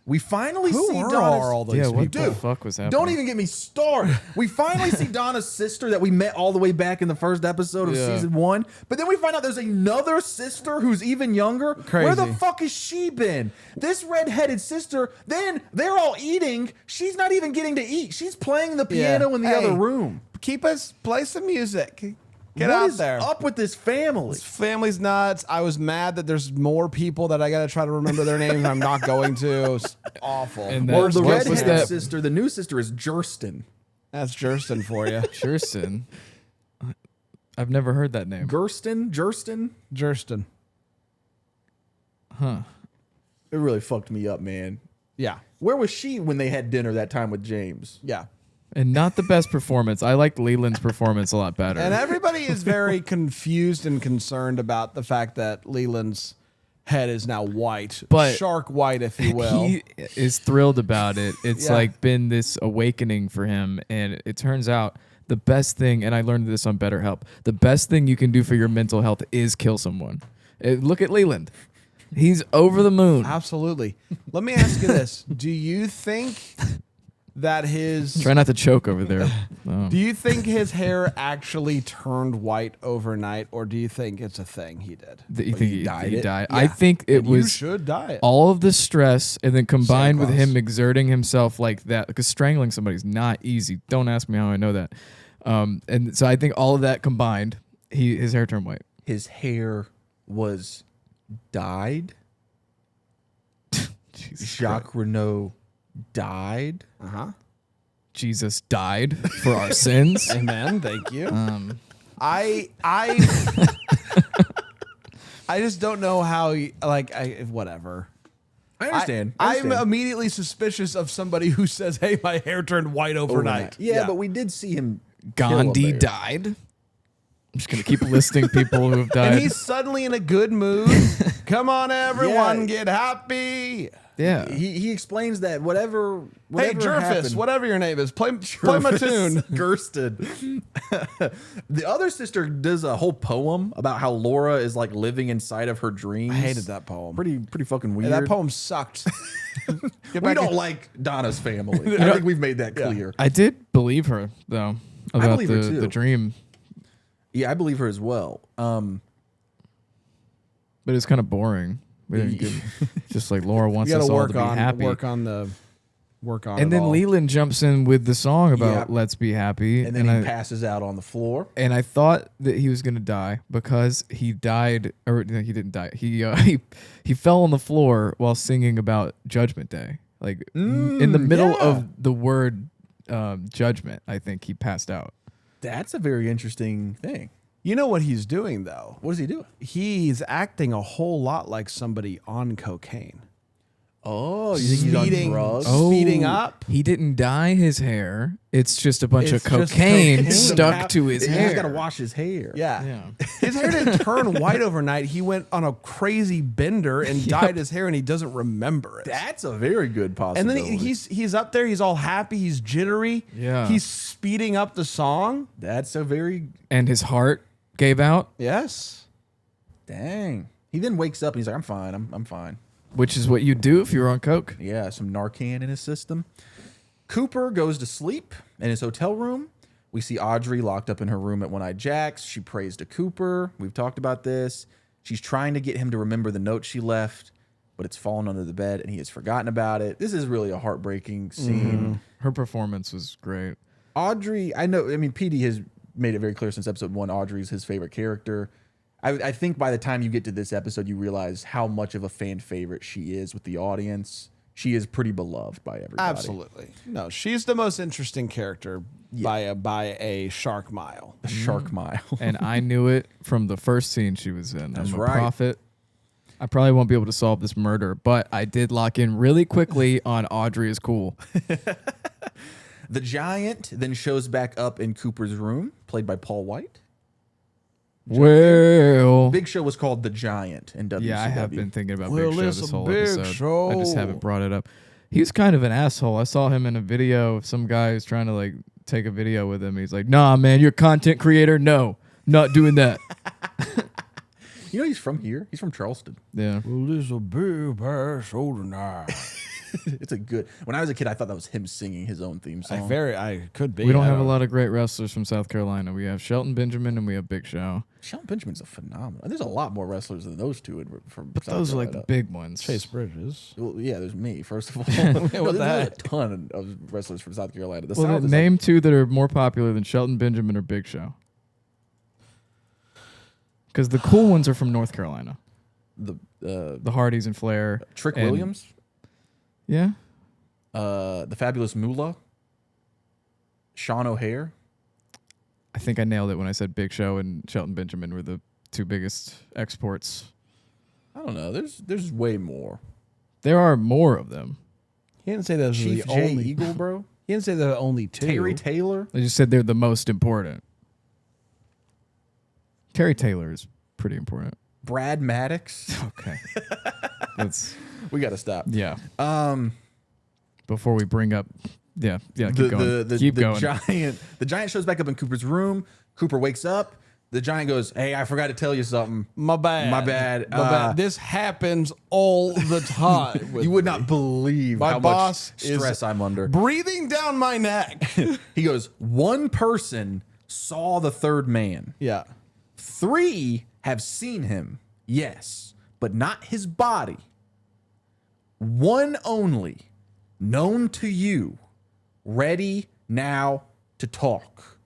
[SPEAKER 1] We finally see Donna's...
[SPEAKER 2] all those
[SPEAKER 3] Yeah,
[SPEAKER 2] people?
[SPEAKER 3] what the fuck was happening?
[SPEAKER 1] Don't even get me started. We finally see Donna's sister that we met all the way back in the first episode of
[SPEAKER 3] Yeah.
[SPEAKER 1] season 1. But then we find out there's another sister who's even younger. Where the
[SPEAKER 2] Crazy.
[SPEAKER 1] fuck has she been? This redheaded sister, then they're all eating. She's not even getting to eat. She's playing the piano in the
[SPEAKER 2] Hey.
[SPEAKER 1] other room.
[SPEAKER 2] Play some music. Get
[SPEAKER 1] What
[SPEAKER 2] out
[SPEAKER 1] is
[SPEAKER 2] there.
[SPEAKER 1] up with this family?
[SPEAKER 2] This family's nuts. I was mad that there's more people that I got to try to remember their names. I'm not going to. It's awful.
[SPEAKER 3] And
[SPEAKER 1] Well,
[SPEAKER 3] What
[SPEAKER 1] the
[SPEAKER 3] was
[SPEAKER 1] redheaded
[SPEAKER 3] that?
[SPEAKER 1] sister, the new sister is Jurston.
[SPEAKER 2] That's Jurston for you.
[SPEAKER 3] Jerson. I've never heard that name.
[SPEAKER 1] Jurston?
[SPEAKER 2] Jurston.
[SPEAKER 3] Huh.
[SPEAKER 1] It really fucked me up, man.
[SPEAKER 2] Yeah.
[SPEAKER 1] Where was she when they had dinner that time with James?
[SPEAKER 2] Yeah.
[SPEAKER 3] And not the best performance. I liked Leland's performance a lot better.
[SPEAKER 2] And everybody is very confused and concerned about the fact that Leland's head is now white,
[SPEAKER 3] But
[SPEAKER 2] shark white, if you will.
[SPEAKER 3] he is thrilled about it. It's
[SPEAKER 2] Yeah.
[SPEAKER 3] like been this awakening for him. And it turns out the best thing, and I learned this on BetterHelp, the best thing you can do for your mental health is kill someone. Look at Leland. He's over the moon.
[SPEAKER 2] Absolutely. Let me ask you this: do you think that his...
[SPEAKER 3] Try not to choke over there.
[SPEAKER 2] Do you think his hair actually turned white overnight, or do you think it's a thing he did?
[SPEAKER 3] You think he died?
[SPEAKER 2] Yeah.
[SPEAKER 3] I think it
[SPEAKER 2] And you
[SPEAKER 3] was
[SPEAKER 2] should dye it.
[SPEAKER 3] all of the stress, and then combined with
[SPEAKER 2] Santa Claus.
[SPEAKER 3] him exerting himself like that, because strangling somebody is not easy. Don't ask me how I know that. And so I think all of that combined, his hair turned white.
[SPEAKER 1] His hair was dyed.
[SPEAKER 3] Jesus
[SPEAKER 1] Jacques Renault died.
[SPEAKER 3] Jesus died for our sins.
[SPEAKER 2] Amen. Thank you. I just don't know how. Whatever.
[SPEAKER 1] I understand.
[SPEAKER 2] I'm immediately suspicious of somebody who says, "Hey, my hair turned white overnight."
[SPEAKER 1] Yeah, but we did see him.
[SPEAKER 3] Gandhi
[SPEAKER 1] kill a bear.
[SPEAKER 3] died. I'm just gonna keep listing people who have died.
[SPEAKER 2] And he's suddenly in a good mood. Come on, everyone,
[SPEAKER 1] Yeah.
[SPEAKER 2] get happy.
[SPEAKER 3] yeah.
[SPEAKER 1] He explains that whatever
[SPEAKER 2] Hey, Jervis,
[SPEAKER 1] happened,
[SPEAKER 2] whatever your name is, play my tune.
[SPEAKER 1] Gersted. The other sister does a whole poem about how Laura is like living inside of her dreams.
[SPEAKER 2] I hated that poem.
[SPEAKER 1] Pretty fucking weird.
[SPEAKER 2] That poem sucked.
[SPEAKER 1] We don't like Donna's family. I think we've made that clear.
[SPEAKER 3] I did believe her though about
[SPEAKER 1] believe her too.
[SPEAKER 3] the dream,
[SPEAKER 1] Yeah, I believe her as well.
[SPEAKER 3] but it's kind of boring. We didn't give, just like Laura wants
[SPEAKER 2] You got
[SPEAKER 3] us
[SPEAKER 2] to
[SPEAKER 3] all
[SPEAKER 2] work
[SPEAKER 3] to be
[SPEAKER 2] on
[SPEAKER 3] happy.
[SPEAKER 2] work on.
[SPEAKER 3] And
[SPEAKER 2] it
[SPEAKER 3] then
[SPEAKER 2] all.
[SPEAKER 3] Leland jumps in with the song about
[SPEAKER 1] Yep.
[SPEAKER 3] "Let's Be Happy,"
[SPEAKER 1] And then he passes out on the floor.
[SPEAKER 3] and I thought that he was gonna die because he died, or no, he didn't die. He fell on the floor while singing about Judgment Day, like in the middle
[SPEAKER 1] yeah.
[SPEAKER 3] of the word judgment. I think he passed out.
[SPEAKER 1] That's a very interesting thing.
[SPEAKER 2] You know what he's doing though?
[SPEAKER 1] What is he doing?
[SPEAKER 2] He's acting a whole lot like somebody on cocaine.
[SPEAKER 1] Oh, you think he's on
[SPEAKER 2] Speeding.
[SPEAKER 1] drugs?
[SPEAKER 2] Speeding up.
[SPEAKER 3] He didn't dye his hair. It's just a bunch
[SPEAKER 2] It's
[SPEAKER 3] of
[SPEAKER 2] just
[SPEAKER 3] cocaine
[SPEAKER 2] cocaine.
[SPEAKER 3] stuck to his
[SPEAKER 1] He's
[SPEAKER 3] hair.
[SPEAKER 1] got to wash his hair.
[SPEAKER 2] Yeah.
[SPEAKER 3] Yeah.
[SPEAKER 2] His hair didn't turn white overnight. He went on a crazy bender and dyed his hair, and he doesn't remember it.
[SPEAKER 1] That's a very good
[SPEAKER 2] And
[SPEAKER 1] possibility.
[SPEAKER 2] then he's up there. He's all happy. He's jittery.
[SPEAKER 3] Yeah.
[SPEAKER 2] He's speeding up the song.
[SPEAKER 1] That's a very
[SPEAKER 3] And his heart gave out,
[SPEAKER 2] Yes.
[SPEAKER 1] dang. He then wakes up and he's like, "I'm fine. I'm fine."
[SPEAKER 3] which is what you do if you're on coke.
[SPEAKER 1] Yeah, some Narcan in his system. Cooper goes to sleep in his hotel room. We see Audrey locked up in her room at One-Eyed Jack's. She prays to Cooper. We've talked about this. She's trying to get him to remember the note she left, but it's fallen under the bed and he has forgotten about it. This is really a heartbreaking scene.
[SPEAKER 3] Her performance was great.
[SPEAKER 1] Audrey, I mean, PD has made it very clear since episode 1, Audrey's his favorite character. I think by the time you get to this episode, you realize how much of a fan favorite she is with the audience. She is pretty beloved by everybody.
[SPEAKER 2] Absolutely. No, she's the most interesting character by a shark mile.
[SPEAKER 1] The Shark Mile.
[SPEAKER 3] And I knew it from the first scene she was in.
[SPEAKER 1] That's
[SPEAKER 3] I'm a
[SPEAKER 1] right.
[SPEAKER 3] prophet. I probably won't be able to solve this murder, but I did lock in really quickly on Audrey is cool.
[SPEAKER 1] The Giant then shows back up in Cooper's room, played by Paul White.
[SPEAKER 3] Well,
[SPEAKER 1] Big Show was called The Giant in WCW.
[SPEAKER 3] yeah, I have been thinking about
[SPEAKER 2] Well,
[SPEAKER 3] Big Show
[SPEAKER 2] it's
[SPEAKER 3] this
[SPEAKER 2] a
[SPEAKER 3] whole
[SPEAKER 2] Big
[SPEAKER 3] episode.
[SPEAKER 2] Show.
[SPEAKER 3] I just haven't brought it up. He's kind of an asshole. I saw him in a video of some guy who's trying to like take a video with him. He's like, "Nah, man, you're a content creator. No, not doing that."
[SPEAKER 1] You know he's from here. He's from Charleston.
[SPEAKER 3] Yeah.
[SPEAKER 2] Well, it's a big bass show tonight.
[SPEAKER 1] It's a good. When I was a kid, I thought that was him singing his own theme song.
[SPEAKER 2] I could be.
[SPEAKER 3] We don't
[SPEAKER 2] I
[SPEAKER 3] have a lot of great wrestlers from South Carolina. We have Shelton Benjamin and we have Big Show.
[SPEAKER 1] Shelton Benjamin's a phenomenal. There's a lot more wrestlers than those two from.
[SPEAKER 3] But
[SPEAKER 1] South
[SPEAKER 3] those are like the
[SPEAKER 1] Carolina.
[SPEAKER 3] big ones.
[SPEAKER 2] Chase Bridges.
[SPEAKER 1] Well, yeah, there's me first of all.
[SPEAKER 2] What
[SPEAKER 1] No,
[SPEAKER 2] the
[SPEAKER 1] there's
[SPEAKER 2] heck?
[SPEAKER 1] a ton of wrestlers from South Carolina. The
[SPEAKER 3] Well,
[SPEAKER 1] South is
[SPEAKER 3] name two that are more popular than Shelton Benjamin or Big Show. Because the cool ones are from North Carolina.
[SPEAKER 1] the
[SPEAKER 3] The Hardys and Flair.
[SPEAKER 1] Trick
[SPEAKER 3] and-
[SPEAKER 1] Williams,
[SPEAKER 3] Yeah.
[SPEAKER 1] the Fabulous Moolah, Sean O'Hare.
[SPEAKER 3] I think I nailed it when I said Big Show and Shelton Benjamin were the two biggest exports.
[SPEAKER 1] I don't know. There's way more.
[SPEAKER 3] There are more of them.
[SPEAKER 2] He didn't say those were
[SPEAKER 1] Chief
[SPEAKER 2] the
[SPEAKER 1] J
[SPEAKER 2] only.
[SPEAKER 1] Eagle, bro.
[SPEAKER 2] He didn't say there were only two.
[SPEAKER 1] Terry Taylor.
[SPEAKER 3] I just said they're the most important. Terry Taylor is pretty important.
[SPEAKER 1] Brad Maddox.
[SPEAKER 3] Okay. That's,
[SPEAKER 1] We got to stop.
[SPEAKER 3] yeah.
[SPEAKER 1] Um,
[SPEAKER 3] Before we bring up, keep
[SPEAKER 1] the
[SPEAKER 3] going.
[SPEAKER 1] the
[SPEAKER 3] Keep
[SPEAKER 1] the
[SPEAKER 3] going.
[SPEAKER 1] giant shows back up in Cooper's room. Cooper wakes up. The giant goes, "Hey, I forgot to tell you something.
[SPEAKER 2] My bad.
[SPEAKER 1] My bad.
[SPEAKER 2] My bad. This happens all the time.
[SPEAKER 1] You would not believe
[SPEAKER 2] My
[SPEAKER 1] how
[SPEAKER 2] boss
[SPEAKER 1] much stress I'm under."
[SPEAKER 2] breathing down my neck.
[SPEAKER 1] He goes, "One person saw the third man.
[SPEAKER 2] Yeah.
[SPEAKER 1] 3 have seen him, yes, but not his body. 1 only, known to you, ready now to talk."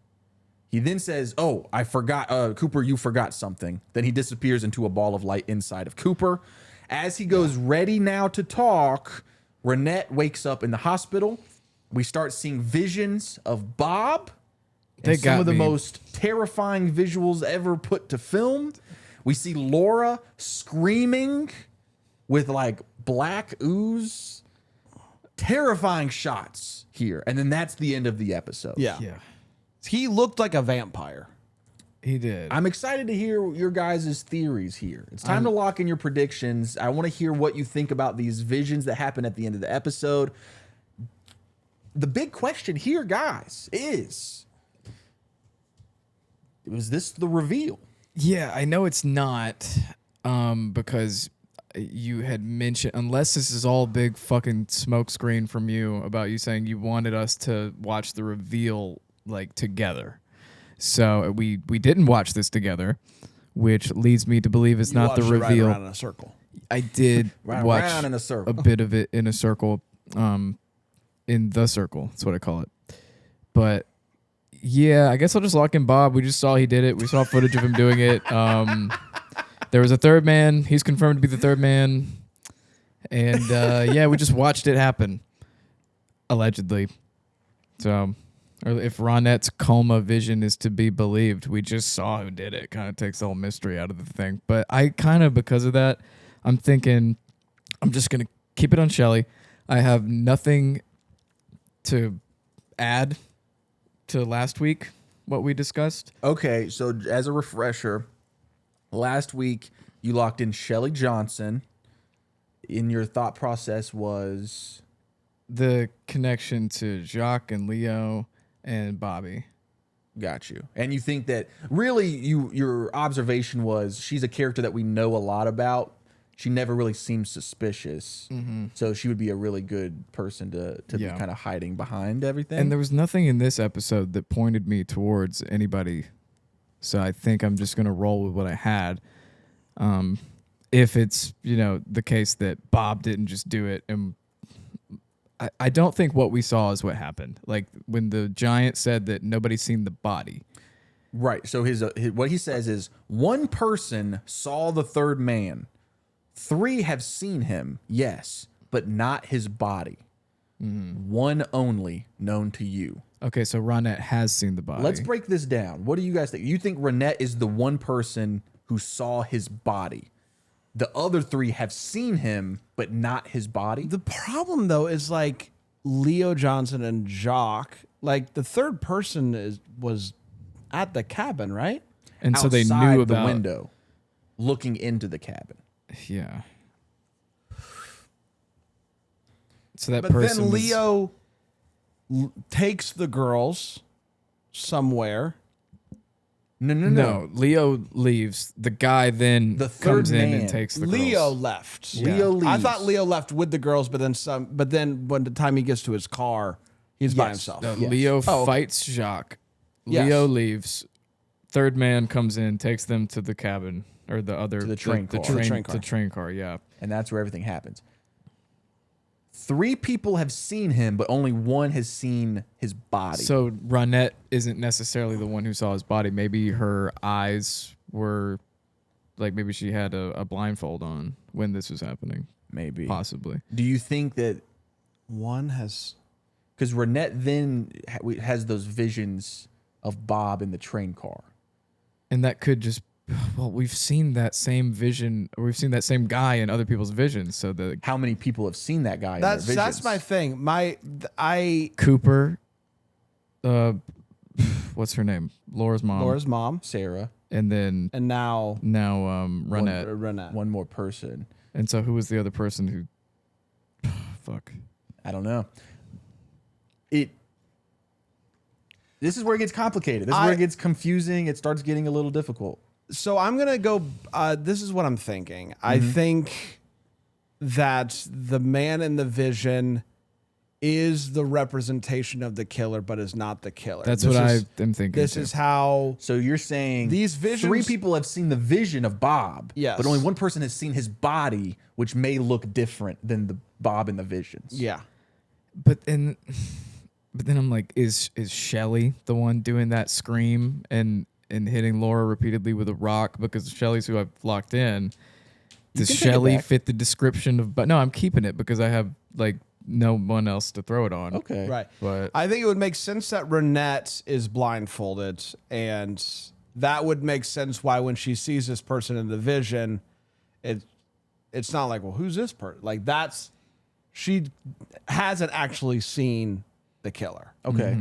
[SPEAKER 1] He then says, "Oh, I forgot, Cooper, you forgot something." Then he disappears into a ball of light inside of Cooper. As he goes ready now to talk, Renette wakes up in the hospital. We start seeing visions of Bob. And some of the most terrifying visuals ever put to film. We see Laura screaming with like black ooze. Terrifying shots here. And then that's the end of the episode.
[SPEAKER 2] Yeah.
[SPEAKER 3] Yeah,
[SPEAKER 2] He looked like a vampire.
[SPEAKER 3] he did.
[SPEAKER 1] I'm excited to hear your guys' theories here. It's time to lock in your predictions. I want to hear what you think about these visions that happen at the end of the episode. The big question here, guys, is, was this the reveal?
[SPEAKER 3] Yeah, I know it's not, because you had mentioned, unless this is all big fucking smoke screen from you about you saying you wanted us to watch the reveal like together. So we didn't watch this together, which leads me to believe it's not the
[SPEAKER 2] watched it
[SPEAKER 3] reveal.
[SPEAKER 2] Right around in a circle.
[SPEAKER 3] I did
[SPEAKER 1] Right
[SPEAKER 3] watch
[SPEAKER 1] around in a circle.
[SPEAKER 3] a bit of it in a circle, in the circle. That's what I call it. But yeah, I guess I'll just lock in Bob. We just saw he did it. We saw footage of him doing it. There was a third man. He's confirmed to be the third man. And yeah, we just watched it happen. Allegedly. So, or if Ronette's coma vision is to be believed, we just saw who did it. Kind of takes the whole mystery out of the thing. But I kind of, because of that, I'm thinking I'm just going to keep it on Shelley. I have nothing to add to last week, what we discussed.
[SPEAKER 1] Okay, so as a refresher, last week you locked in Shelley Johnson. In your thought process was
[SPEAKER 3] The connection to Jacques and Leo and Bobby.
[SPEAKER 1] got you. And you think that really your observation was she's a character that we know a lot about. She never really seems suspicious. So she would be a really good person to
[SPEAKER 3] Yeah.
[SPEAKER 1] be kind of hiding behind everything.
[SPEAKER 3] And there was nothing in this episode that pointed me towards anybody. So I think I'm just going to roll with what I had. If it's, the case that Bob didn't just do it. And I don't think what we saw is what happened. Like when the giant said that nobody's seen the body.
[SPEAKER 1] Right. So his what he says is 1 person saw the third man. 3 have seen him, yes, but not his body. 1 only known to you.
[SPEAKER 3] Okay, so Ronette has seen the body.
[SPEAKER 1] Let's break this down. What do you guys think? You think Renette is the 1 person who saw his body. The other 3 have seen him, but not his body.
[SPEAKER 2] The problem though is like Leo Johnson and Jacques. Like the third person was at the cabin, right?
[SPEAKER 3] And so they
[SPEAKER 1] Outside
[SPEAKER 3] knew about
[SPEAKER 1] the window, looking into the cabin.
[SPEAKER 3] Yeah. So that
[SPEAKER 2] But
[SPEAKER 3] person
[SPEAKER 2] then
[SPEAKER 3] was-
[SPEAKER 2] Leo takes the girls somewhere.
[SPEAKER 3] No, Leo leaves. The guy then
[SPEAKER 1] The third
[SPEAKER 3] comes in
[SPEAKER 1] man.
[SPEAKER 3] and takes the
[SPEAKER 2] Leo
[SPEAKER 3] girls.
[SPEAKER 2] left.
[SPEAKER 1] Leo leaves.
[SPEAKER 2] I thought Leo left with the girls, but then when the time he gets to his car, he's by
[SPEAKER 1] Yes.
[SPEAKER 2] himself.
[SPEAKER 3] No,
[SPEAKER 1] Yes.
[SPEAKER 3] Leo
[SPEAKER 2] Oh.
[SPEAKER 3] fights Jacques.
[SPEAKER 2] Yes.
[SPEAKER 3] Leo leaves. Third man comes in, takes them to the cabin or the other
[SPEAKER 1] To the train car.
[SPEAKER 2] To the train car.
[SPEAKER 3] The train car, yeah.
[SPEAKER 1] And that's where everything happens. 3 people have seen him, but only 1 has seen his body.
[SPEAKER 3] So Ronette isn't necessarily the one who saw his body. Maybe her eyes were like maybe she had a blindfold on when this was happening.
[SPEAKER 1] maybe.
[SPEAKER 3] Possibly.
[SPEAKER 1] Do you think that
[SPEAKER 2] One has.
[SPEAKER 1] because Renette then has those visions of Bob in the train car?
[SPEAKER 3] And that could just well, we've seen that same vision, or we've seen that same guy in other people's visions. So the
[SPEAKER 1] How many people have seen that guy in their visions?
[SPEAKER 2] That's my thing.
[SPEAKER 3] Cooper, what's her name? Laura's mom.
[SPEAKER 2] Laura's mom,
[SPEAKER 1] Sarah,
[SPEAKER 3] and then
[SPEAKER 2] and now
[SPEAKER 3] Ronette.
[SPEAKER 2] Renette.
[SPEAKER 1] one more person.
[SPEAKER 3] And so who was the other person who fuck.
[SPEAKER 1] I don't know. It This is where it gets complicated. This is where it gets confusing. It starts getting a little difficult.
[SPEAKER 2] So I'm going to go, this is what I'm thinking. I think that the man in the vision is the representation of the killer, but is not the killer.
[SPEAKER 3] That's what I am thinking.
[SPEAKER 2] This is how.
[SPEAKER 1] So you're saying
[SPEAKER 2] These visions-
[SPEAKER 1] 3 people have seen the vision of Bob,
[SPEAKER 2] Yes.
[SPEAKER 1] but only one person has seen his body, which may look different than the Bob in the visions.
[SPEAKER 2] Yeah.
[SPEAKER 3] But then I'm like, is Shelly the one doing that scream and hitting Laura repeatedly with a rock? Because Shelly's who I've locked in. Does
[SPEAKER 1] can take it
[SPEAKER 3] Shelly
[SPEAKER 1] back.
[SPEAKER 3] fit the description of? But no, I'm keeping it because I have like no one else to throw it on.
[SPEAKER 1] Okay.
[SPEAKER 2] Right.
[SPEAKER 3] But
[SPEAKER 2] I think it would make sense that Renette is blindfolded, and that would make sense why when she sees this person in the vision, it's not like, well, who's this person? Like she hasn't actually seen the killer.
[SPEAKER 1] Okay.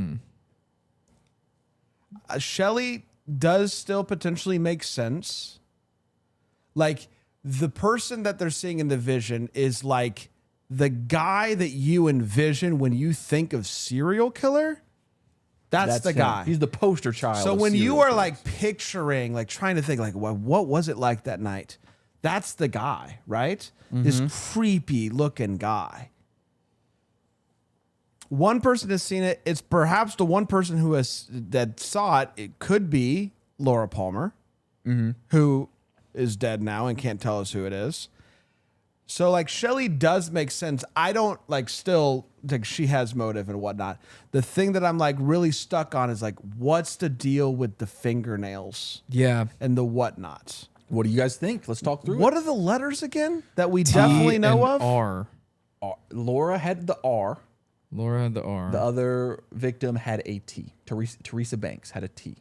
[SPEAKER 2] Shelly does still potentially make sense. Like the person that they're seeing in the vision is like the guy that you envision when you think of serial killer. That's the
[SPEAKER 1] him.
[SPEAKER 2] guy.
[SPEAKER 1] He's the poster child.
[SPEAKER 2] So
[SPEAKER 1] of
[SPEAKER 2] when you
[SPEAKER 1] serial
[SPEAKER 2] are
[SPEAKER 1] killers.
[SPEAKER 2] like picturing, like trying to think, like, what was it like that night? That's the guy, right? This creepy looking guy. One person has seen it. It's perhaps the one person that saw it. It could be Laura Palmer, who is dead now and can't tell us who it is. So like Shelly does make sense. I don't still think she has motive and whatnot. The thing that I'm like really stuck on is like, what's the deal with the fingernails
[SPEAKER 3] yeah,
[SPEAKER 2] and the whatnot?
[SPEAKER 1] What do you guys think? Let's talk through
[SPEAKER 2] What
[SPEAKER 1] it.
[SPEAKER 2] are the letters again that we definitely know
[SPEAKER 3] and
[SPEAKER 2] of?
[SPEAKER 3] R.
[SPEAKER 1] Laura had the R.
[SPEAKER 3] Laura had the R.
[SPEAKER 1] The other victim had a T. Teresa Banks had a T.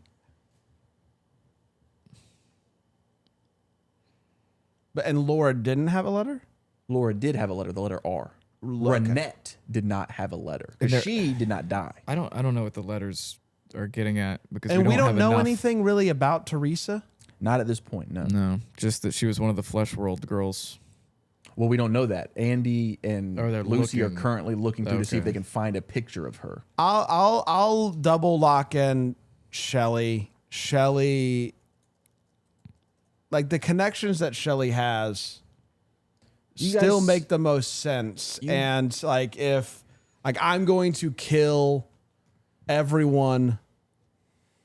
[SPEAKER 2] And Laura didn't have a letter?
[SPEAKER 1] Laura did have a letter, the letter R. Renette did not have a letter
[SPEAKER 3] And
[SPEAKER 1] because
[SPEAKER 3] there-
[SPEAKER 1] she did not die.
[SPEAKER 3] I don't know what the letters are getting at because
[SPEAKER 2] And we don't
[SPEAKER 3] have
[SPEAKER 2] know
[SPEAKER 3] enough.
[SPEAKER 2] anything really about Teresa?
[SPEAKER 1] Not at this point, no.
[SPEAKER 3] No, just that she was one of the Flesh World girls.
[SPEAKER 1] Well, we don't know that. Andy and
[SPEAKER 3] Oh, they're
[SPEAKER 1] Lucy are
[SPEAKER 3] looking.
[SPEAKER 1] currently looking through to see if
[SPEAKER 3] Okay.
[SPEAKER 1] they can find a picture of her.
[SPEAKER 2] I'll double lock in Shelly. Shelly, like the connections that Shelly has
[SPEAKER 1] You
[SPEAKER 2] still
[SPEAKER 1] guys-
[SPEAKER 2] make the most sense. And like if like I'm going to kill everyone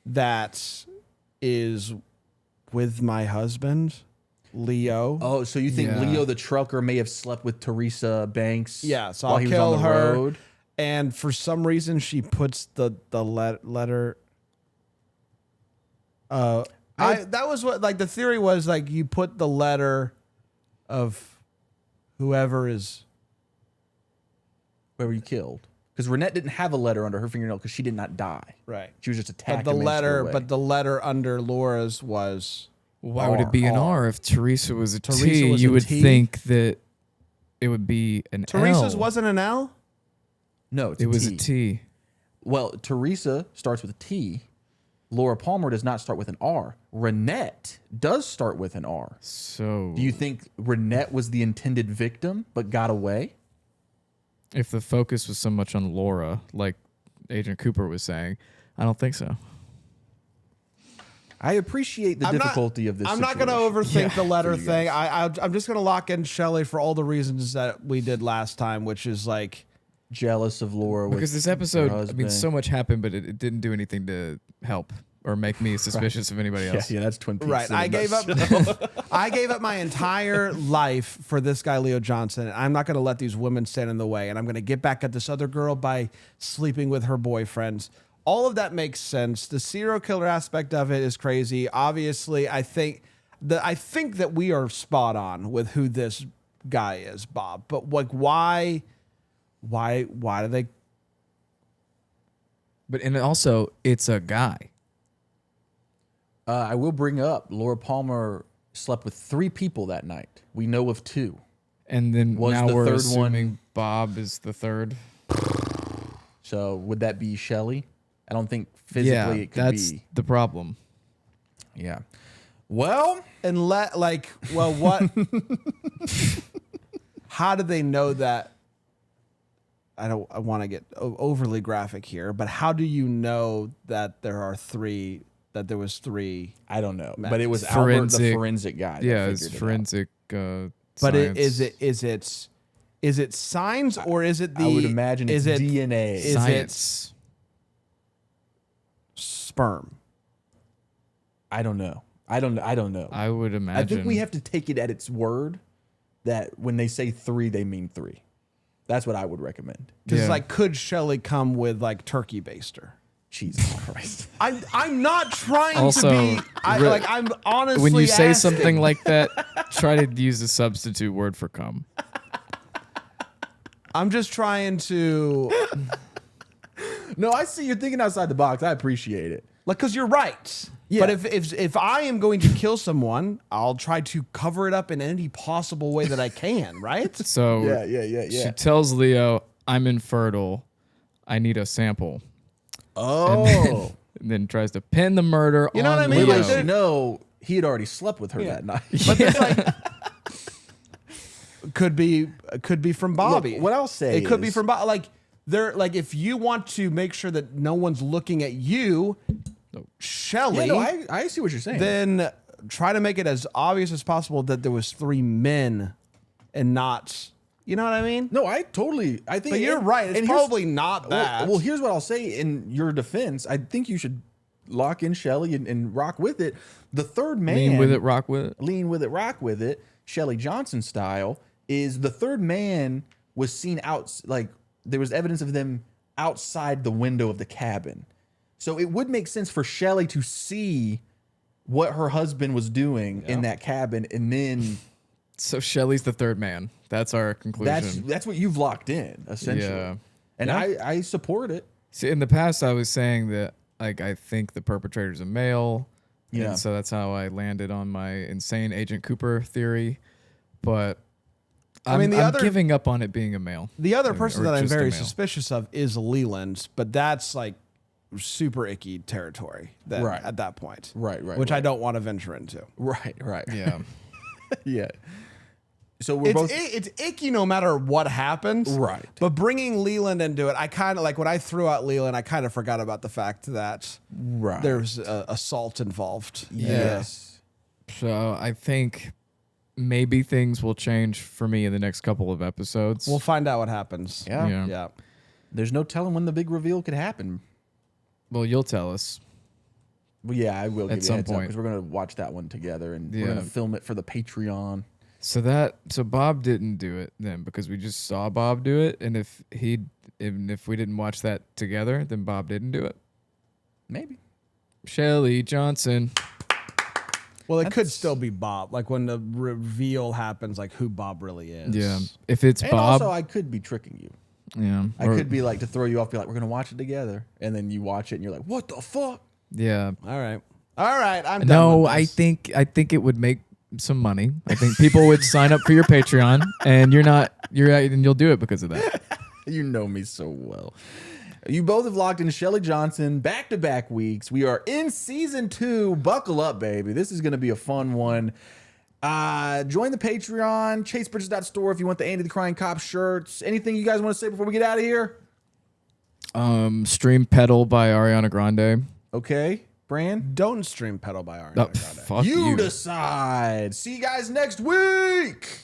[SPEAKER 2] that is with my husband, Leo.
[SPEAKER 1] Oh, so you think
[SPEAKER 3] Yeah.
[SPEAKER 1] Leo the trucker may have slept with Teresa Banks?
[SPEAKER 2] Yeah, so
[SPEAKER 1] while
[SPEAKER 2] I'll
[SPEAKER 1] he
[SPEAKER 2] kill
[SPEAKER 1] was on the
[SPEAKER 2] her.
[SPEAKER 1] road?
[SPEAKER 2] And for some reason she puts the letter that was what like the theory was, like you put the letter of whoever is
[SPEAKER 1] Whoever you killed. Because Renette didn't have a letter under her fingernail because she did not die.
[SPEAKER 2] right.
[SPEAKER 1] She was just attacked.
[SPEAKER 2] But
[SPEAKER 1] and managed to get away.
[SPEAKER 2] the letter under Laura's was
[SPEAKER 3] Why would it be an
[SPEAKER 2] R.
[SPEAKER 3] R if Teresa was a
[SPEAKER 2] Teresa
[SPEAKER 3] T?
[SPEAKER 2] was
[SPEAKER 3] You
[SPEAKER 2] a
[SPEAKER 3] would
[SPEAKER 2] T?
[SPEAKER 3] think that it would be an
[SPEAKER 2] Teresa's
[SPEAKER 3] L.
[SPEAKER 2] wasn't an L?
[SPEAKER 1] No, it's
[SPEAKER 3] It
[SPEAKER 1] a
[SPEAKER 3] was
[SPEAKER 1] T.
[SPEAKER 3] a T.
[SPEAKER 1] Well, Teresa starts with a T. Laura Palmer does not start with an R. Renette does start with an R.
[SPEAKER 3] So
[SPEAKER 1] Do you think Renette was the intended victim but got away?
[SPEAKER 3] if the focus was so much on Laura, like Agent Cooper was saying, I don't think so.
[SPEAKER 1] I appreciate the difficulty of this.
[SPEAKER 2] I'm not going to
[SPEAKER 1] situation.
[SPEAKER 2] overthink the letter
[SPEAKER 1] for you
[SPEAKER 2] thing.
[SPEAKER 1] guys.
[SPEAKER 2] I'm just going to lock in Shelly for all the reasons that we did last time, which is like
[SPEAKER 1] Jealous of Laura
[SPEAKER 3] Because
[SPEAKER 1] with
[SPEAKER 3] this episode,
[SPEAKER 1] her
[SPEAKER 3] I mean,
[SPEAKER 1] husband.
[SPEAKER 3] so much happened, but it didn't do anything to help or make me suspicious of anybody
[SPEAKER 1] Yeah,
[SPEAKER 3] else.
[SPEAKER 1] yeah, that's Twin Peaks.
[SPEAKER 2] right.
[SPEAKER 1] in a
[SPEAKER 2] I gave
[SPEAKER 1] nutshell.
[SPEAKER 2] up. I gave up my entire life for this guy, Leo Johnson. And I'm not going to let these women stand in the way. And I'm going to get back at this other girl by sleeping with her boyfriends. All of that makes sense. The serial killer aspect of it is crazy. Obviously, I think that we are spot on with who this guy is, Bob. But like, why do they?
[SPEAKER 3] But and also, it's a guy.
[SPEAKER 1] I will bring up Laura Palmer slept with 3 people that night. We know of 2.
[SPEAKER 3] And then
[SPEAKER 1] Was
[SPEAKER 3] now
[SPEAKER 1] the
[SPEAKER 3] we're
[SPEAKER 1] third
[SPEAKER 3] assuming
[SPEAKER 1] one-
[SPEAKER 3] Bob is the third.
[SPEAKER 1] So would that be Shelly? I don't think physically
[SPEAKER 3] Yeah,
[SPEAKER 1] it could
[SPEAKER 3] that's
[SPEAKER 1] be.
[SPEAKER 3] the problem.
[SPEAKER 1] Yeah. Well,
[SPEAKER 2] And what? How did they know that? I want to get overly graphic here, but how do you know that there was three?
[SPEAKER 1] I don't know,
[SPEAKER 2] Men.
[SPEAKER 1] but it was Albert,
[SPEAKER 3] Forensic-
[SPEAKER 1] the forensic guy. that
[SPEAKER 3] Yeah, it's
[SPEAKER 1] figured it out.
[SPEAKER 3] forensic.
[SPEAKER 2] But
[SPEAKER 3] science.
[SPEAKER 2] is it signs or is it the?
[SPEAKER 1] I would imagine it's DNA.
[SPEAKER 2] Is
[SPEAKER 3] science.
[SPEAKER 2] it sperm?
[SPEAKER 1] I don't know. I don't know.
[SPEAKER 3] I would imagine.
[SPEAKER 1] I think we have to take it at its word that when they say 3, they mean 3. That's what I would recommend.
[SPEAKER 2] Because
[SPEAKER 3] Yeah.
[SPEAKER 2] like, could Shelly come with like turkey baster?
[SPEAKER 1] Jesus Christ.
[SPEAKER 2] I'm not trying
[SPEAKER 3] Also,
[SPEAKER 2] to be. I'm honestly.
[SPEAKER 3] when you say
[SPEAKER 2] asking.
[SPEAKER 3] something like that, try to use a substitute word for cum.
[SPEAKER 2] I'm just trying to.
[SPEAKER 1] No, I see you're thinking outside the box. I appreciate it.
[SPEAKER 2] Like, because you're right.
[SPEAKER 1] Yeah.
[SPEAKER 2] But if I am going to kill someone, I'll try to cover it up in any possible way that I can, right?
[SPEAKER 3] So
[SPEAKER 1] Yeah.
[SPEAKER 3] she tells Leo, "I'm infertile. I need a sample."
[SPEAKER 1] Oh.
[SPEAKER 3] And then tries to pin the murder
[SPEAKER 2] You know
[SPEAKER 3] on
[SPEAKER 2] what I mean?
[SPEAKER 3] Leo.
[SPEAKER 2] Like,
[SPEAKER 1] Little does she know he had already slept with her that night.
[SPEAKER 2] But it's like could be from Bobby.
[SPEAKER 1] Look, what I'll say
[SPEAKER 2] it could be
[SPEAKER 1] is-
[SPEAKER 2] from Bobby. Like they're like if you want to make sure that no one's looking at you, Shelly.
[SPEAKER 1] Yeah, no, I see what you're saying.
[SPEAKER 2] Then try to make it as obvious as possible that there was 3 men and not, you know what I mean?
[SPEAKER 1] no, I think.
[SPEAKER 2] But you're right. It's
[SPEAKER 1] and
[SPEAKER 2] probably not that.
[SPEAKER 1] Well, here's what I'll say in your defense. I think you should lock in Shelly and rock with it. The third man,
[SPEAKER 3] Lean with it, rock with it.
[SPEAKER 1] lean with it, rock with it, Shelly Johnson style, is the third man was seen out, like there was evidence of them outside the window of the cabin. So it would make sense for Shelly to see what her husband was doing in that cabin, and then
[SPEAKER 3] So Shelly's the third man. That's our conclusion.
[SPEAKER 1] that's what you've locked in essentially.
[SPEAKER 3] Yeah.
[SPEAKER 1] And I support it.
[SPEAKER 3] See, in the past, I was saying that like I think the perpetrator's a male.
[SPEAKER 1] Yeah.
[SPEAKER 3] And so that's how I landed on my insane Agent Cooper theory. But I'm giving up on it being a male.
[SPEAKER 2] The other person
[SPEAKER 3] or
[SPEAKER 2] that I'm
[SPEAKER 3] just a
[SPEAKER 2] very
[SPEAKER 3] male.
[SPEAKER 2] suspicious of is Leland, but that's like super icky territory
[SPEAKER 1] Right.
[SPEAKER 2] at that point.
[SPEAKER 1] Right,
[SPEAKER 2] Which I don't want to venture into.
[SPEAKER 1] Right.
[SPEAKER 3] Yeah.
[SPEAKER 1] Yeah. So we're both
[SPEAKER 2] It's icky no matter what happens.
[SPEAKER 1] Right.
[SPEAKER 2] But bringing Leland into it, I kind of like when I threw out Leland, I kind of forgot about the fact that
[SPEAKER 1] right.
[SPEAKER 2] there's assault involved.
[SPEAKER 1] Yes.
[SPEAKER 3] So I think maybe things will change for me in the next couple of episodes.
[SPEAKER 2] We'll find out what happens.
[SPEAKER 1] Yeah.
[SPEAKER 3] Yeah.
[SPEAKER 2] Yeah.
[SPEAKER 1] There's no telling when the big reveal could happen.
[SPEAKER 3] Well, you'll tell us.
[SPEAKER 1] Well, yeah, I will give
[SPEAKER 3] At
[SPEAKER 1] you a
[SPEAKER 3] some
[SPEAKER 1] heads up
[SPEAKER 3] point.
[SPEAKER 1] because we're gonna watch that one together and we're
[SPEAKER 3] Yeah.
[SPEAKER 1] gonna film it for the Patreon.
[SPEAKER 3] So Bob didn't do it then because we just saw Bob do it, and if we didn't watch that together, then Bob didn't do it.
[SPEAKER 1] Maybe.
[SPEAKER 3] Shelly Johnson.
[SPEAKER 2] Well, it could still be Bob. Like when the reveal happens, like who Bob really is.
[SPEAKER 3] Yeah. If it's
[SPEAKER 1] And
[SPEAKER 3] Bob,
[SPEAKER 1] also, I could be tricking you.
[SPEAKER 3] yeah.
[SPEAKER 1] I could be like to throw you off, be like, we're gonna watch it together, and then you watch it and you're like, what the fuck?
[SPEAKER 3] Yeah.
[SPEAKER 2] All right. I'm done
[SPEAKER 3] No,
[SPEAKER 2] with
[SPEAKER 3] I
[SPEAKER 2] this.
[SPEAKER 3] think it would make some money. I think people would sign up for your Patreon, and and you'll do it because of that.
[SPEAKER 1] You know me so well. You both have locked in Shelly Johnson back-to-back weeks. We are in season 2. Buckle up, baby. This is going to be a fun one. Join the Patreon, chasebridges.store if you want the Andy the Crying Cop shirts. Anything you guys want to say before we get out of here?
[SPEAKER 3] Stream Pedal by Ariana Grande.
[SPEAKER 1] Okay, Bran?
[SPEAKER 2] Don't stream Pedal by Ariana
[SPEAKER 3] Oh,
[SPEAKER 2] Grande.
[SPEAKER 3] fuck
[SPEAKER 1] You
[SPEAKER 3] you.
[SPEAKER 1] decide. See you guys next week.